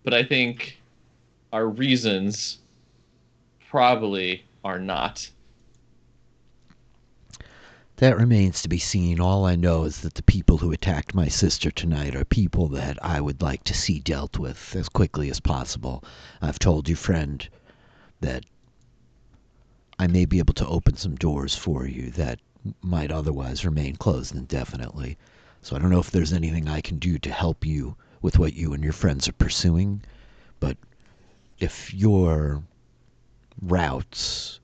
but I think our reasons probably are not. That remains to be seen. All I know is that the people who attacked my sister tonight are people that I would like to see dealt with as quickly as possible. I've told you, friend, that I may be able to open some doors for you that might otherwise remain closed indefinitely. So I don't know if there's anything I can do to help you with what you and your friends are pursuing, but if your routes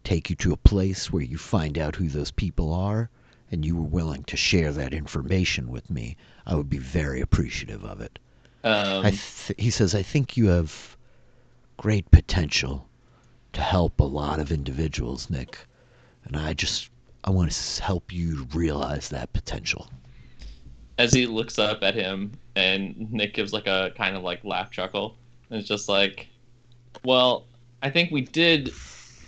take you to a place where you find out who those people are and you were willing to share that information with me, I would be very appreciative of it. He says, I think you have great potential to help a lot of individuals, Nick, and I want to help you realize that potential. As he looks up at him, and Nick gives like a kind of like laugh chuckle, and it's just like, well, I think we did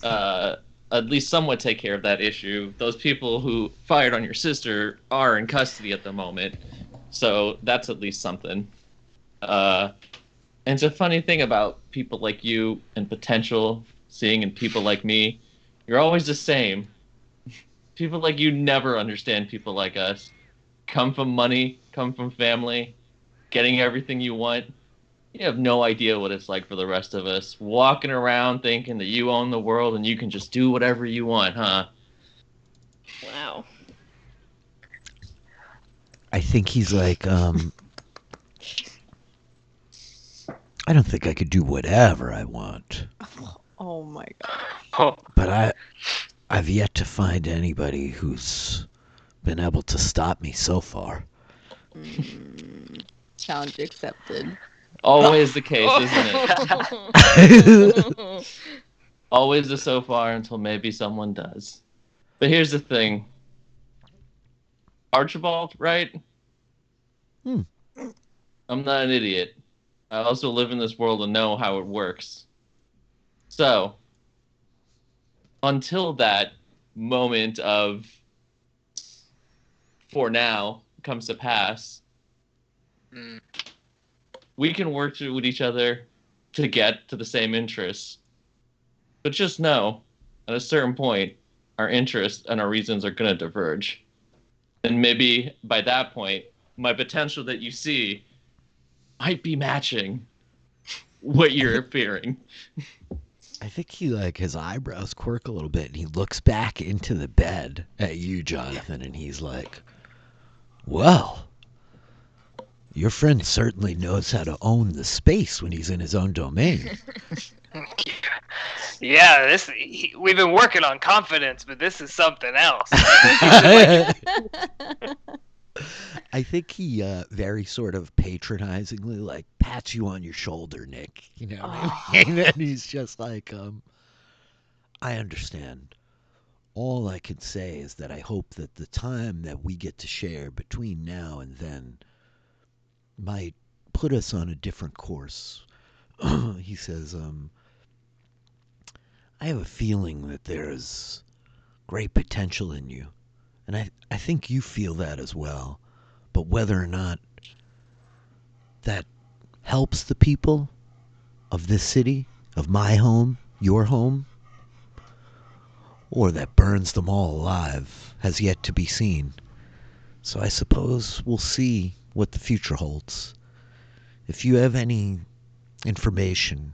at least somewhat take care of that issue. Those people who fired on your sister are in custody at the moment, so that's at least something. And it's a funny thing about people like you and potential, seeing in people like me, you're always the same. People like you never understand people like us. Come from money, come from family, getting everything you want. You have no idea what it's like for the rest of us. Walking around thinking that you own the world and you can just do whatever you want, huh? Wow. I think he's like, I don't think I could do whatever I want. Oh my God. Oh, But I've yet to find anybody who's been able to stop me so far. Challenge accepted. Always the case, isn't it? Always the so far until maybe someone does. But here's the thing. Archibald, right? I'm not an idiot. I also live in this world and know how it works. So, until that moment of for now comes to pass, we can work with each other to get to the same interests. But just know, at a certain point, our interests and our reasons are going to diverge. And maybe by that point, my potential that you see might be matching what you're fearing. I think he, like, his eyebrows quirk a little bit, and he looks back into the bed at you, Jonathan, and he's like, well, your friend certainly knows how to own the space when he's in his own domain. yeah. We've been working on confidence, but this is something else. I think he very sort of patronizingly like pats you on your shoulder, Nick. You know what I mean? And he's just like, I understand. All I can say is that I hope that the time that we get to share between now and then might put us on a different course. He says, I have a feeling that there's great potential in you. And I think you feel that as well. But whether or not that helps the people of this city, of my home, your home, or that burns them all alive, has yet to be seen. So I suppose we'll see what the future holds. If you have any information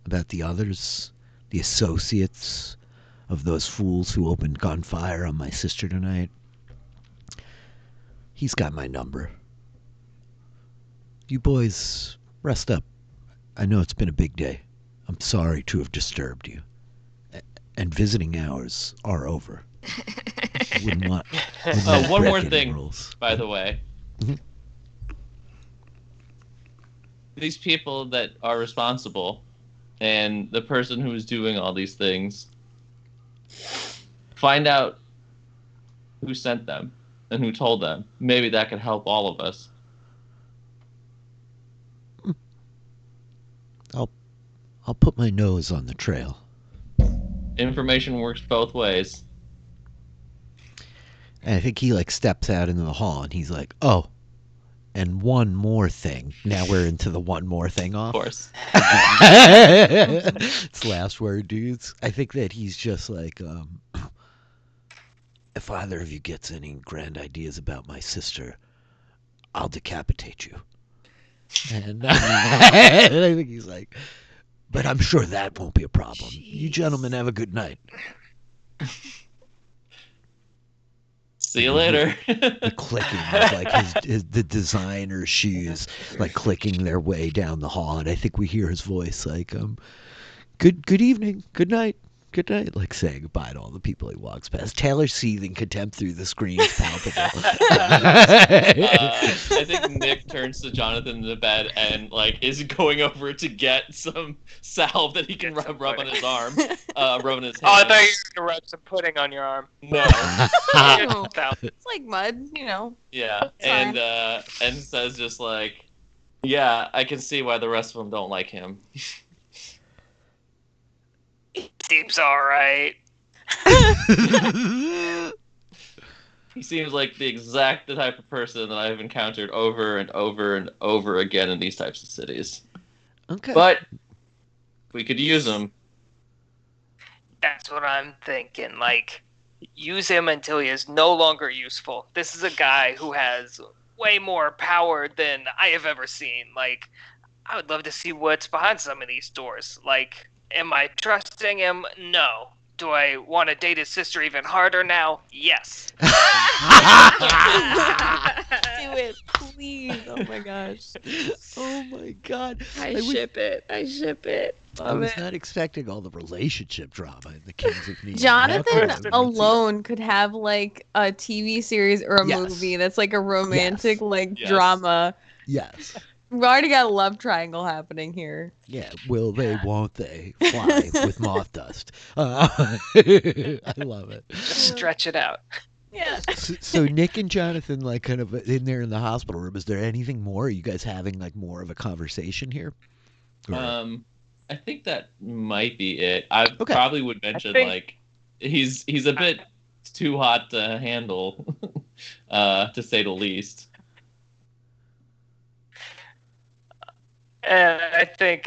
about the others, the associates of those fools who opened gunfire on my sister tonight, he's got my number. You boys, rest up. I know it's been a big day. I'm sorry to have disturbed you. And visiting hours are over. Wouldn't want One more break any thing, rules. by the way. Mhm. These people that are responsible and the person who is doing all these things, find out who sent them and who told them. Maybe that could help all of us. I'll put my nose on the trail. Information works both ways. And I think he like steps out into the hall and he's like, oh, and one more thing. Now we're into the one more thing Of off. course. It's last word, dudes. I think that he's just like, if either of you gets any grand ideas about my sister, I'll decapitate you. And I think he's like, but I'm sure that won't be a problem. You gentlemen have a good night. See you later. The clicking of like the designer shoes like clicking their way down the hall, and I think we hear his voice like good evening, good night, like saying goodbye to all the people he walks past. Taylor seething contempt through the screen is palpable. I think Nick turns to Jonathan in the bed and like is going over to get some salve that he can rub on his arm, rub on his hand. Oh, I thought you were gonna rub some pudding on your arm. No. Oh. No. It's like mud, you know. Yeah, Fine. and says just like, yeah, I can see why the rest of them don't like him. Seems alright. He seems like the exact type of person that I've encountered over and over and over again in these types of cities. Okay. But we could use him. That's what I'm thinking. Like, use him until he is no longer useful. This is a guy who has way more power than I have ever seen. Like, I would love to see what's behind some of these doors. Like, am I trusting him? No. Do I want to date his sister even harder now? Yes. Do it, please. Oh my gosh. Oh my god. I was- ship it. I ship it. I was not expecting all the relationship drama in the Kings of Neon. Jonathan That's what alone could have like a TV series or a Yes. movie that's like a romantic Yes. drama. Yes. We've already got a love triangle happening here. Yeah, will they, won't they fly with moth dust? I love it. Stretch it out. Yeah. So Nick and Jonathan, like, kind of in there in the hospital room. Is there anything more? Are you guys having like more of a conversation here? Or- I think that might be it. I Okay. probably would mention think- like he's a bit too hot to handle, to say the least. And I think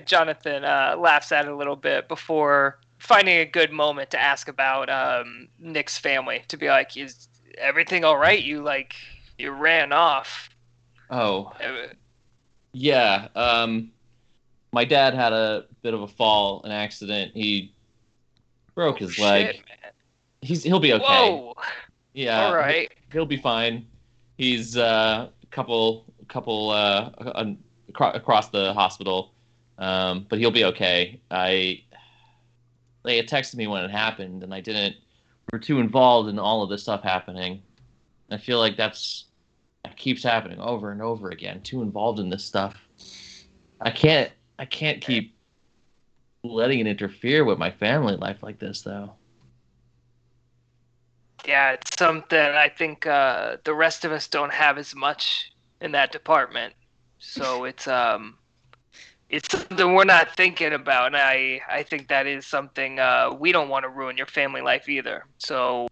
Jonathan laughs at it a little bit before finding a good moment to ask about Nick's family. To be like, is everything all right? You ran off. Oh, yeah. My dad had a bit of a fall, an accident. He broke his leg. Shit, man. He'll be okay. Whoa. Yeah. All right. He'll be fine. He's couple across the hospital, but he'll be okay. They had texted me when it happened, and I didn't. We were too involved in all of this stuff happening. I feel like that keeps happening over and over again. Too involved in this stuff. I can't keep letting it interfere with my family life like this, though. Yeah, it's something I think the rest of us don't have as much in that department. So it's it's something we're not thinking about, and I think that is something we don't want to ruin your family life either. So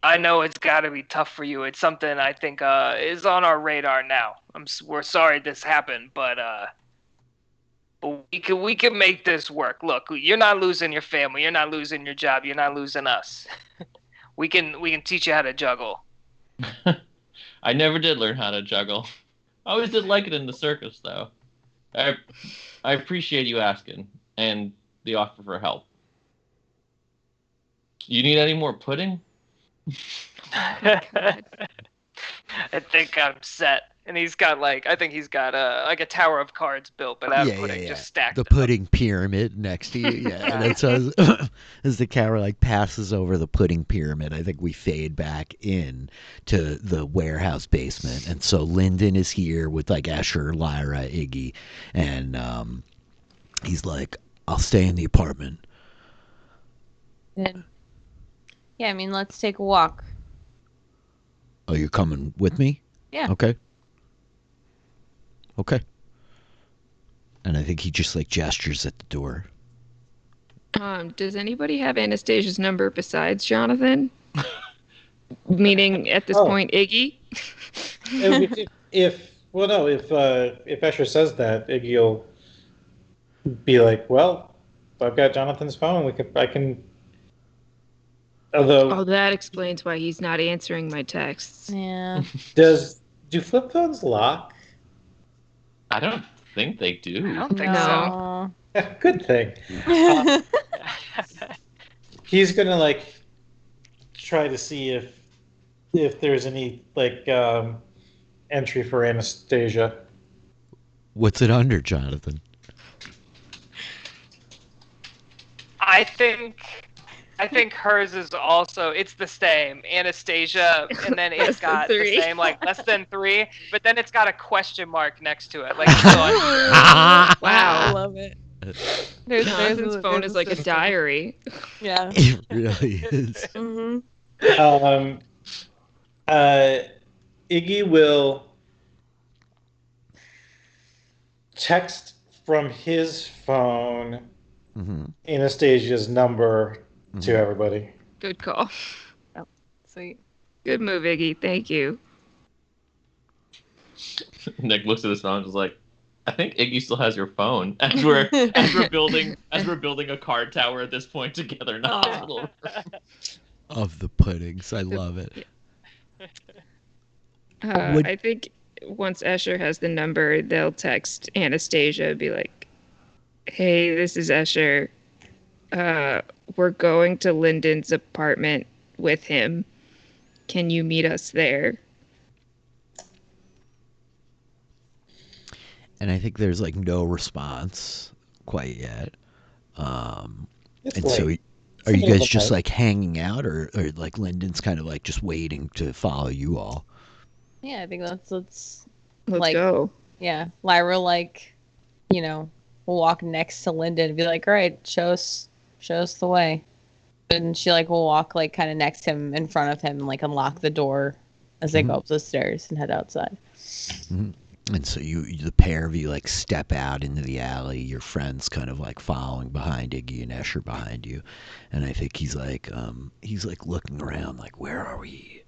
I know it's got to be tough for you. It's something I think is on our radar now. We're sorry this happened, but we can make this work. Look, you're not losing your family, you're not losing your job, you're not losing us. we can teach you how to juggle. I never did learn how to juggle. I always did like it in the circus, though. I appreciate you asking and the offer for help. You need any more pudding? I think I'm set. And he's got I think he's got like a tower of cards built, but I have pudding just stacked. The pudding pyramid next to you. Yeah, and it's as the camera like passes over the pudding pyramid, I think we fade back in to the warehouse basement, and so Lyndon is here with like Escher, Lyra, Iggy, and he's like, "I'll stay in the apartment." Good. Yeah, I mean, let's take a walk. Oh, you're coming with me? Yeah. Okay. Okay. And I think he just like gestures at the door. Does anybody have Anastasia's number besides Jonathan? Meaning at this point, Iggy? if Escher says that, Iggy will be like, "Well, I've got Jonathan's phone. I can." Although, Oh, that explains why he's not answering my texts. Yeah. do flip phones lock? I don't think they do. I don't think so. No. Good thing. He's gonna like try to see if there's any like entry for Anastasia. What's it under, Jonathan? I think hers is also, it's the same, Anastasia, and then it's got the same, like, less than 3, but then it's got a question mark next to it. Like, Wow. I love it. Jonathan's phone is like a diary. Yeah. It really is. Mm-hmm. Iggy will text from his phone Anastasia's number to everybody. Good call. Oh, sweet. Good move, Iggy. Thank you. Nick looks at his phone and is like, I think Iggy still has your phone. As we're building a card tower at this point together. Not Of the puddings. I love it. I think once Escher has the number, they'll text Anastasia and be like, "Hey, this is Escher. We're going to Lyndon's apartment with him. Can you meet us there?" And I think there's like no response quite yet. And so are you guys just like hanging out or like Lyndon's kind of like just waiting to follow you all? Yeah, I think let's Let's go. Yeah, Lyra will walk next to Lyndon and be like, "All right, show us the way." And she will walk kind of next to him, in front of him, and unlock the door as they go up the stairs and head outside. Mm-hmm. And so the pair of you step out into the alley. Your friend's kind of following behind Iggy and Escher behind you, and I think he's looking around where are we?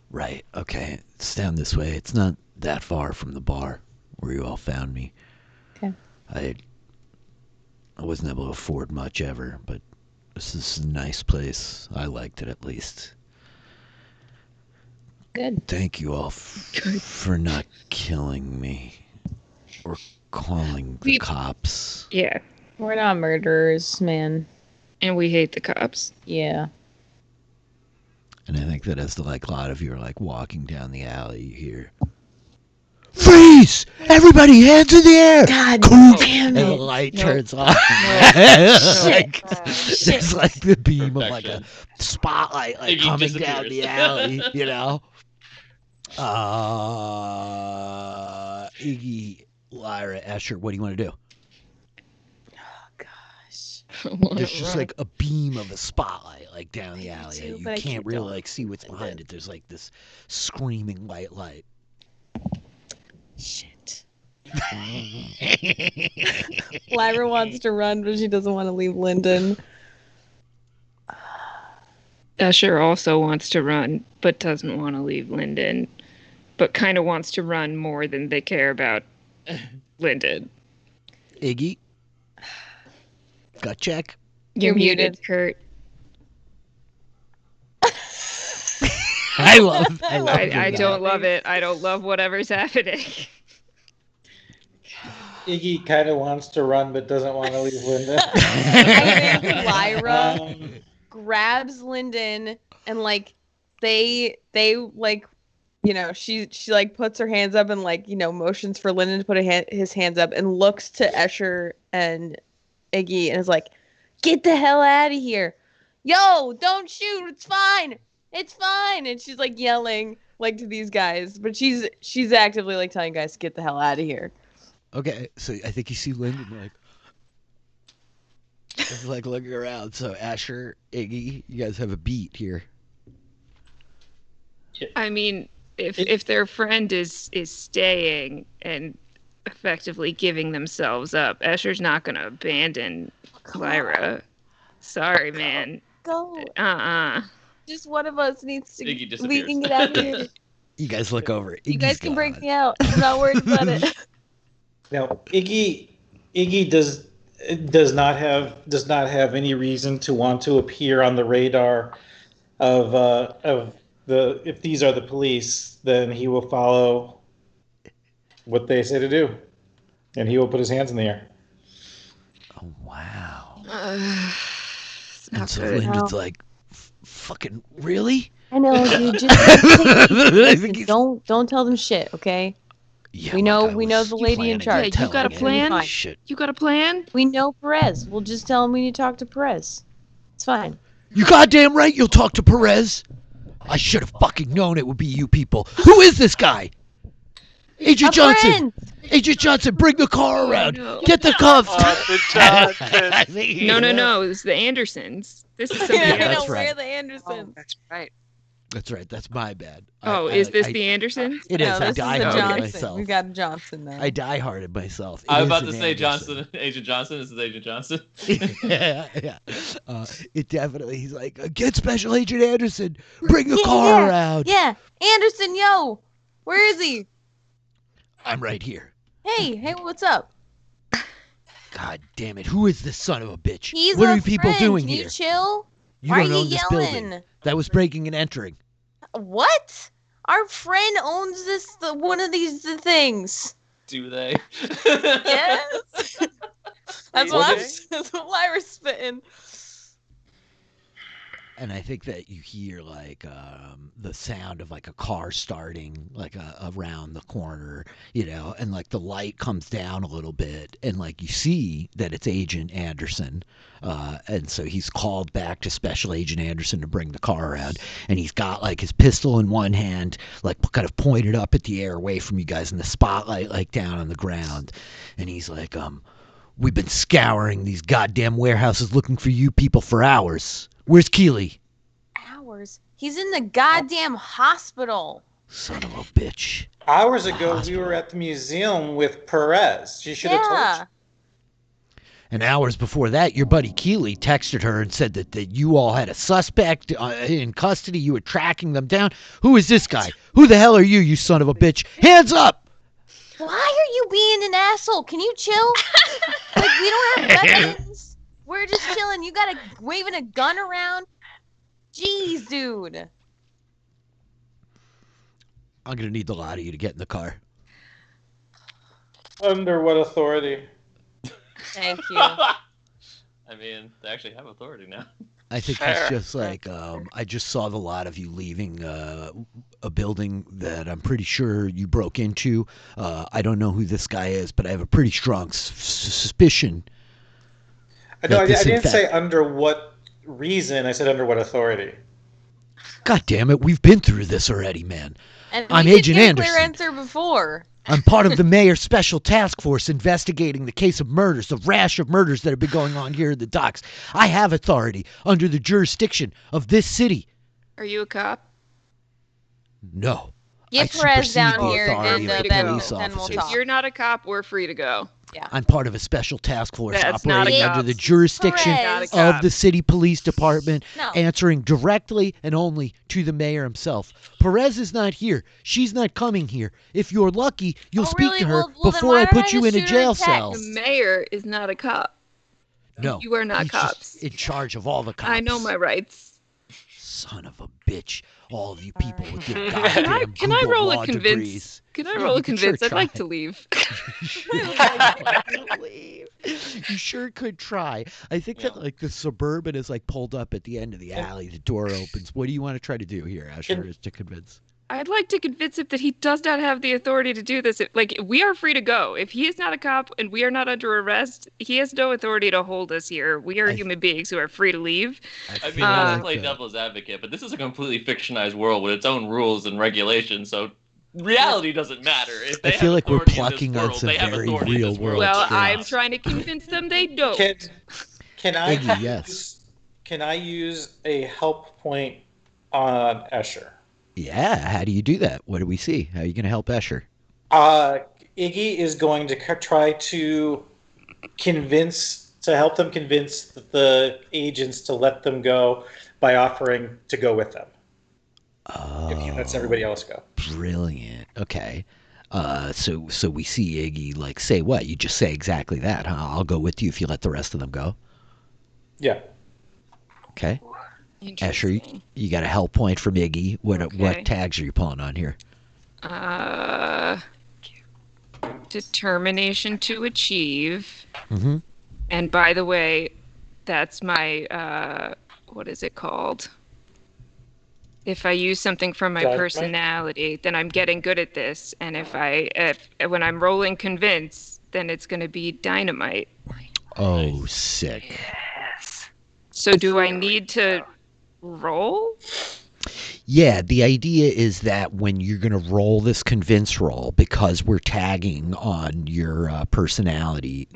Right, okay, it's down this way. It's not that far from the bar where you all found me. Okay. I wasn't able to afford much ever, but this is a nice place. I liked it at least. Good. Thank you all for not killing me or calling the cops. Yeah. We're not murderers, man. And we hate the cops. Yeah. And I think that as a lot of you are walking down the alley, you hear, "Freeze! Everybody, hands in the air!" God damn it! And the light turns on. Shit. There's the beam of Perfection. a spotlight Iggy coming down disappears. the alley, Iggy, Lyra, Escher, what do you want to do? Oh gosh. There's just a beam of a spotlight down the alley. too, You but I can't can't really see what's behind it. There's this screaming white light. Shit. Lyra wants to run, but she doesn't want to leave Lyndon. Usher also wants to run, but doesn't want to leave Lyndon, but kind of wants to run more than they care about Lyndon. Iggy? Gut check? You're You're muted, muted. Kurt. I love I don't love it. I don't love whatever's happening. Iggy kind of wants to run, but doesn't want to leave Linda. I think Lyra Um, grabs Lyndon and like they like, you know, she like puts her hands up and like, you know, motions for Lyndon to put his hands up and looks to Escher and Iggy and is like, get the hell out of here. Yo, don't shoot. It's fine. It's fine. And she's like yelling like to these guys, but she's actively like telling guys to get the hell out of here. Okay, so I think you see Lyndon like looking around. So Asher, Iggy, you guys have a beat here. I mean, if their friend is staying and effectively giving themselves up, Escher's not going to abandon Lyra. Sorry, man. Go. Just one of us needs to. Iggy disappears. We can get out of here. You guys look over. You Iggy's guys can break gone. me out. I'm not worried about it. now, Iggy does not have any reason to want to appear on the radar of the. If these are the police, then he will follow what they say to do, and he will put his hands in the air. Oh wow! It's not And so good. Lyndon's like, "Fucking really?" I know, dude. Just I think he's- don't tell them shit, okay? Yeah, We look, know- I we know was the lady in planning charge. on Yeah, you got a telling him plan? Shit. You got a plan? We know Perez. We'll just tell him we need to talk to Perez. It's fine. You goddamn right. You'll talk to Perez. I should have fucking known it would be you people. Who is this guy? Agent A Johnson. friend! Agent Johnson, bring the car around. No. Get the cuffs. The Johnson. I think he- No. It's the Andersons. This is somebody Yeah, I that's else. know, right. we're the Andersons. That's right. That's right. That's my bad. Oh, is this the Andersons? It No, is. this I is the die-hearted Johnson. myself. We've got a Johnson now. I die-hearted myself. It I was is about to an say Anderson. Johnson, Agent Johnson. This is Agent Johnson. yeah. It definitely. He's like, get Special Agent Anderson. Bring the Yeah, car yeah, around. Yeah, Anderson, yo! Where is he? I'm right here. Hey, what's up? God damn it! Who is this son of a bitch? He's what a are you people friend. doing Can here? you chill? You Why don't are you own this yelling? building. That was breaking and entering. What? Our friend owns one of these things. Do they? Yes. That's What what Lyra's spitting. And I think that you hear like the sound of like a car starting like around the corner, you know, and like the light comes down a little bit, and like you see that it's Agent Anderson, and so he's called back to Special Agent Anderson to bring the car around, and he's got like his pistol in one hand, like kind of pointed up at the air away from you guys, in the spotlight like down on the ground, and he's like, we've been scouring these goddamn warehouses looking for you people for hours. Where's Keeley? Hours. He's in the goddamn hospital. Son of a bitch. Hours ago, we Hospital. were at the museum with Perez. She should have told Yeah. you. And hours before that, your buddy Keeley texted her and said that you all had a suspect in custody. You were tracking them down. Who is this guy? Who the hell are you, you son of a bitch? Hands up! Why are you being an asshole? Can you chill? Like, we don't have weapons. We're just chilling. You got waving a gun around? Jeez, dude. I'm going to need the lot of you to get in the car. Under what authority? Thank you. I mean, they actually have authority now. I think Fair. he's just like, I just saw the lot of you leaving a building that I'm pretty sure you broke into. I don't know who this guy is, but I have a pretty strong suspicion. No, I this, in didn't say fact- under what reason. I said under what authority. God damn it, we've been through this already, man. And I'm we did Agent get a Anderson. clear answer before. I'm part of the mayor's special task force investigating the case of murders, the rash of murders that have been going on here in the docks. I have authority under the jurisdiction of this city. Are you a cop? No, Get I Perez supersede down the here, authority and of the then police we'll officers. talk. If you're not a cop, we're free to go. I'm part of a special task force That's not operating a under cop. the jurisdiction Perez. Not a of cop. the city police department, No. answering directly and only to the mayor himself. Perez is not here. She's not coming here. If you're lucky, you'll Oh, speak really? to her Well, then before why I don't I put you just in a shoot her a jail text? cell. The mayor is not a cop. No, You are not he's cops. just in charge of all the cops. I know my rights. Son of a bitch. All of you people with your Can goddamn Can I Google roll law a convince? degrees. Can I Yeah, roll you a can sure convince? I'd like try. to leave. You sure could try. I think that like the Suburban is like pulled up at the end of the alley. The door opens. What do you want to try to do here, Asher? Is to convince? I'd like to convince him that he does not have the authority to do this. Like, we are free to go. If he is not a cop and we are not under arrest, he has no authority to hold us here. We are human beings who are free to leave. I mean, feel not to like, play devil's advocate, but this is a completely fictionized world with its own rules and regulations, so reality doesn't matter. If they I feel have like we're authority in this plucking on world, some they have very authority in real this world world. Well, things. I'm trying to convince them they don't. Can I Iggy, use, yes. Can I use a help point on Escher? Yeah, how do you do that? What do we see? How are you going to help Escher? Iggy is going to try to help them convince the agents to let them go by offering to go with them. If he lets everybody else go. Brilliant. Okay. So we see Iggy like say what? You just say exactly that, huh? I'll go with you if you let the rest of them go. Yeah. Okay. Asher, you got a help point from Iggy. What tags are you pulling on here? Determination to achieve. Mm-hmm. And by the way, that's my what is it called? If I use something from my personality, then I'm getting good at this. And if when I'm rolling convince, then it's going to be dynamite. Oh, sick. Yes. So do I need to roll? Yeah, the idea is that when you're going to roll this convince roll, because we're tagging on your personality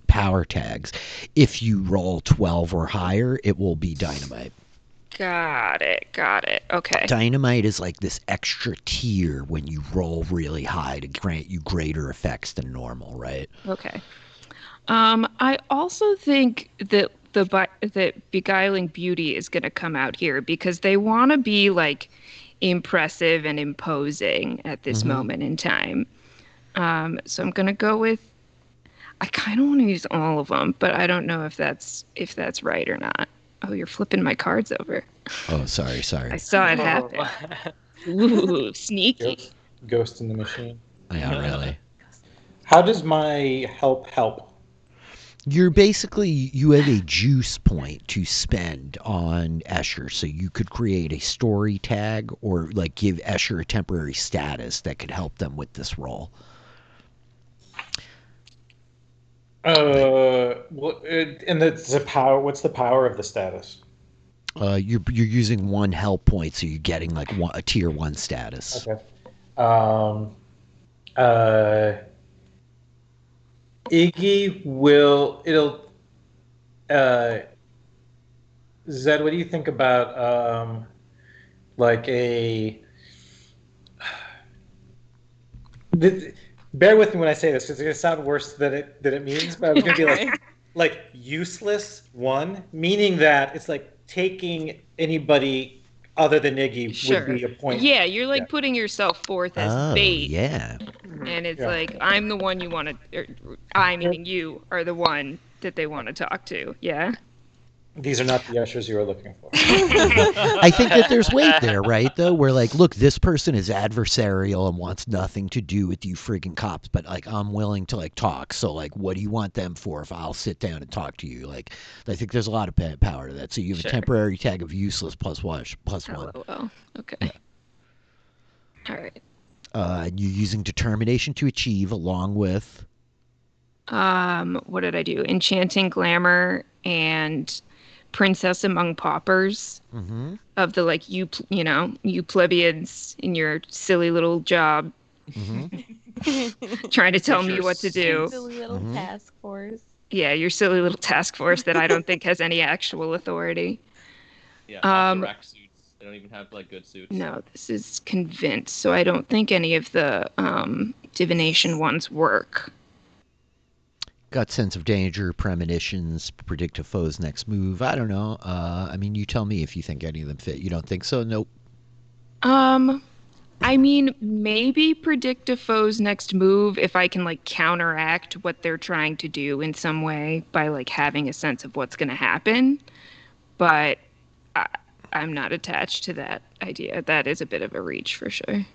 power tags, if you roll 12 or higher, it will be dynamite. Got it. Okay. Dynamite is like this extra tier when you roll really high to grant you greater effects than normal, right? Okay. I also think that that beguiling beauty is going to come out here because they want to be like impressive and imposing at this moment in time. So I'm going to go with. I kind of want to use all of them, but I don't know if that's right or not. Oh, you're flipping my cards over. Oh, sorry. I saw it happen. Ooh, sneaky. Ghost in the machine. Yeah, really. How does my help? You have a juice point to spend on Escher, so you could create a story tag or like give Escher a temporary status that could help them with this role. And the power. What's the power of the status? You're using one help point, so you're getting like a tier 1 status. Okay. Iggy will. Zed, what do you think about like a? Bear with me when I say this because it's gonna sound worse than it means, but I'm gonna be like useless one, meaning that it's like taking anybody other than Iggy would be a point. Yeah, you're like putting yourself forth as bait. Yeah. And it's like, I'm the one you want to, I meaning you are the one that they want to talk to. Yeah. These are not the ushers you are looking for. I think that there's weight there, right? Though, where like, look, this person is adversarial and wants nothing to do with you friggin' cops, but like, I'm willing to like talk. So like, what do you want them for if I'll sit down and talk to you? Like, I think there's a lot of power to that. So you have a temporary tag of useless plus one. Oh, okay. Yeah. All right. You're using determination to achieve along with. What did I do? Enchanting glamour and princess among paupers of the like you plebeians in your silly little job trying to tell me what to do. Silly little task force. Yeah, your silly little task force that I don't think has any actual authority. Yeah, rack suits. They don't even have like good suits. No, this is convince. So I don't think any of the divination ones work. Got sense of danger, premonitions, predict a foe's next move. I don't know. I mean, you tell me if you think any of them fit. You don't think so? Nope. I mean, maybe predict a foe's next move if I can like counteract what they're trying to do in some way by like having a sense of what's going to happen. But I'm not attached to that idea. That is a bit of a reach for sure.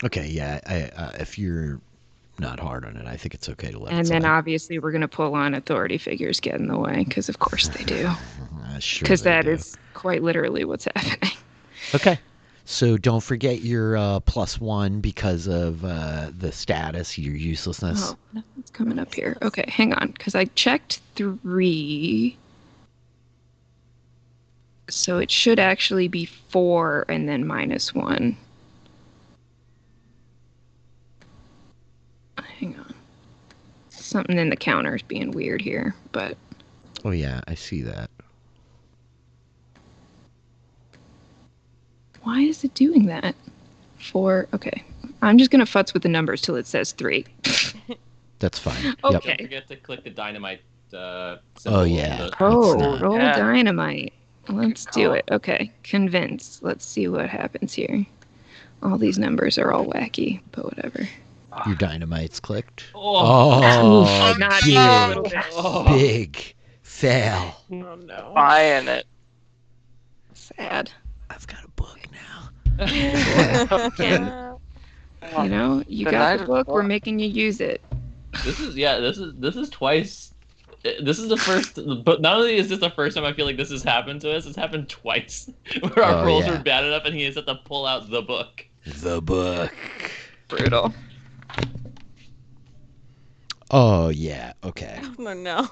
Okay, yeah. If you're not hard on it, I think it's okay to let it And then slide. obviously we're going to pull on authority figures get in the way because of course they do. Sure Because they that do. is quite literally what's happening. Okay. So don't forget your +1 because of the status, your uselessness. Oh, nothing's coming up here. Okay, hang on, because I checked 3. So it should actually be 4 and then -1. Hang on. Something in the counter is being weird here, but Oh yeah, I see that. why is it doing that? 4, okay. I'm just going to futz with the numbers till it says 3. That's fine. Yep. Don't Okay. forget to click the dynamite. Oh, Symbol yeah. on the- Oh, not. roll Yeah. dynamite. Let's Good do call. it. Okay, convince. Let's see what happens here. All these numbers are all wacky, but whatever. Your dynamite's clicked. Oh, Oh, Not big, even a little bit. oh. big fail. Oh no. Buying it. Sad. I've got a book now. Again, you know, you The got night the of book. We're blood. making you use it. This is twice. This is the first, but not only is this the first time I feel like this has happened to us, it's happened twice where our Oh, rolls yeah. were bad enough and he has had to pull out the book. The book. Brutal. Oh yeah. Okay. Oh no.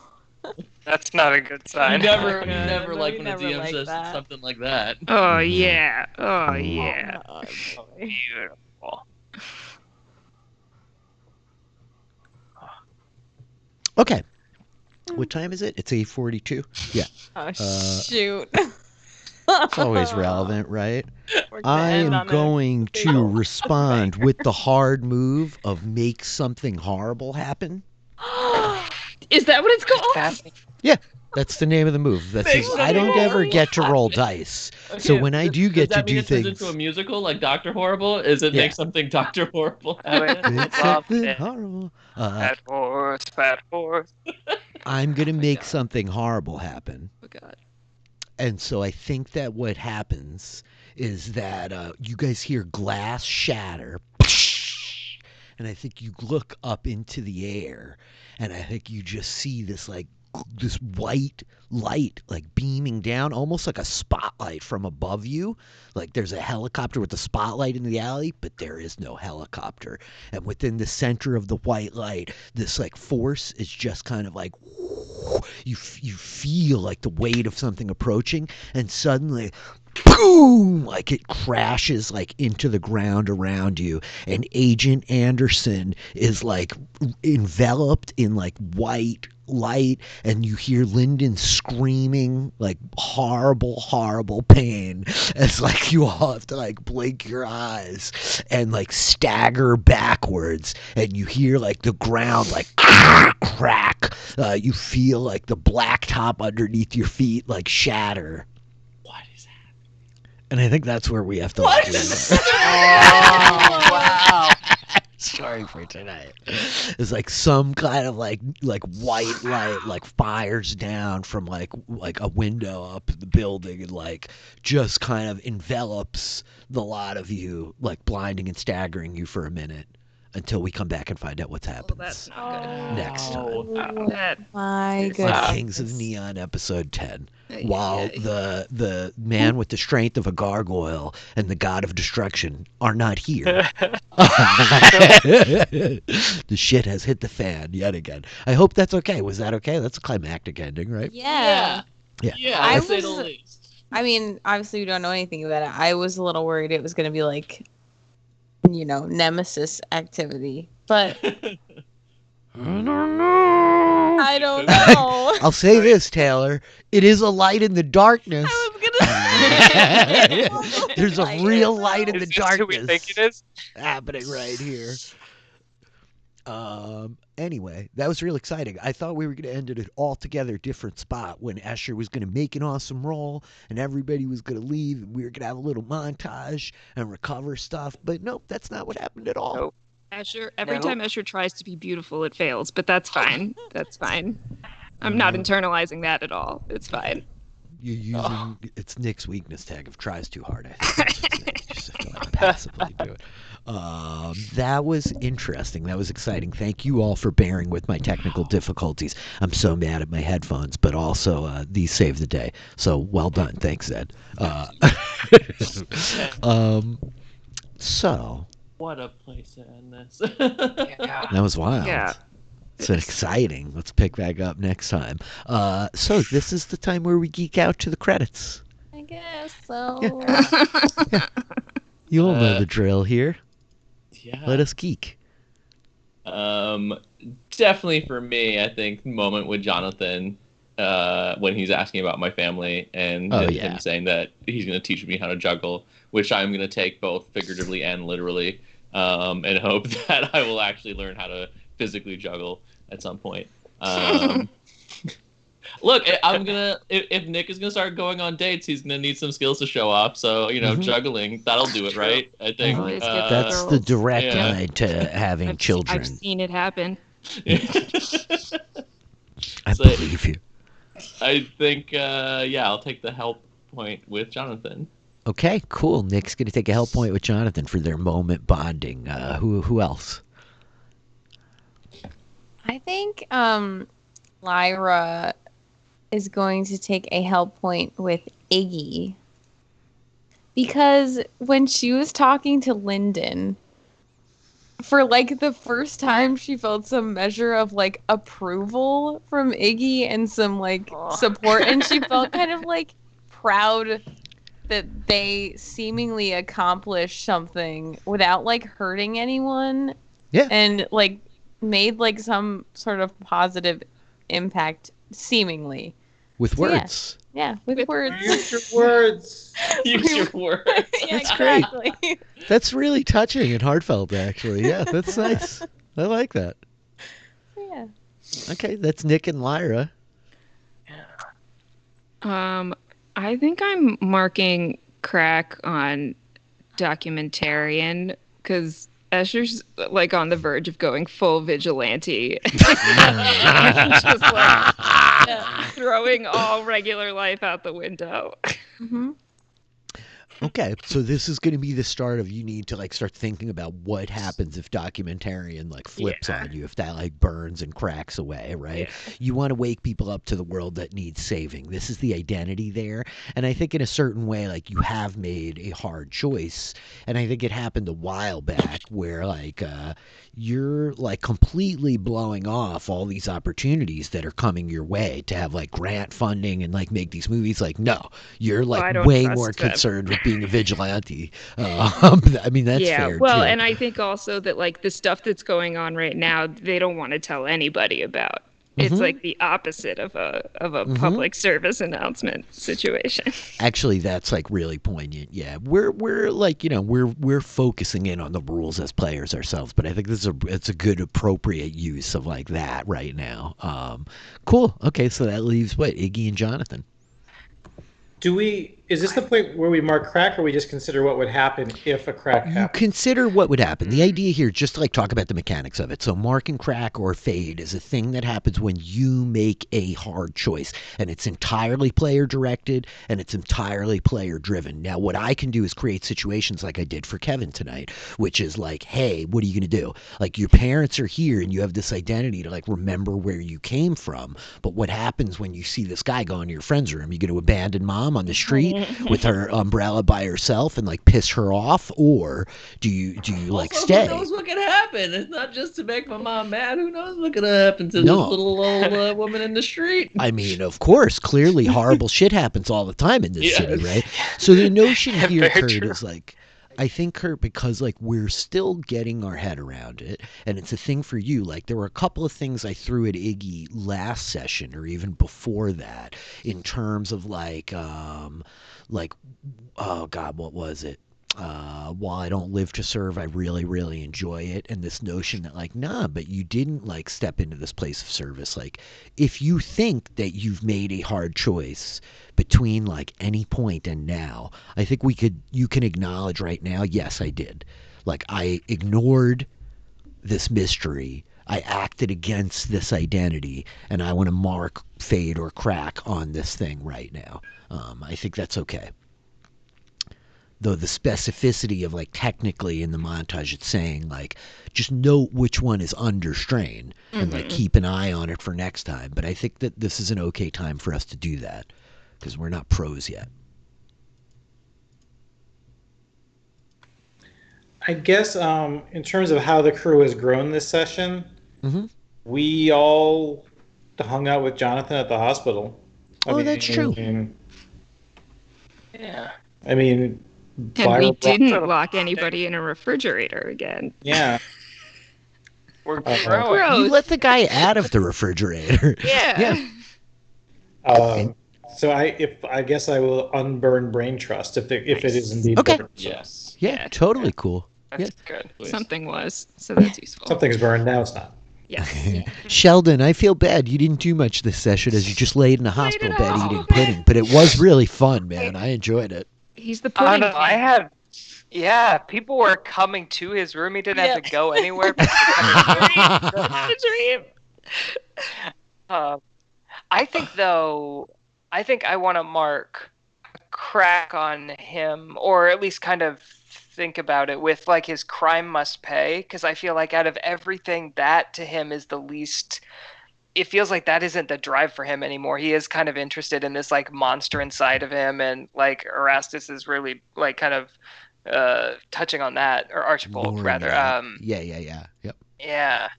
That's not a good You sign. never, Oh, you no, never no, like we when a never DM like says that. something like that. Oh Mhm. yeah. Oh yeah. Oh, boy. Beautiful. Okay. What time is it? It's 8:42. Yeah. Oh shoot. It's always relevant, right? We're I getting am on a- going to big respond with the hard move of make something horrible happen. Is that what it's called? Fascinating. That's the name of the move. That's Make I don't something ever horrible get to roll dice. So Okay, when I do does get to that mean do it turns things, into a musical like Dr. Horrible? Is it Yeah. make something Dr. Horrible Oh, it- happen? make Love something it. horrible. Fat horse, fat horse. I'm gonna make God. something horrible happen. Oh god. And so I think that what happens is that you guys hear glass shatter. And I think you look up into the air and I think you just see this this white light like beaming down, almost like a spotlight from above you. Like there's a helicopter with a spotlight in the alley, but there is no helicopter. And within the center of the white light, this like force is just kind of like you feel like the weight of something approaching, and suddenly boom, like it crashes like into the ground around you, and Agent Anderson is like enveloped in like white light, and you hear Lyndon screaming like horrible pain as like you all have to like blink your eyes and like stagger backwards, and you hear like the ground like crack. You feel like the blacktop underneath your feet like shatter. What is happening? And I think that's where we have to What? like, leave it. Oh, wow. Sorry for tonight. It's like some kind of like white light like fires down from like a window up in the building and like just kind of envelops the lot of you, like blinding and staggering you for a minute until we come back and find out what's Well, happened that's not next time. Oh, That, My It's On goodness. Kings of Neon episode 10. yeah, While yeah. the man with the strength of a gargoyle and the god of destruction are not here. The shit has hit the fan yet again. I hope that's okay. Was that okay? That's a climactic ending, right? Yeah. Yeah. Yeah, I to say the was- least. I mean, obviously we don't know anything about it. I was a little worried it was going to be like, you know, nemesis activity. But I don't know. I don't know. I'll say this, Taylor. It is a light in the darkness. I was going to There's a real light in the Is this who we think darkness it is? happening right here. Anyway, that was real exciting. I thought we were going to end at an altogether different spot when Escher was going to make an awesome roll and everybody was going to leave and we were going to have a little montage and recover stuff. But nope, that's not what happened at all. Nope. Escher, every No. time Escher tries to be beautiful, it fails, but that's fine. That's fine. I'm not internalizing that at all. It's fine. You're using it's Nick's weakness tag of tries too hard. I think. You just have to like passively do it. That was interesting. That was exciting. Thank you all for bearing with my technical difficulties. I'm so mad at my headphones, but also these save the day. So well done. Thanks, Ed. So What a place to end this. Yeah. that was wild. Yeah. It's exciting. Let's pick back up next time. So this is the time where we geek out to the credits. I guess so. You all know the drill here. Yeah. Let us geek. Definitely for me, I think moment with Jonathan when he's asking about my family and him saying that he's going to teach me how to juggle, which I'm going to take both figuratively and literally, and hope that I will actually learn how to physically juggle at some point. Look, if Nick is gonna start going on dates, he's gonna need some skills to show off. So juggling, that'll do it, right? I think Always get That's the girls. direct line to having children. I've seen it happen. I So- believe you. I think, I'll take the help point with Jonathan. Okay, cool. Nick's gonna take a help point with Jonathan for their moment bonding. Who else? I think Lyra is going to take a help point with Iggy. Because when she was talking to Lyndon, for like the first time she felt some measure of like approval from Iggy and some like support, and she felt kind of like proud that they seemingly accomplished something without like hurting anyone. Yeah. And like made like some sort of positive impact seemingly. With So, yeah. words. Yeah, with words. Use your words. Use your words. Yeah, That's great. exactly. That's really touching and heartfelt, actually. Yeah, that's nice. I like that. Yeah. Okay, that's Nick and Lyra. I think I'm marking crack on documentarian because Escher's like on the verge of going full vigilante. Just like throwing all regular life out the window. Mm-hmm. Okay, so this is going to be the start of you need to like start thinking about what happens if documentarian like flips on you, if that like burns and cracks away, right? You want to wake people up to the world that needs saving. This is the identity there, and I think in a certain way like you have made a hard choice, and I think it happened a while back where like you're like completely blowing off all these opportunities that are coming your way to have like grant funding and like make these movies. Like no, you're like I don't way trust more them. concerned with being a vigilante. I mean, that's fair. Well, too. and I think also that like the stuff that's going on right now, they don't want to tell anybody about. It's like the opposite of a public service announcement situation. Actually, that's like really poignant. Yeah, we're like we're focusing in on the rules as players ourselves, but I think it's a good appropriate use of like that right now. Cool. Okay, so that leaves what Iggy and Jonathan. Is this the point where we mark crack, or we just consider what would happen if a crack You happened? consider what would happen. The idea here, just to like talk about the mechanics of it. So mark and crack or fade is a thing that happens when you make a hard choice, and it's entirely player directed and it's entirely player driven. Now, what I can do is create situations like I did for Kevin tonight, which is like, hey, what are you going to do? Like your parents are here and you have this identity to like remember where you came from. But what happens when you see this guy go into your friend's room? You going to abandon mom on the street with her umbrella by herself and like piss her off, or do you like Also, stay? Who knows what could happen? It's not just to make my mom mad. Who knows what could happen to No. this little old woman in the street? I mean, of course, clearly horrible shit happens all the time in this Yeah. city, right? So the notion here, Very Kurt, true. is like I think, Kurt, because like we're still getting our head around it, and it's a thing for you. Like there were a couple of things I threw at Iggy last session, or even before that, in terms of like, oh God, what was it? While I don't live to serve, I really, really enjoy it. And this notion that like, nah, but you didn't like step into this place of service. Like, if you think that you've made a hard choice between like any point and now, I think you can acknowledge right now, yes, I did. Like, I ignored this mystery. I acted against this identity, and I want to mark, fade, or crack on this thing right now. I think that's okay. Though the specificity of like technically in the montage it's saying like just note which one is under strain and like keep an eye on it for next time. But I think that this is an okay time for us to do that because we're not pros yet. I guess in terms of how the crew has grown this session, we all hung out with Jonathan at the hospital. That's true. Yeah. I mean, And we didn't lock anybody in a refrigerator again. Yeah. We're Gross. growing. You let the guy out of the refrigerator. Yeah. So I guess I will unburn brain trust if it is indeed Okay. burned. Yes. Yeah, totally cool. That's good. Please. Something was, so that's useful. Something's burned, now it's not. Yes. Sheldon, I feel bad you didn't do much this session as you just laid in a hospital bed hospital eating bed. pudding, but it was really fun, man. I enjoyed it. He's the I pudding don't know. I king. had, people were coming to his room. He didn't have to go anywhere. The dream. I think I want to mark a crack on him, or at least kind of think about it with like his crime must pay, because I feel like out of everything, that to him is the least. It feels like that isn't the drive for him anymore. He is kind of interested in this like monster inside of him, and like Erastus is really like kind of touching on that, or Archibald Luring rather. it out. Yeah. Yep. Yeah.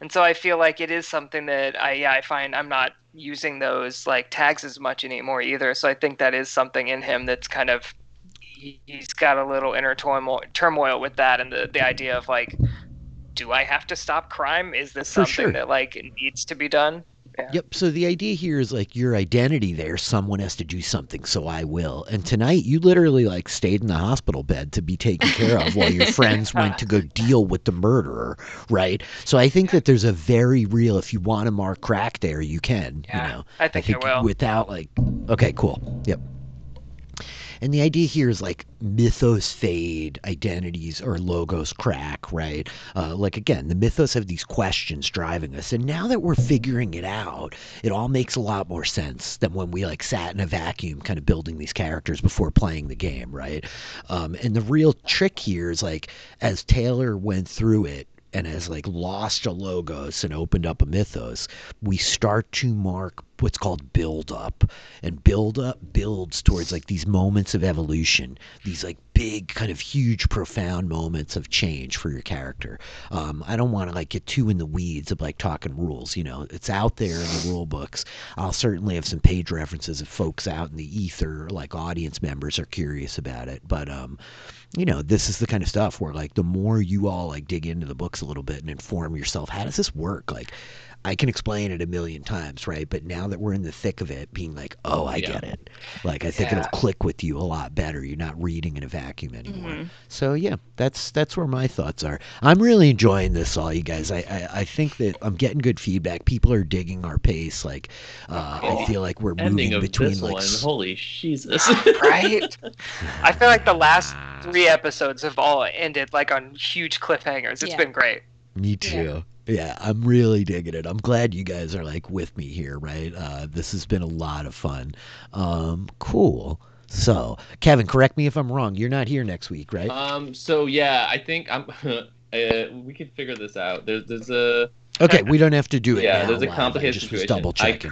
And so I feel like it is something that I find I'm not using those like tags as much anymore either. So I think that is something in him that's kind of, he's got a little inner turmoil with that, and the idea of like, do I have to stop crime? Is this For something sure. that like needs to be done? Yeah. Yep. So the idea here is like your identity there. Someone has to do something, so I will. And tonight you literally like stayed in the hospital bed to be taken care of while your friends went to go deal with the murderer, right? So I think that there's a very real. If you want to mark crack there, you can. Yeah, You know. I think I will. Without like. Okay. Cool. Yep. And the idea here is like mythos fade, identities or logos crack, right? Like again, the mythos have these questions driving us, and now that we're figuring it out, it all makes a lot more sense than when we like sat in a vacuum, kind of building these characters before playing the game, right? And the real trick here is like as Taylor went through it, and has like lost a logos and opened up a mythos, we start to mark what's called build up, and build up builds towards like these moments of evolution, these like big kind of huge profound moments of change for your character. I don't want to like get too in the weeds of like talking rules, you know, it's out there in the rule books. I'll certainly have some page references if folks out in the ether, like audience members, are curious about it, but you know, this is the kind of stuff where like the more you all like dig into the books a little bit and inform yourself, how does this work? Like I can explain it a million times, right? But now that we're in the thick of it, being like, oh, I get it. Like, I think it'll click with you a lot better. You're not reading in a vacuum anymore. So, yeah, that's where my thoughts are. I'm really enjoying this, all you guys. I think that I'm getting good feedback. People are digging our pace. Like, I feel like we're Ending moving of between, this like... one, holy Jesus. Right? I feel like the last 3 episodes have all ended like on huge cliffhangers. It's been great. Me too. Yeah, I'm really digging it. I'm glad you guys are like with me here, right? This has been a lot of fun. Cool. So, Kevin, correct me if I'm wrong. You're not here next week, right? So yeah, I think I'm. We can figure this out. There's a. Okay, we don't have to do it. Yeah, now there's a live. complicated I just was situation. double checking.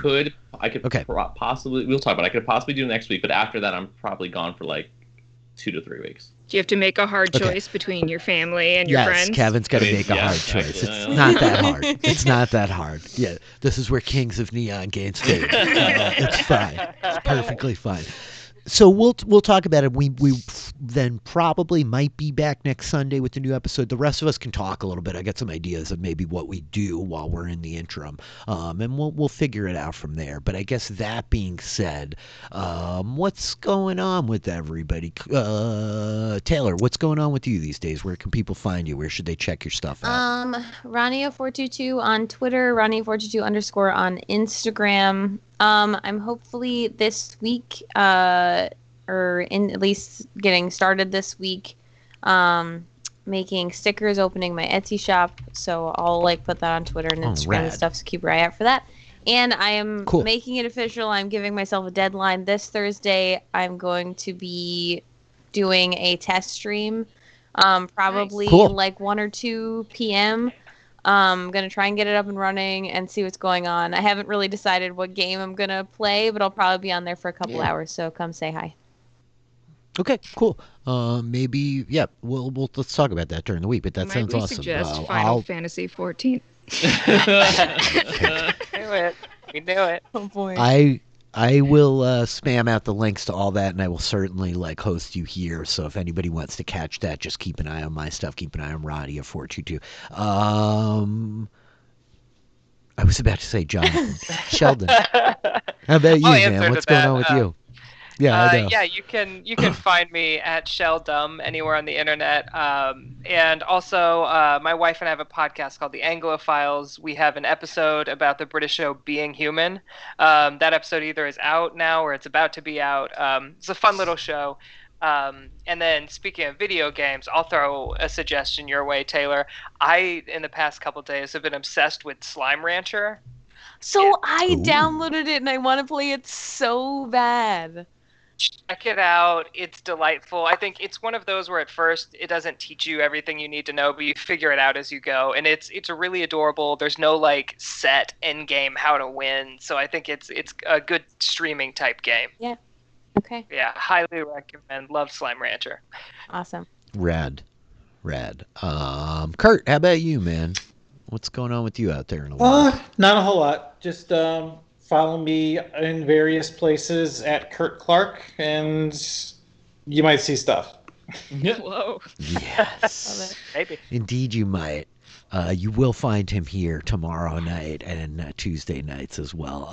I could Okay. Possibly. We'll talk about it. I could possibly do next week, but after that, I'm probably gone for like 2 to 3 weeks. Do you have to make a hard Okay. choice between your family and your friends? Yes, Kevin's got to I mean, make a yeah, hard choice. actually, It's yeah. not that hard. It's not that hard. Yeah, this is where Kings of Neon gains fame. It's fine. It's perfectly fine. So we'll talk about it. We then probably might be back next Sunday with the new episode. The rest of us can talk a little bit. I got some ideas of maybe what we do while we're in the interim, and we'll figure it out from there. But I guess that being said, what's going on with everybody? Taylor, what's going on with you these days? Where can people find you? Where should they check your stuff out? Ronnie422 on Twitter, Ronnie422_ on Instagram. I'm hopefully this week, or in at least getting started this week, making stickers, opening my Etsy shop. So I'll put that on Twitter and Instagram and stuff. So keep your eye out for that. And I am making it official. I'm giving myself a deadline. This Thursday, I'm going to be doing a test stream, probably 1 or 2 p.m. I'm going to try and get it up and running and see what's going on. I haven't really decided what game I'm going to play, but I'll probably be on there for a couple hours. So come say hi. Okay, cool. Maybe, let's talk about that during the week, but that sounds awesome. Suggest Final Fantasy 14. Do it. We do it. Oh, boy. I will spam out the links to all that, and I will certainly host you here. So if anybody wants to catch that, just keep an eye on my stuff. Keep an eye on Roddy at 422. I was about to say Jonathan. Sheldon. How about you, man? What's going on with you? Yeah, I know. Yeah, you can find me at Sheldum anywhere on the internet. And also, my wife and I have a podcast called The Anglophiles. We have an episode about the British show Being Human. That episode either is out now or it's about to be out. It's a fun little show. And then speaking of video games, I'll throw a suggestion your way, Taylor. I, in the past couple days, have been obsessed with Slime Rancher. So I downloaded it and I want to play it so bad. Check it out. It's delightful. I think it's one of those where at first it doesn't teach you everything you need to know, but you figure it out as you go. And it's really adorable. There's no set end game how to win. So I think it's a good streaming type game. Yeah. Okay. Yeah, highly recommend. Love Slime Rancher. Awesome. Rad. Kurt, how about you, man? What's going on with you out there in the world? Not a whole lot. Just follow me in various places at Kurt Clark, and you might see stuff. Whoa. Yes. Maybe. Indeed, you might. You will find him here tomorrow night and Tuesday nights as well.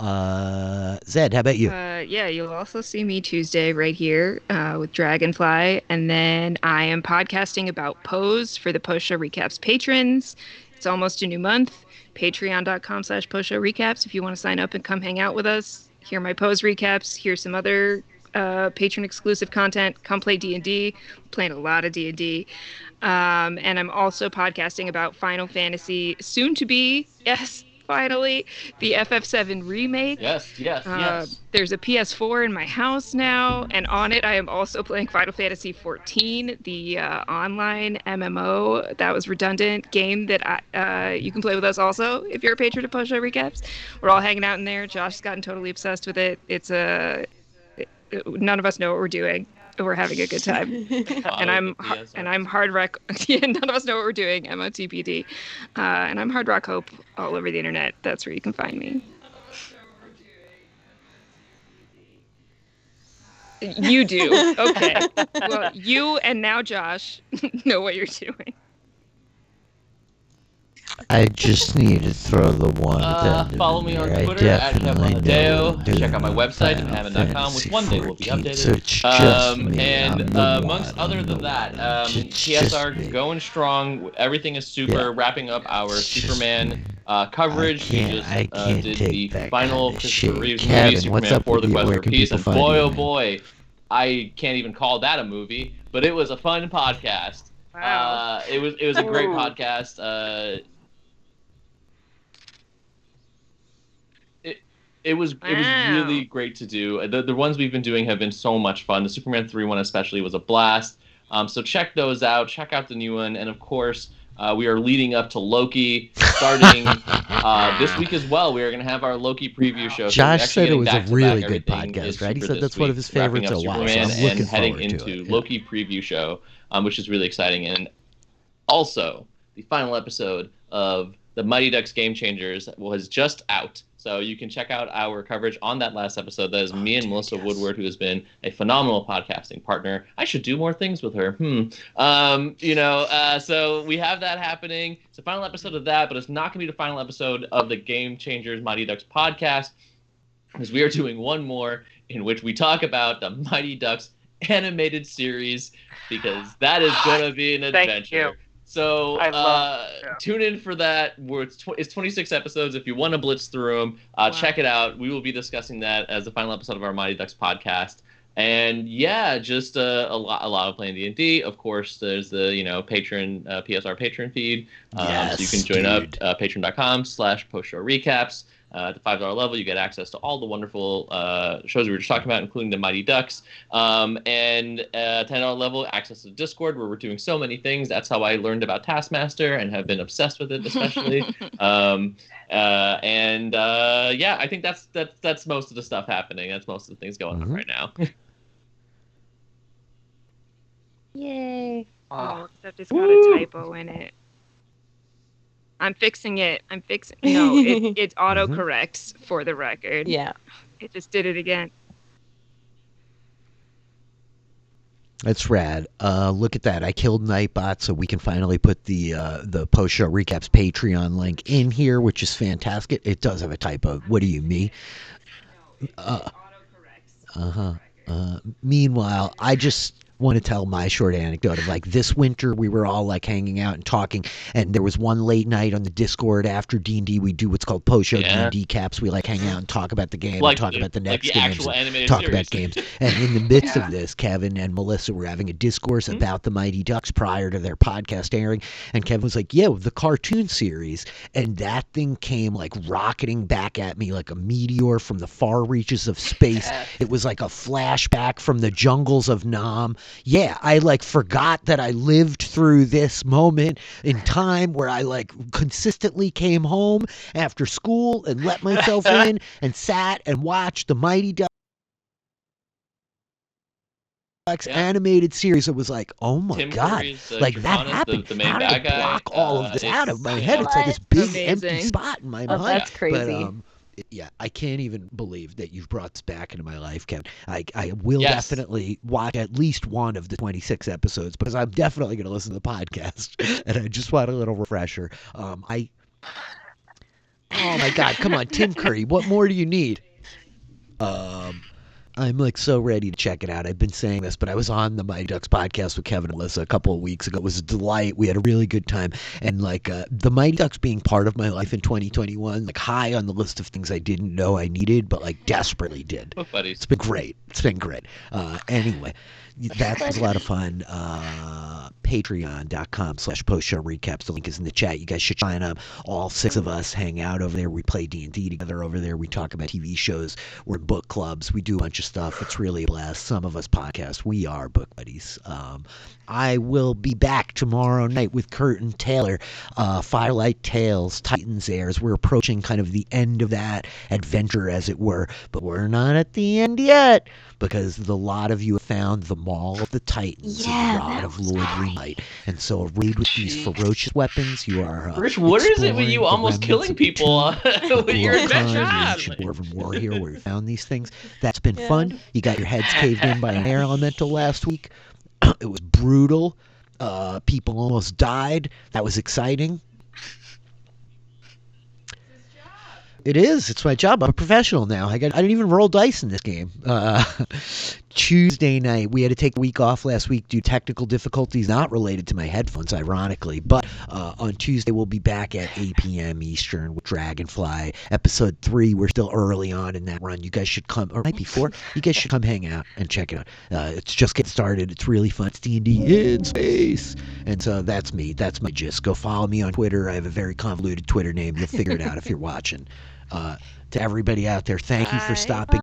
Zed, how about you? Yeah, you'll also see me Tuesday right here with Dragonfly. And then I am podcasting about Pose for the Post Show Recaps patrons. It's almost a new month. Patreon.com/Post Show Recaps if you want to sign up and come hang out with us. Hear my Pose recaps. Hear some other patron exclusive content. Come play D&D. Playing a lot of D&D. And I'm also podcasting about Final Fantasy, soon to be, yes, finally, the FF7 remake. Yes. There's a PS4 in my house now, and on it I am also playing Final Fantasy 14, the online MMO that was redundant game that you can play with us also if you're a patron of Post Show Recaps. We're all hanging out in there. Josh's gotten totally obsessed with it. None of us know what we're doing. We're having a good time, and I'm hard rock. Yeah, none of us know what we're doing. MOTPD, and I'm Hard Rock Hope all over the internet. That's where you can find me. You do, okay. Well, you and now Josh know what you're doing. I just need to throw the one. Follow me on Twitter at KevLadeo. Check out my website at Hammond.com, which one day will be updated. Amongst other than that, TSR going strong. Everything is super. Wrapping up our Superman coverage. We just did the final Christopher Reeves movie, Superman for the Quest for Peace, and boy, oh boy, I can't even call that a movie, but it was a fun podcast. Wow. It was a great podcast. It was really great to do. The ones we've been doing have been so much fun. The Superman 3 one especially was a blast. So check those out. Check out the new one. And of course, we are leading up to Loki starting this week as well. We are going to have our Loki preview show. Josh said it was a really good podcast, right? He said that's one of his favorites a while. So I'm looking heading into Loki preview show, which is really exciting. And also, the final episode of the Mighty Ducks Game Changers was just out. So you can check out our coverage on that last episode. That is me and Melissa Woodward, who has been a phenomenal podcasting partner. I should do more things with her. So we have that happening. It's the final episode of that, but it's not going to be the final episode of the Game Changers Mighty Ducks podcast, because we are doing one more in which we talk about the Mighty Ducks animated series, because that is going to be an adventure. Thank you. So tune in for that. It's 26 episodes. If you want to blitz through them, check it out. We will be discussing that as the final episode of our Mighty Ducks podcast. And yeah, just a lot of playing D&D. Of course, there's the patron PSR patron feed. So you can join up patreon.com/post-show recaps. At the $5 level, you get access to all the wonderful shows we were just talking about, including the Mighty Ducks. And at $10 level, access to Discord, where we're doing so many things. That's how I learned about Taskmaster and have been obsessed with it, especially. I think that's most of the stuff happening. That's most of the things going on right now. Yay. Oh, except it's got a typo in it. I'm fixing it. No, it autocorrects for the record. Yeah. It just did it again. That's rad. Look at that. I killed Nightbot, so we can finally put the post-show recaps Patreon link in here, which is fantastic. It does have a typo. What do you mean? Meanwhile, I just want to tell my short anecdote of this winter we were all hanging out and talking, and there was one late night on the Discord after D&D. We do what's called post-show D&D caps. We hang out and talk about the game, and talk about the next games, talk about games. And in the midst of this, Kevin and Melissa were having a discourse about the Mighty Ducks prior to their podcast airing, and Kevin was like, yeah, the cartoon series, and that thing came rocketing back at me like a meteor from the far reaches of space. It was like a flashback from the jungles of Nam. Yeah, I forgot that I lived through this moment in time where I consistently came home after school and let myself in and sat and watched the Mighty Ducks animated series. It was oh my Tim God, Curry's, that happened. The main How did bad I block guy? all of this out of my head? It's this big empty Amazing. spot in my Oh, mind. that's crazy. But, yeah, I can't even believe that you've brought this back into my life, Kevin. I will Yes. definitely watch at least one of the 26 episodes, because I'm definitely going to listen to the podcast, and I just want a little refresher. Oh my God, come on, Tim Curry, what more do you need? I'm so ready to check it out. I've been saying this, but I was on the Mighty Ducks podcast with Kevin and Melissa a couple of weeks ago. It was a delight. We had a really good time. And the Mighty Ducks being part of my life in 2021, high on the list of things I didn't know I needed, but desperately did. Book buddies. It's been great. Anyway, that was a lot of fun. Patreon.com/post-show recaps. The link is in the chat. You guys should sign up. All 6 of us hang out over there. We play D&D together over there. We talk about TV shows. We're in book clubs. We do a bunch of stuff. It's really a blast. Some of us podcast. We are book buddies. I will be back tomorrow night with Kurt and Taylor. Firelight Tales, Titans airs. We're approaching kind of the end of that adventure, as it were. But we're not at the end yet, because a lot of you have found the Maul of the Titans, and the Rod of Lordly Might. And so a raid with these ferocious weapons. You are Rich, what is it with you almost killing people with your adventure? Dwarven War here, where you found these things. That's been fun. You got your heads caved in by an air elemental last week. It was brutal. People almost died. That was exciting. It is. It's my job. I'm a professional now. I didn't even roll dice in this game. Tuesday night, we had to take a week off last week due to technical difficulties not related to my headphones, ironically. But on Tuesday, we'll be back at 8 p.m. Eastern with Dragonfly. Episode 3, we're still early on in that run. You guys should come, or might be 4. You guys should come hang out and check it out. It's just getting started. It's really fun. It's D&D in space. And so that's me. That's my gist. Go follow me on Twitter. I have a very convoluted Twitter name. You'll figure it out if you're watching. To everybody out there, thank you for stopping.